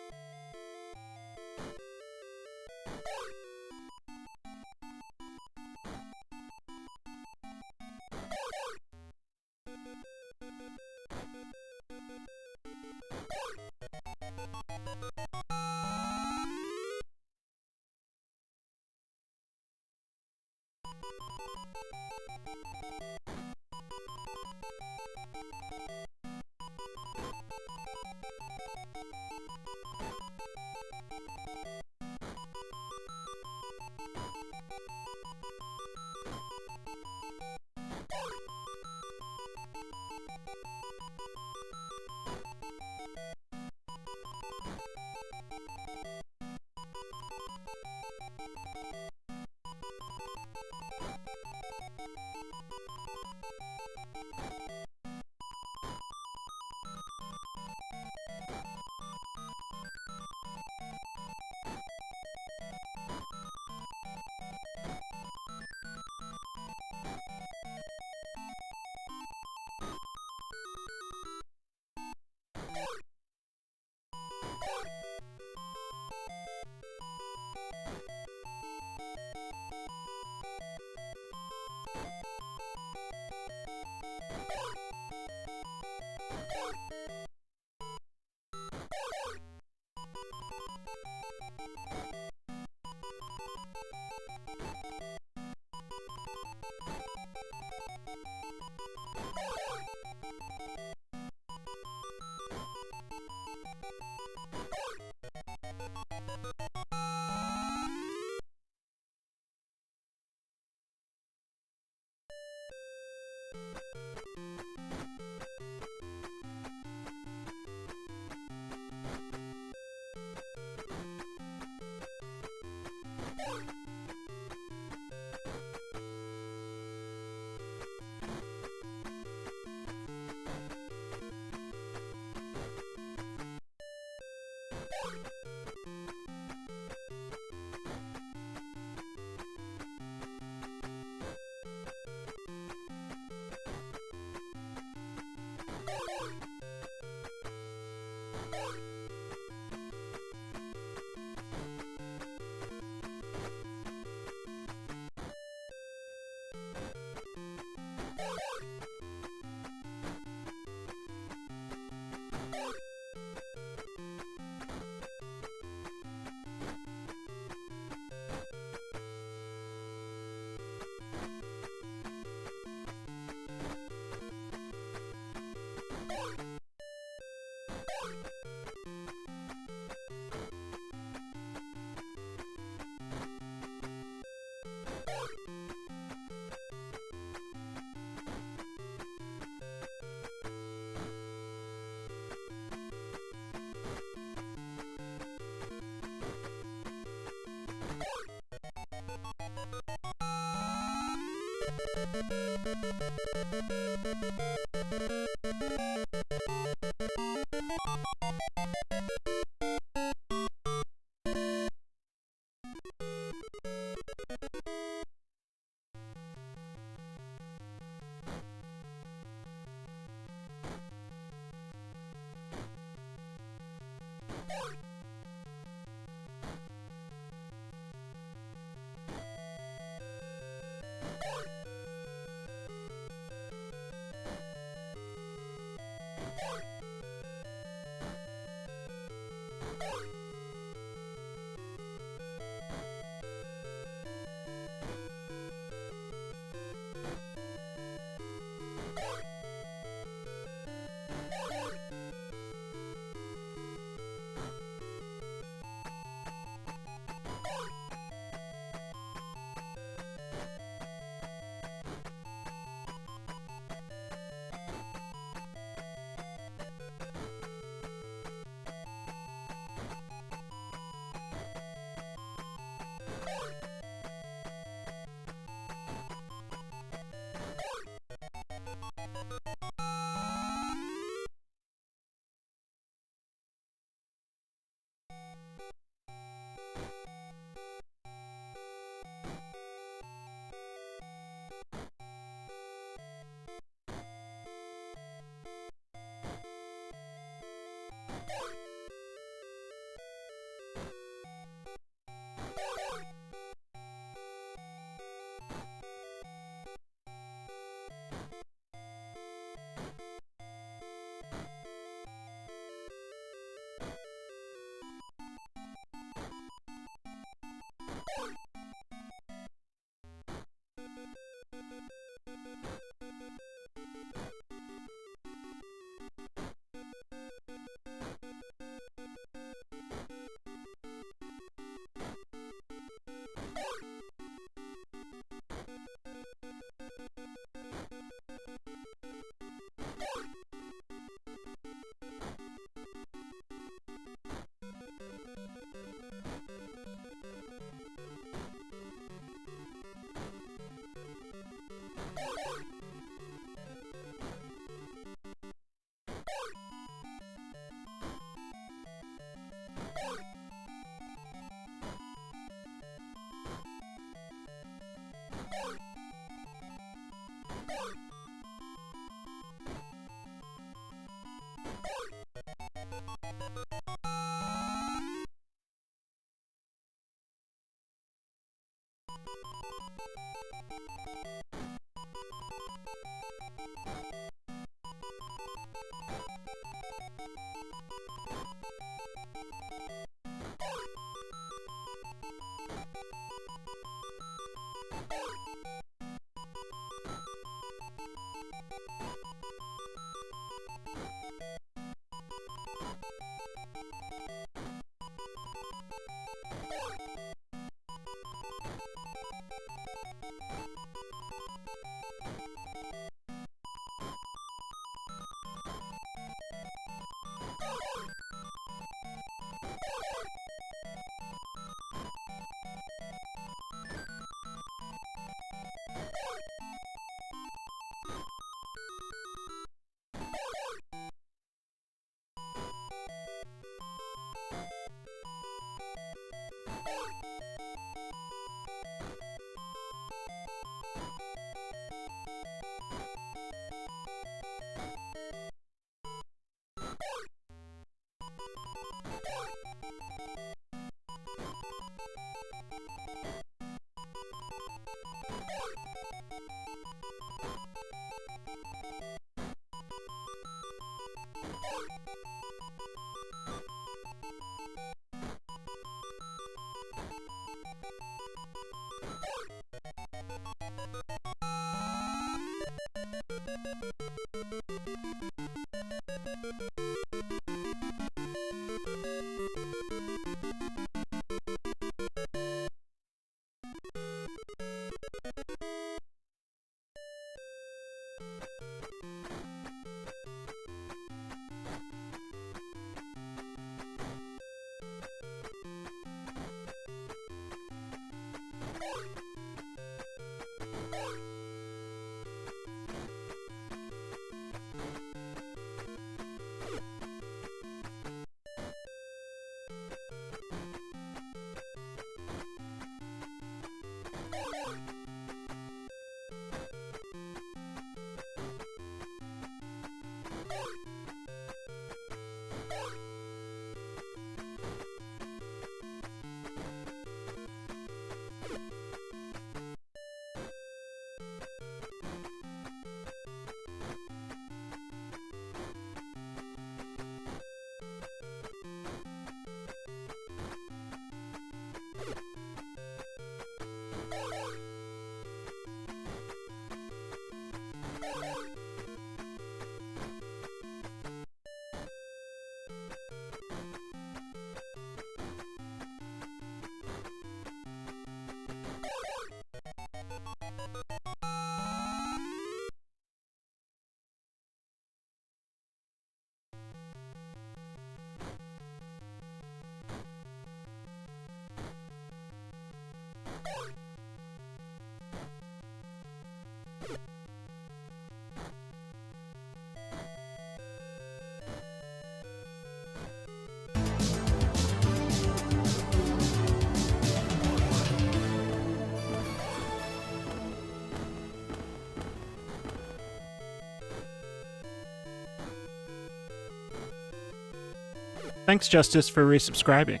Thanks, Justice, for resubscribing.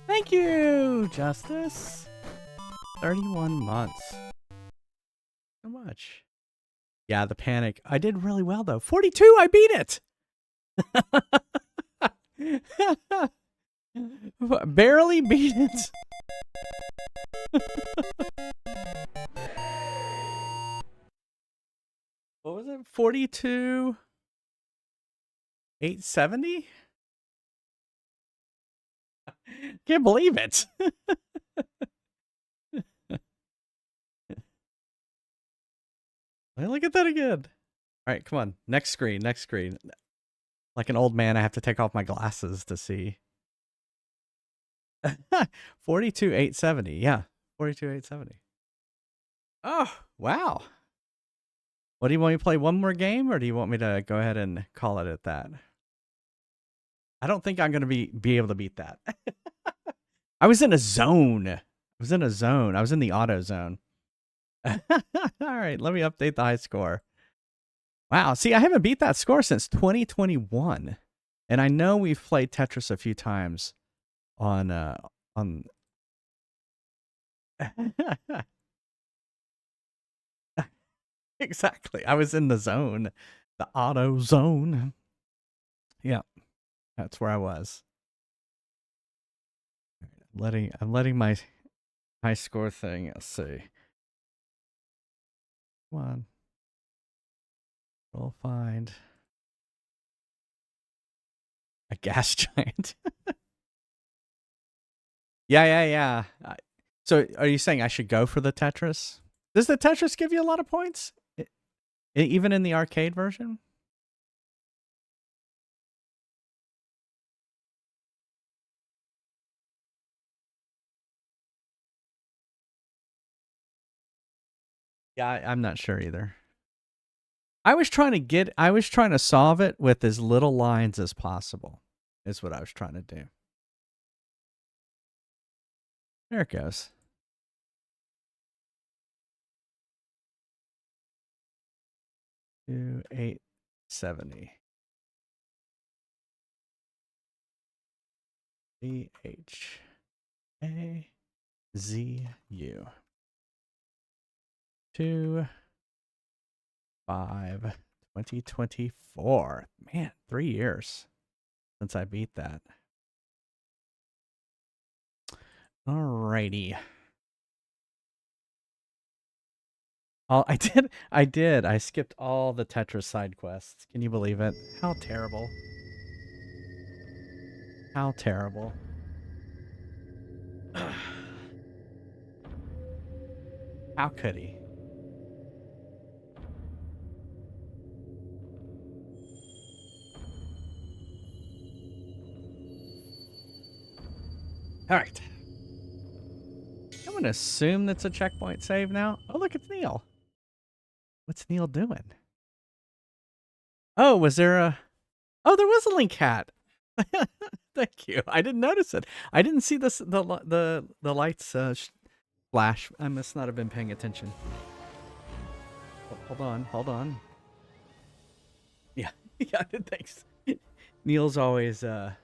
Thank you, Justice. 31 months. So much. Yeah, the panic. I did really well, though. 42, I beat it. Barely beat it. What was it? 42? 870? Can't believe it. Look at that again. All right, come on. Next screen, next screen. Like an old man, I have to take off my glasses to see. 42,870. Yeah, 42,870. Oh, wow. What do you want me to play? One more game, or do you want me to go ahead and call it at that? I don't think I'm going to be able to beat that. I was in a zone. I was in the auto zone. All right, let me update the high score. Wow, see, I haven't beat that score since 2021. And I know we've played Tetris a few times on Exactly. I was in the zone. The auto zone. Yeah. That's where I was. I'm letting my high score thing. Let's see. Come on. We'll find a gas giant. Yeah. So are you saying I should go for the Tetris? Does the Tetris give you a lot of points? Even in the arcade version? Yeah, I'm not sure either. I was trying to solve it with as little lines as possible, is what I was trying to do. There it goes. To 870. CHAZU. 2/5/2024. Man, 3 years since I beat that. Alrighty. Oh, I did. I skipped all the Tetris side quests. Can you believe it? How terrible. How terrible. How could he? All right. I'm going to assume that's a checkpoint save now. Oh, look, it's Neil. What's Neil doing? Oh, was there a... Oh, there was a link hat. Thank you. I didn't notice it. I didn't see this, the lights flash. I must not have been paying attention. Oh, hold on. Yeah, yeah, thanks. Neil's always... I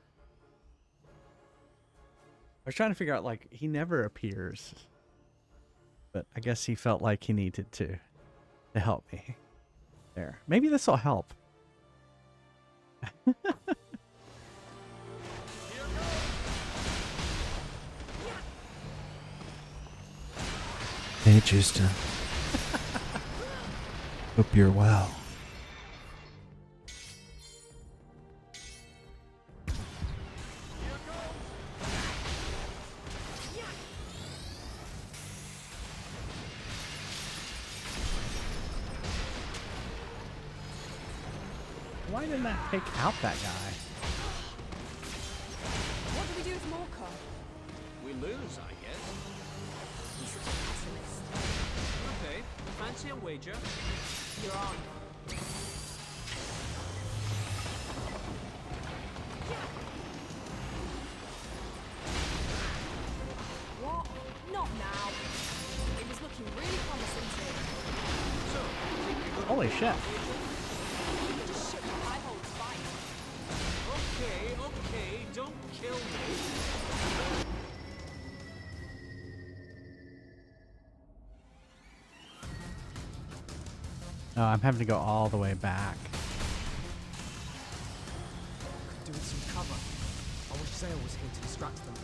was trying to figure out, like, he never appears. But I guess he felt like he needed to help me. There. Maybe this will help. Hey, Justin. Hope you're well. Why didn't that take out that guy? What do we do with Morcar? We lose, I guess. He's such a pessimist. Okay, fancy a wager? You're on. looking really promising too. Holy shit. Just shit what I hold fight. Okay, don't kill me. Oh, I'm having to go all the way back. Could do with some cover. I wish Zale was here to distract them.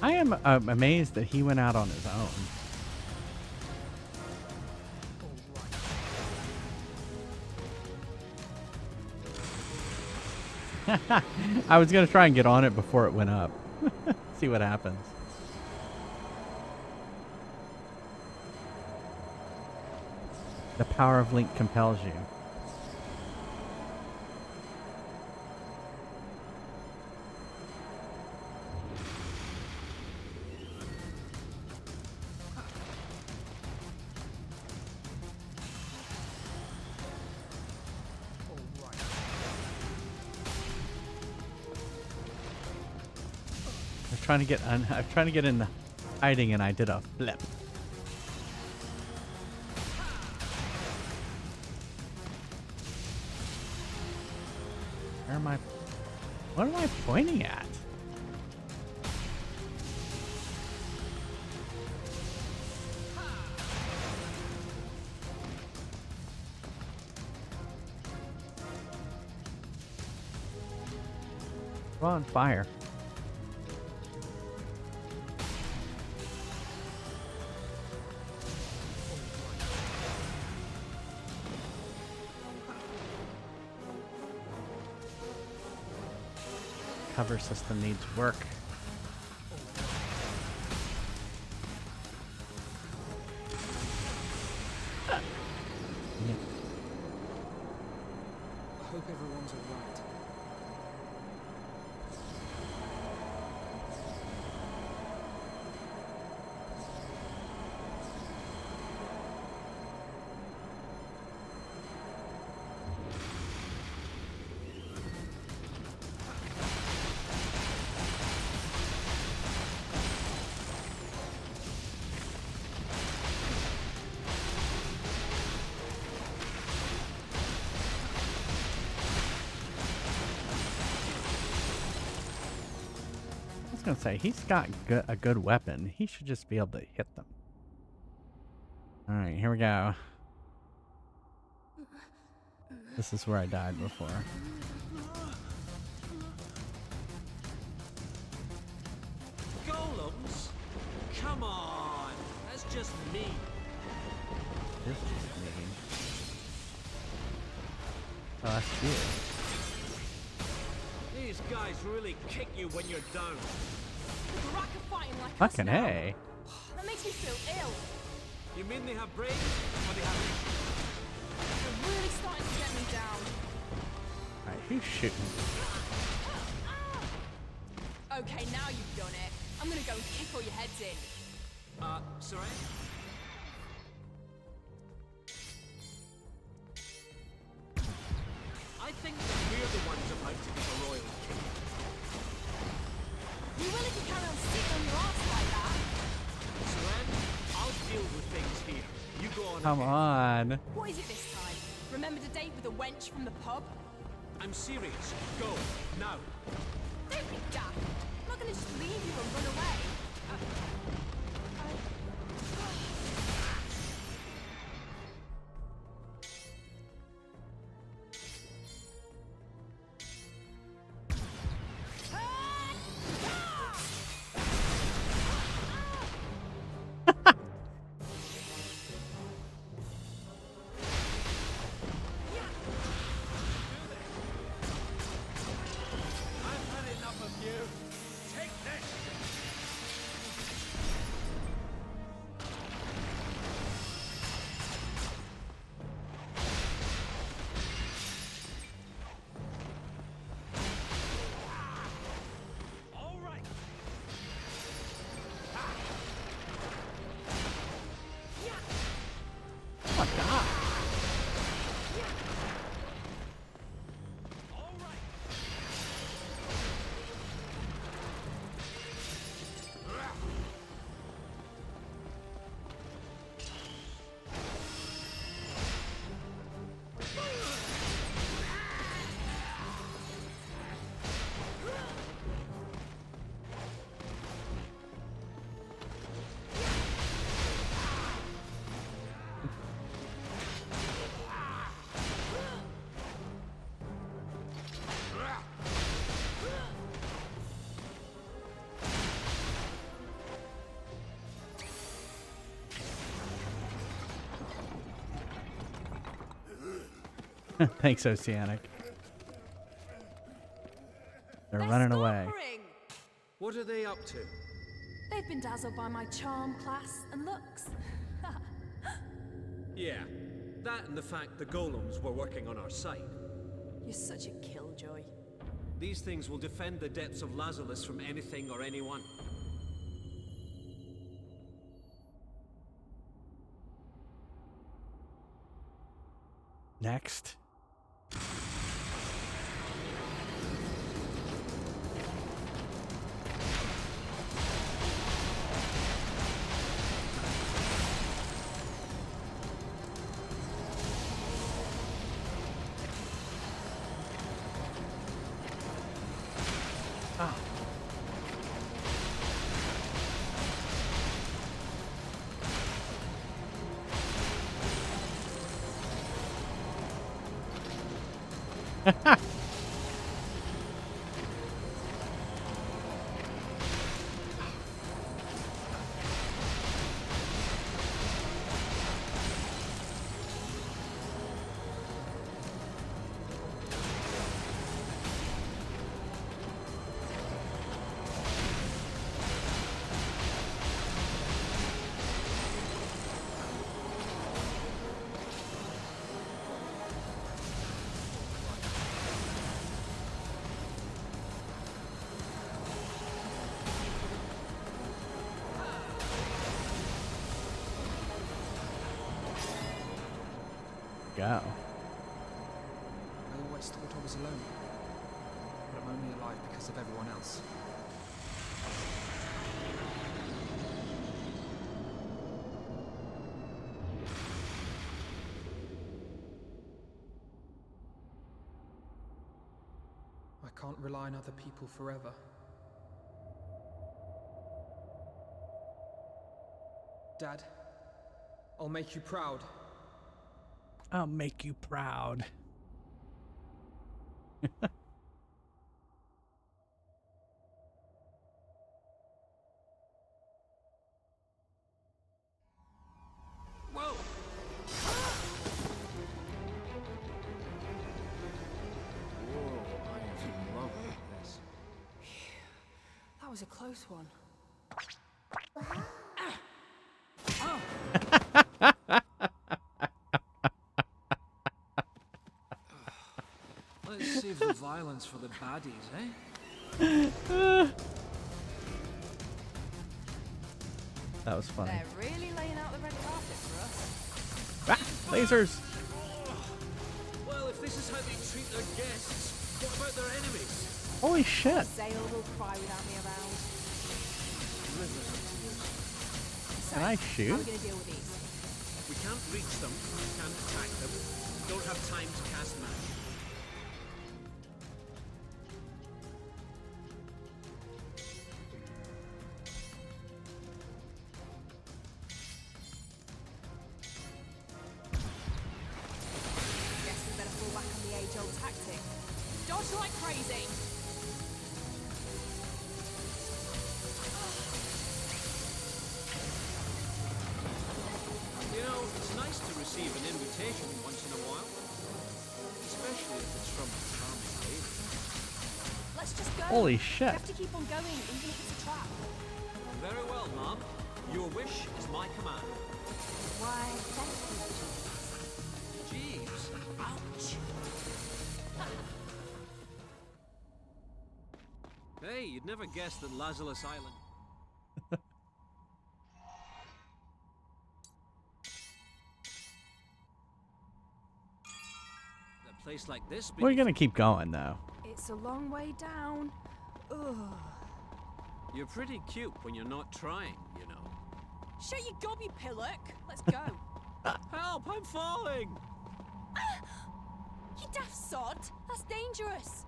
I am amazed that he went out on his own. I was going to try and get on it before it went up. See what happens. The power of Link compels you. I was trying to get in the hiding and I did a flip. Where am I? What am I pointing at? Come on, fire. Cover system needs work. I hope everyone's alright. I was gonna say, he's got a good weapon. He should just be able to hit them. Alright, here we go. This is where I died before. Golems? Come on. That's just me. This is just me. Oh, that's you. These guys really kick you when you're down. The Rack are fighting like us Fucking now. A. That makes me feel ill. You mean they have brains or they have issues? They're really starting to get me down. Alright, who's shooting? Okay, now you've done it. I'm gonna go and kick all your heads in. Sorry? I think that we're the ones about to get a royal king. You will if you carry on sitting on your ass like that. Seren, I'll deal with things here. You go on. Come on. What is it this time? Remember the date with the wench from the pub? I'm serious. Go, now. Don't be daft. I'm not gonna just leave you and run away. Thanks, Oceanic. They're running away. What are they up to? They've been dazzled by my charm, class, and looks. Yeah, that and the fact the golems were working on our side. You're such a killjoy. These things will defend the depths of Lazarus from anything or anyone. Next. Go. I always thought I was alone. But I'm only alive because of everyone else. I can't rely on other people forever. Dad, I'll make you proud. I'll make you proud. Whoa! That was a close one. Let's save the violence for the baddies, eh? That was funny. They're really laying out the red carpet for us. Ah, lasers! Well, if this is how they treat their guests, what about their enemies? Holy shit! Zale will cry without me around. So, Can I how shoot? are we going to deal with these? We can't reach them, we can't attack them, don't have time to cast magic. Guess we better fall back on the age-old tactic. Dodge like crazy. You know, it's nice to receive an invitation once in a while. Especially if it's from a charming lady. Let's just go. Holy shit. We have to keep on going, even if it's a trap. Very well, Mom. Your wish is my command. Why, thank you. Jeeves. Ouch. Hey, you'd never guess that Lazarus Island... A place like this... We're gonna keep going though. It's a long way down. Ugh. You're pretty cute when you're not trying, you know. Shut your gob, you pillock. Let's go. Help! I'm falling! You daft sod. That's dangerous.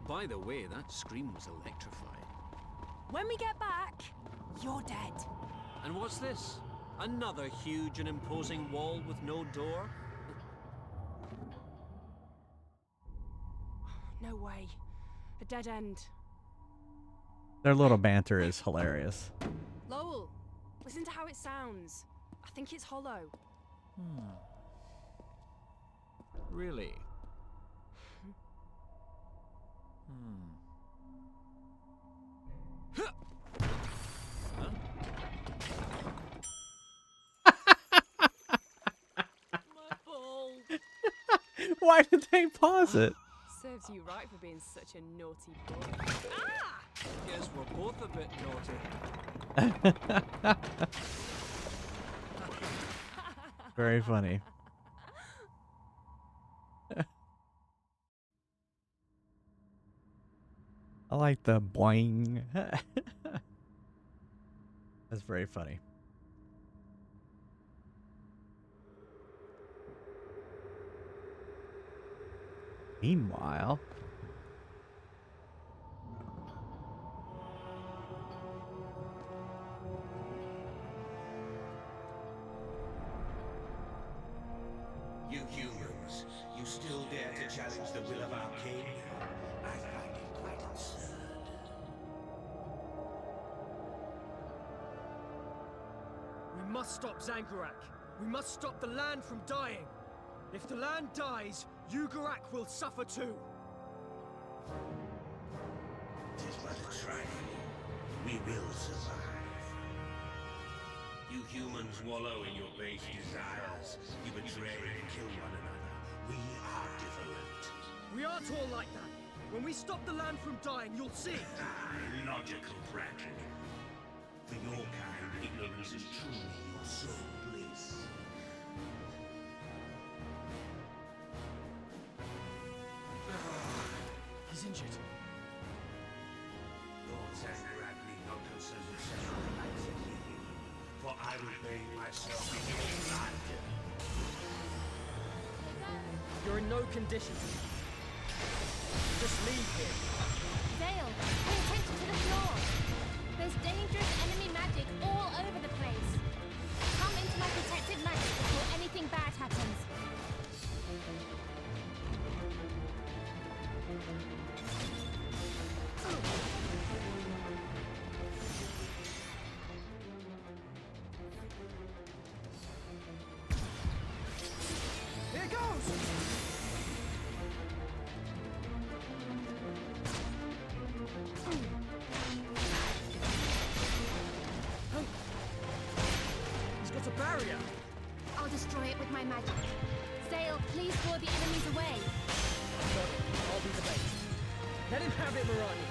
By the way, that scream was electrifying. When we get back, you're dead. And what's this? Another huge and imposing wall with no door? No way. A dead end. Their little banter is hilarious. Lowell, listen to how it sounds. I think it's hollow. Really? Why did they pause it? Serves you right for being such a naughty boy. Ah! Guess we're both a bit naughty. Very funny. I like the boing. That's very funny. Meanwhile, You humans, you still dare to challenge the will of our king? I find it quite absurd. We must stop Zangurak. We must stop the land from dying. If the land dies, Ugarak will suffer too. Tis but a trial. We will survive. You humans wallow in your base desires. You betray and kill one another. We are different. We aren't all like that. When we stop the land from dying, you'll see. Logical bratting. For your kind, ignorance is truly your sole bliss. He's injured. Lord Zangurak need not concern himself with the lives of me, for I will bathe myself in your blood. You're in no condition. Just leave here. Dale, pay attention to the floor. There's dangerous enemy magic all over the place. Come into my protective magic before anything bad happens. Here goes! He's got a barrier. I'll destroy it with my magic. Zale, please draw the enemies away. No, I'll be the bait. Let him have it, Mirani.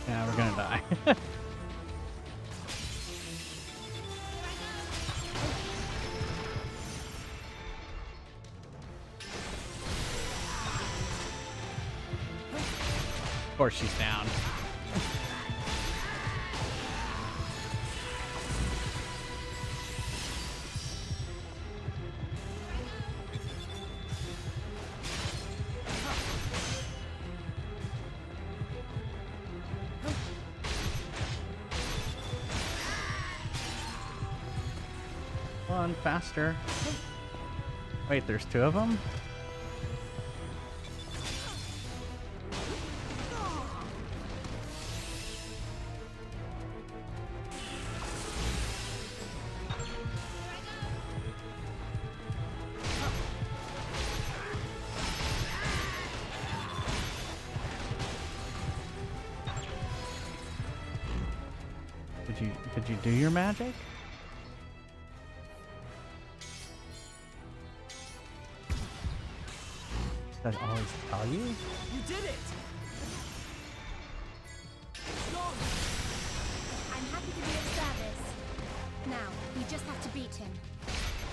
yeah, we're gonna die. Of course she's down. Come on, faster. Wait, there's two of them? Did you do your magic? Does that always tell you? You did it! Strong! I'm happy to be of service. Now, we just have to beat him.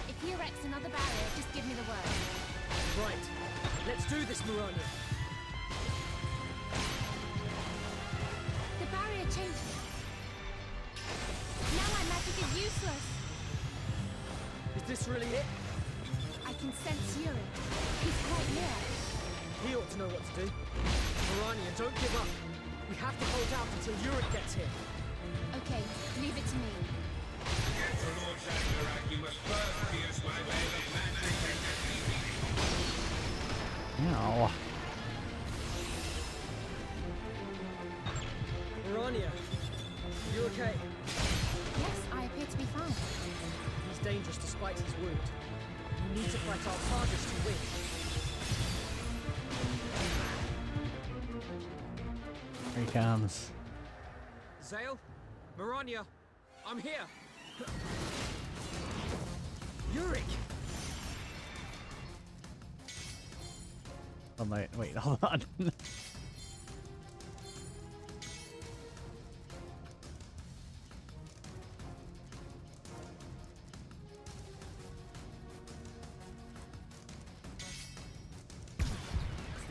If he erects another barrier, just give me the word. Right. Let's do this, Mirani. The barrier changed. Now my magic is useless. Is this really it? I can sense Yuri. He's quite near. He ought to know what to do. Mirani, and don't give up. We have to hold out until Yurik gets here. Okay, leave it to me. For Lord Zangurak, you must first pierce my veil of magic and No. Marania, you okay? Yes, I appear to be fine. He's dangerous despite his wound. We need to fight our hardest to win. Here he comes. Zale? Marania, I'm here! Yurik! Oh my, wait, hold on. Just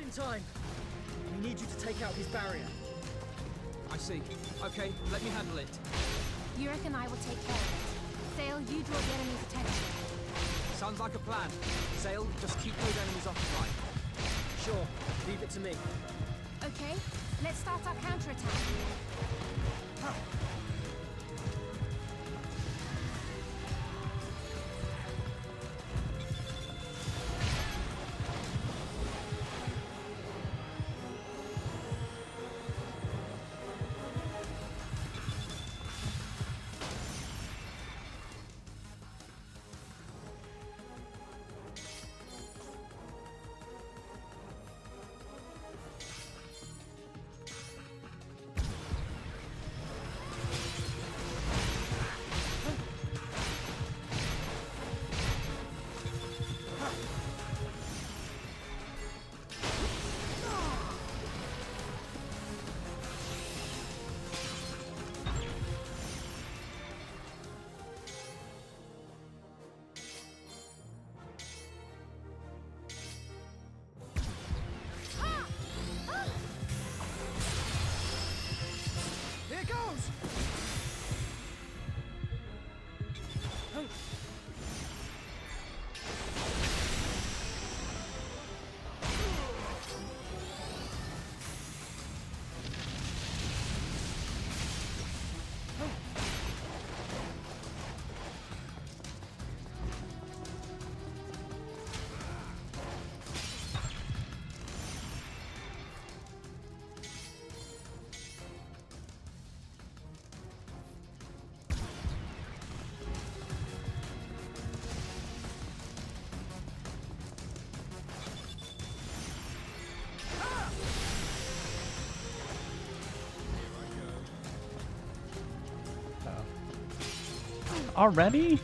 in time. We need you to take out his barrier. I see. Okay, let me handle it. Yurik and I will take care of it. Zale, you draw the enemy's attention. Sounds like a plan. Zale, just keep those enemies occupied. Sure, leave it to me. Okay, let's start our counterattack. Here goes! Already?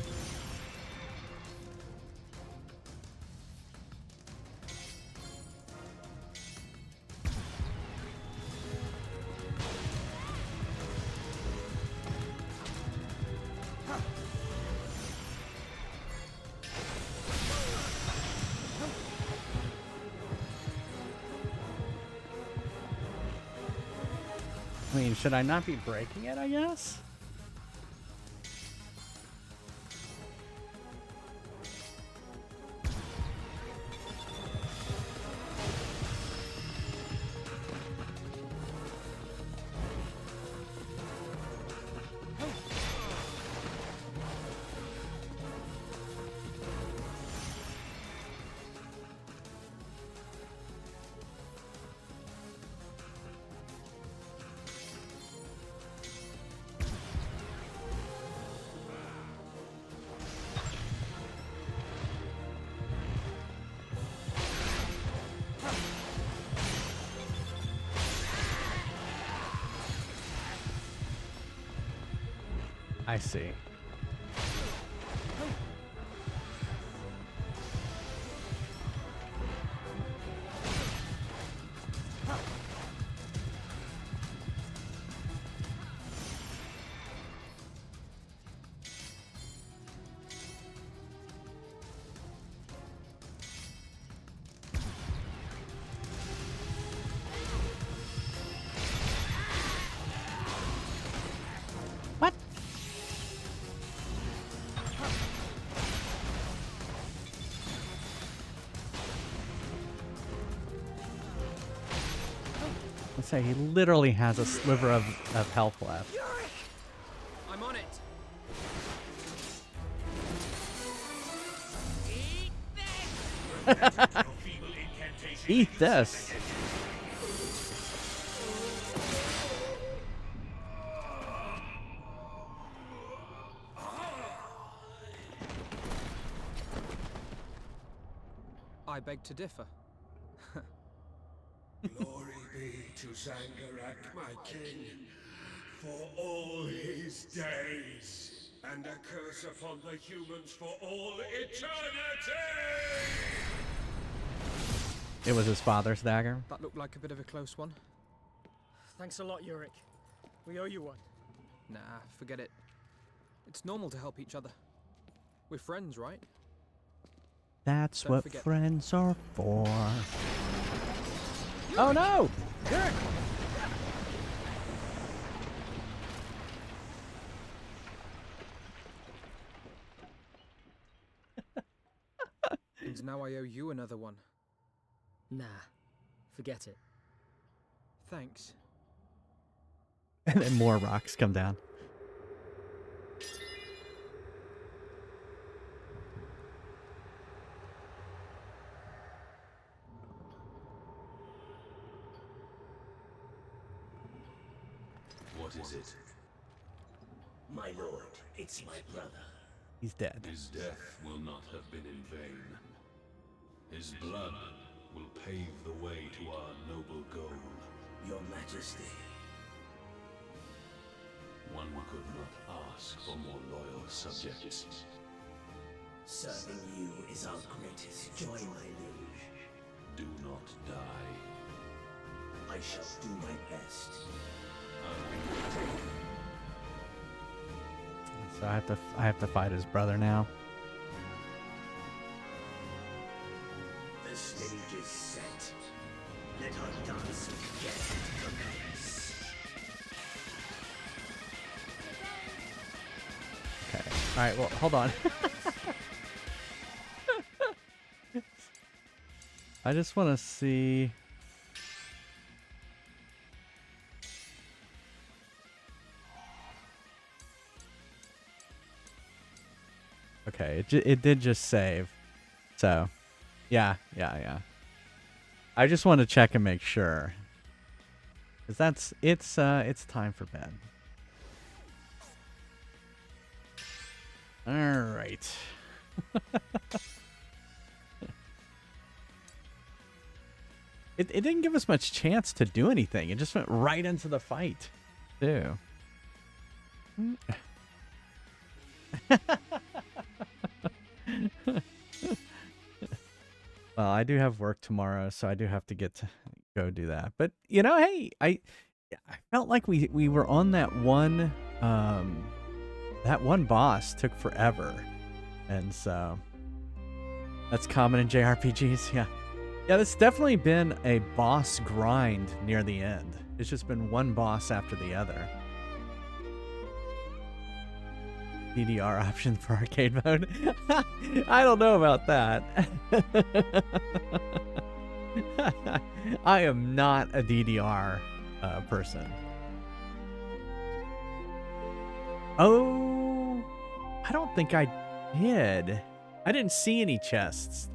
I mean, should I not be breaking it, I guess? I see. Let's say he literally has a sliver of health left. I'm on it. Eat this. I beg to differ. Glory be to Zangarak, my king, for all his days, and a curse upon the humans for all eternity! It was his father's dagger. That looked like a bit of a close one. Thanks a lot, Yurik. We owe you one. Nah, forget it. It's normal to help each other. We're friends, right? That's Don't what forget. friends are for. Oh no! Yurik! And now I owe you another one. Nah, forget it. Thanks. And then more rocks come down. What is it? My lord, it's my brother. He's dead. His death will not have been in vain. His blood will pave the way to our noble goal. Your Majesty. One could not ask for more loyal subjects. Serving you is our greatest joy, my liege. Do not die. I shall do my best. So I have to fight his brother now. The stage is set. Let our dance begin. Okay. All right. Well, hold on. I just want to see. Okay, it did just save. So, yeah. I just want to check and make sure. Cuz it's time for bed. All right. It didn't give us much chance to do anything. It just went right into the fight, too. Well, I do have work tomorrow, so I do have to get to go do that. But you know, hey, I felt like we were on that one boss took forever, and so that's common in JRPGs. Yeah, that's definitely been a boss grind near the end. It's just been one boss after the other. DDR option for arcade mode. I don't know about that. I am not a DDR person. Oh, I don't think I did. I didn't see any chests.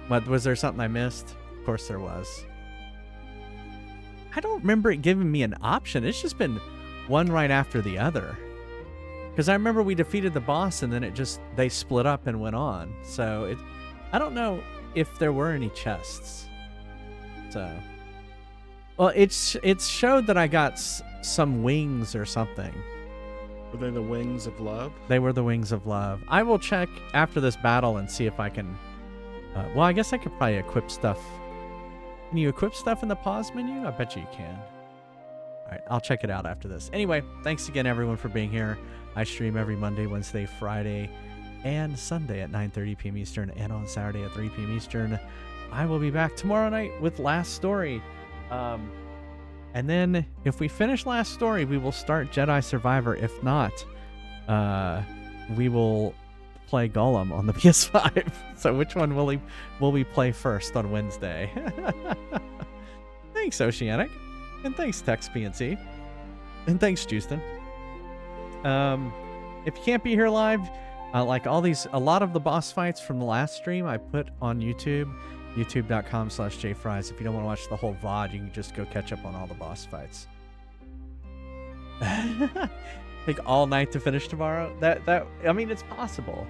What, was there something I missed? Of course there was. I don't remember it giving me an option. It's just been one right after the other. Because I remember we defeated the boss and then they split up and went on. So I don't know if there were any chests. So, well, it showed that I got some wings or something. Were they the wings of love? They were the wings of love. I will check after this battle and see if I can. Well, I guess I could probably equip stuff. Can you equip stuff in the pause menu? I bet you can. All right, I'll check it out after this. Anyway, thanks again, everyone, for being here. I stream every Monday, Wednesday, Friday, and Sunday at 9:30 p.m. Eastern, and on Saturday at 3 p.m. Eastern. I will be back tomorrow night with Last Story. And then if we finish Last Story, we will start Jedi Survivor. If not, we will play Gollum on the PS5. So which one will we play first on Wednesday? Thanks, Oceanic. And thanks, Tex PNC. And thanks, Justin. If you can't be here live, like a lot of the boss fights from the last stream I put on YouTube, youtube.com/jfries. If you don't want to watch the whole VOD, you can just go catch up on all the boss fights. Take all night to finish tomorrow? I mean, it's possible.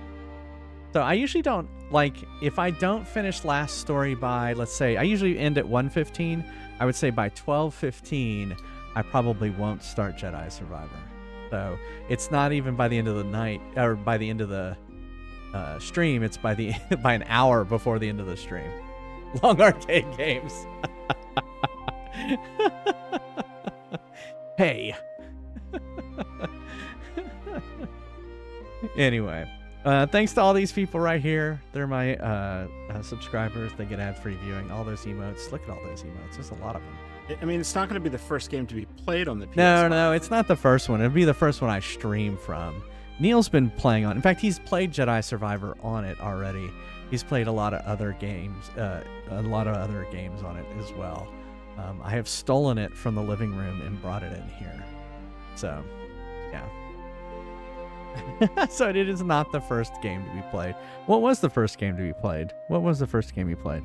So I usually don't, like, if I don't finish last story by, let's say, I usually end at 1:15. I would say by 12:15, I probably won't start Jedi Survivor. So it's not even by the end of the night, or by the end of the stream. It's by an hour before the end of the stream. Long arcade games. Hey. Anyway, thanks to all these people right here. They're my subscribers. They get ad-free viewing. All those emotes. Look at all those emotes. There's a lot of them. I mean, it's not going to be the first game to be played on the PS5. No, it's not the first one. It'll be the first one I stream from. Neil's been playing on. In fact, he's played Jedi Survivor on it already. He's played a lot of other games, on it as well. I have stolen it from the living room and brought it in here. So, yeah. So it is not the first game to be played. What was the first game to be played? What was the first game you played?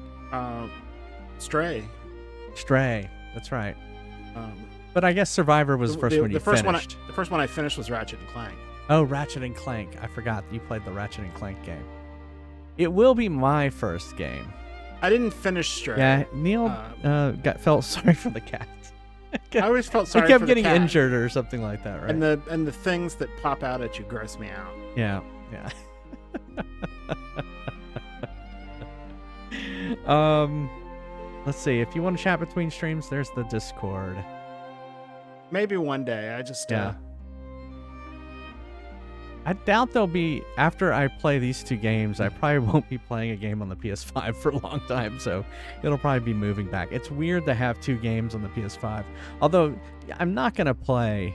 Stray. Stray. That's right. But I guess Survivor was the first one you finished. The first one I finished was Ratchet and Clank. Oh, Ratchet and Clank. I forgot you played the Ratchet and Clank game. It will be my first game. I didn't finish Stray. Yeah, Neil felt sorry for the cat. I always felt sorry. He kept for getting the cat. injured or something like that, right? And the things that pop out at you gross me out. Yeah. Let's see. If you want to chat between streams, there's the Discord. Maybe one day. I just I doubt there'll be, after I play these two games, I probably won't be playing a game on the PS5 for a long time, so it'll probably be moving back. It's weird to have two games on the PS5. Although, I'm not going to play,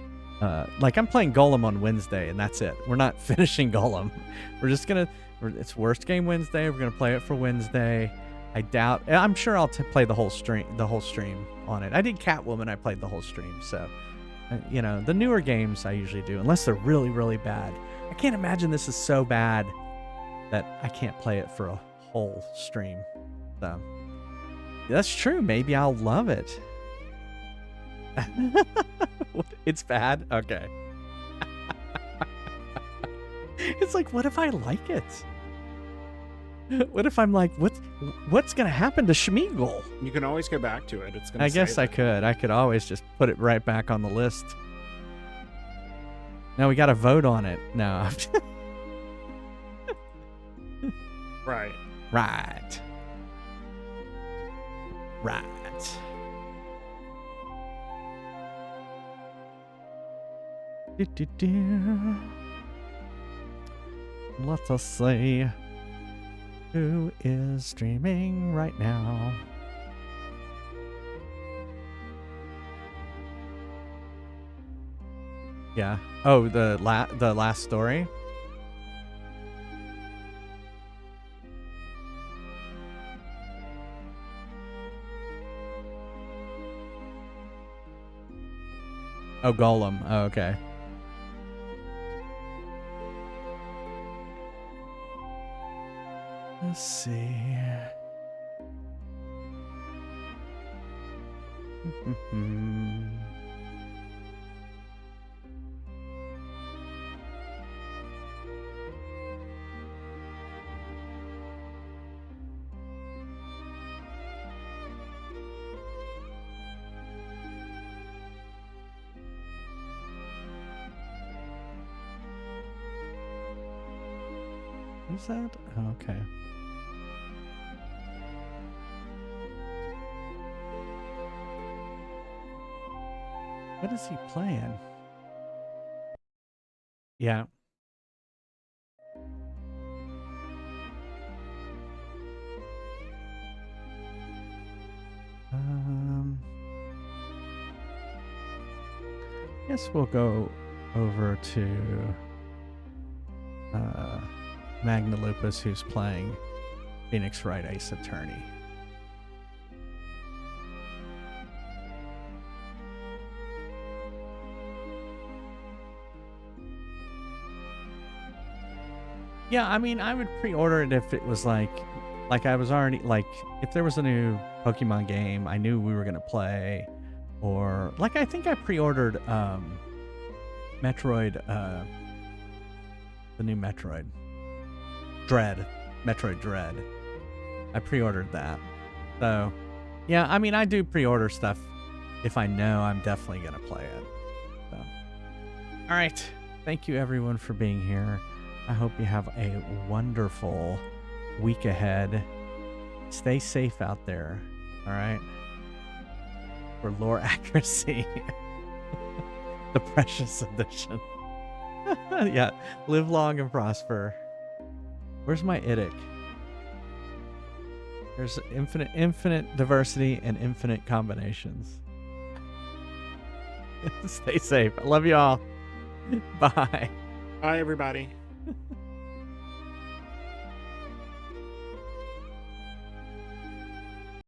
like I'm playing Golem on Wednesday, and that's it. We're not finishing Golem. We're just going to, it's Worst Game Wednesday. We're going to play it for Wednesday. I'm sure I'll play the whole stream on it. I did Catwoman, I played the whole stream, so, you know, the newer games I usually do, unless they're really, really bad. I can't imagine this is so bad that I can't play it for a whole stream. So that's true. Maybe I'll love it. It's bad? Okay. It's like, what if I like it? What if I'm like, what's going to happen to Schmeagol? You can always go back to it. It's going to I guess I could. I could always just put it right back on the list. Now we got to vote on it. No. Right. Right. Let us see who is streaming right now. Yeah. Oh, the last story. Oh, Golem. Oh, okay. Let's see. Who's that? Oh, okay. What is he playing? Yeah. Guess we'll go over to Magna Lupus, who's playing Phoenix Wright Ace Attorney. Yeah, I mean, I would pre-order it if it was like I was already, like, if there was a new Pokemon game I knew we were going to play, or, like, I think I pre-ordered Metroid, the new Metroid. Dread. Metroid Dread. I pre-ordered that. So, yeah, I mean, I do pre-order stuff if I know I'm definitely going to play it. So, all right. Thank you, everyone, for being here. I hope you have a wonderful week ahead. Stay safe out there, all right? For lore accuracy. The Precious Edition. Yeah, live long and prosper. Where's my Idic? There's infinite diversity and infinite combinations. Stay safe. I love you all. Bye. Bye, everybody.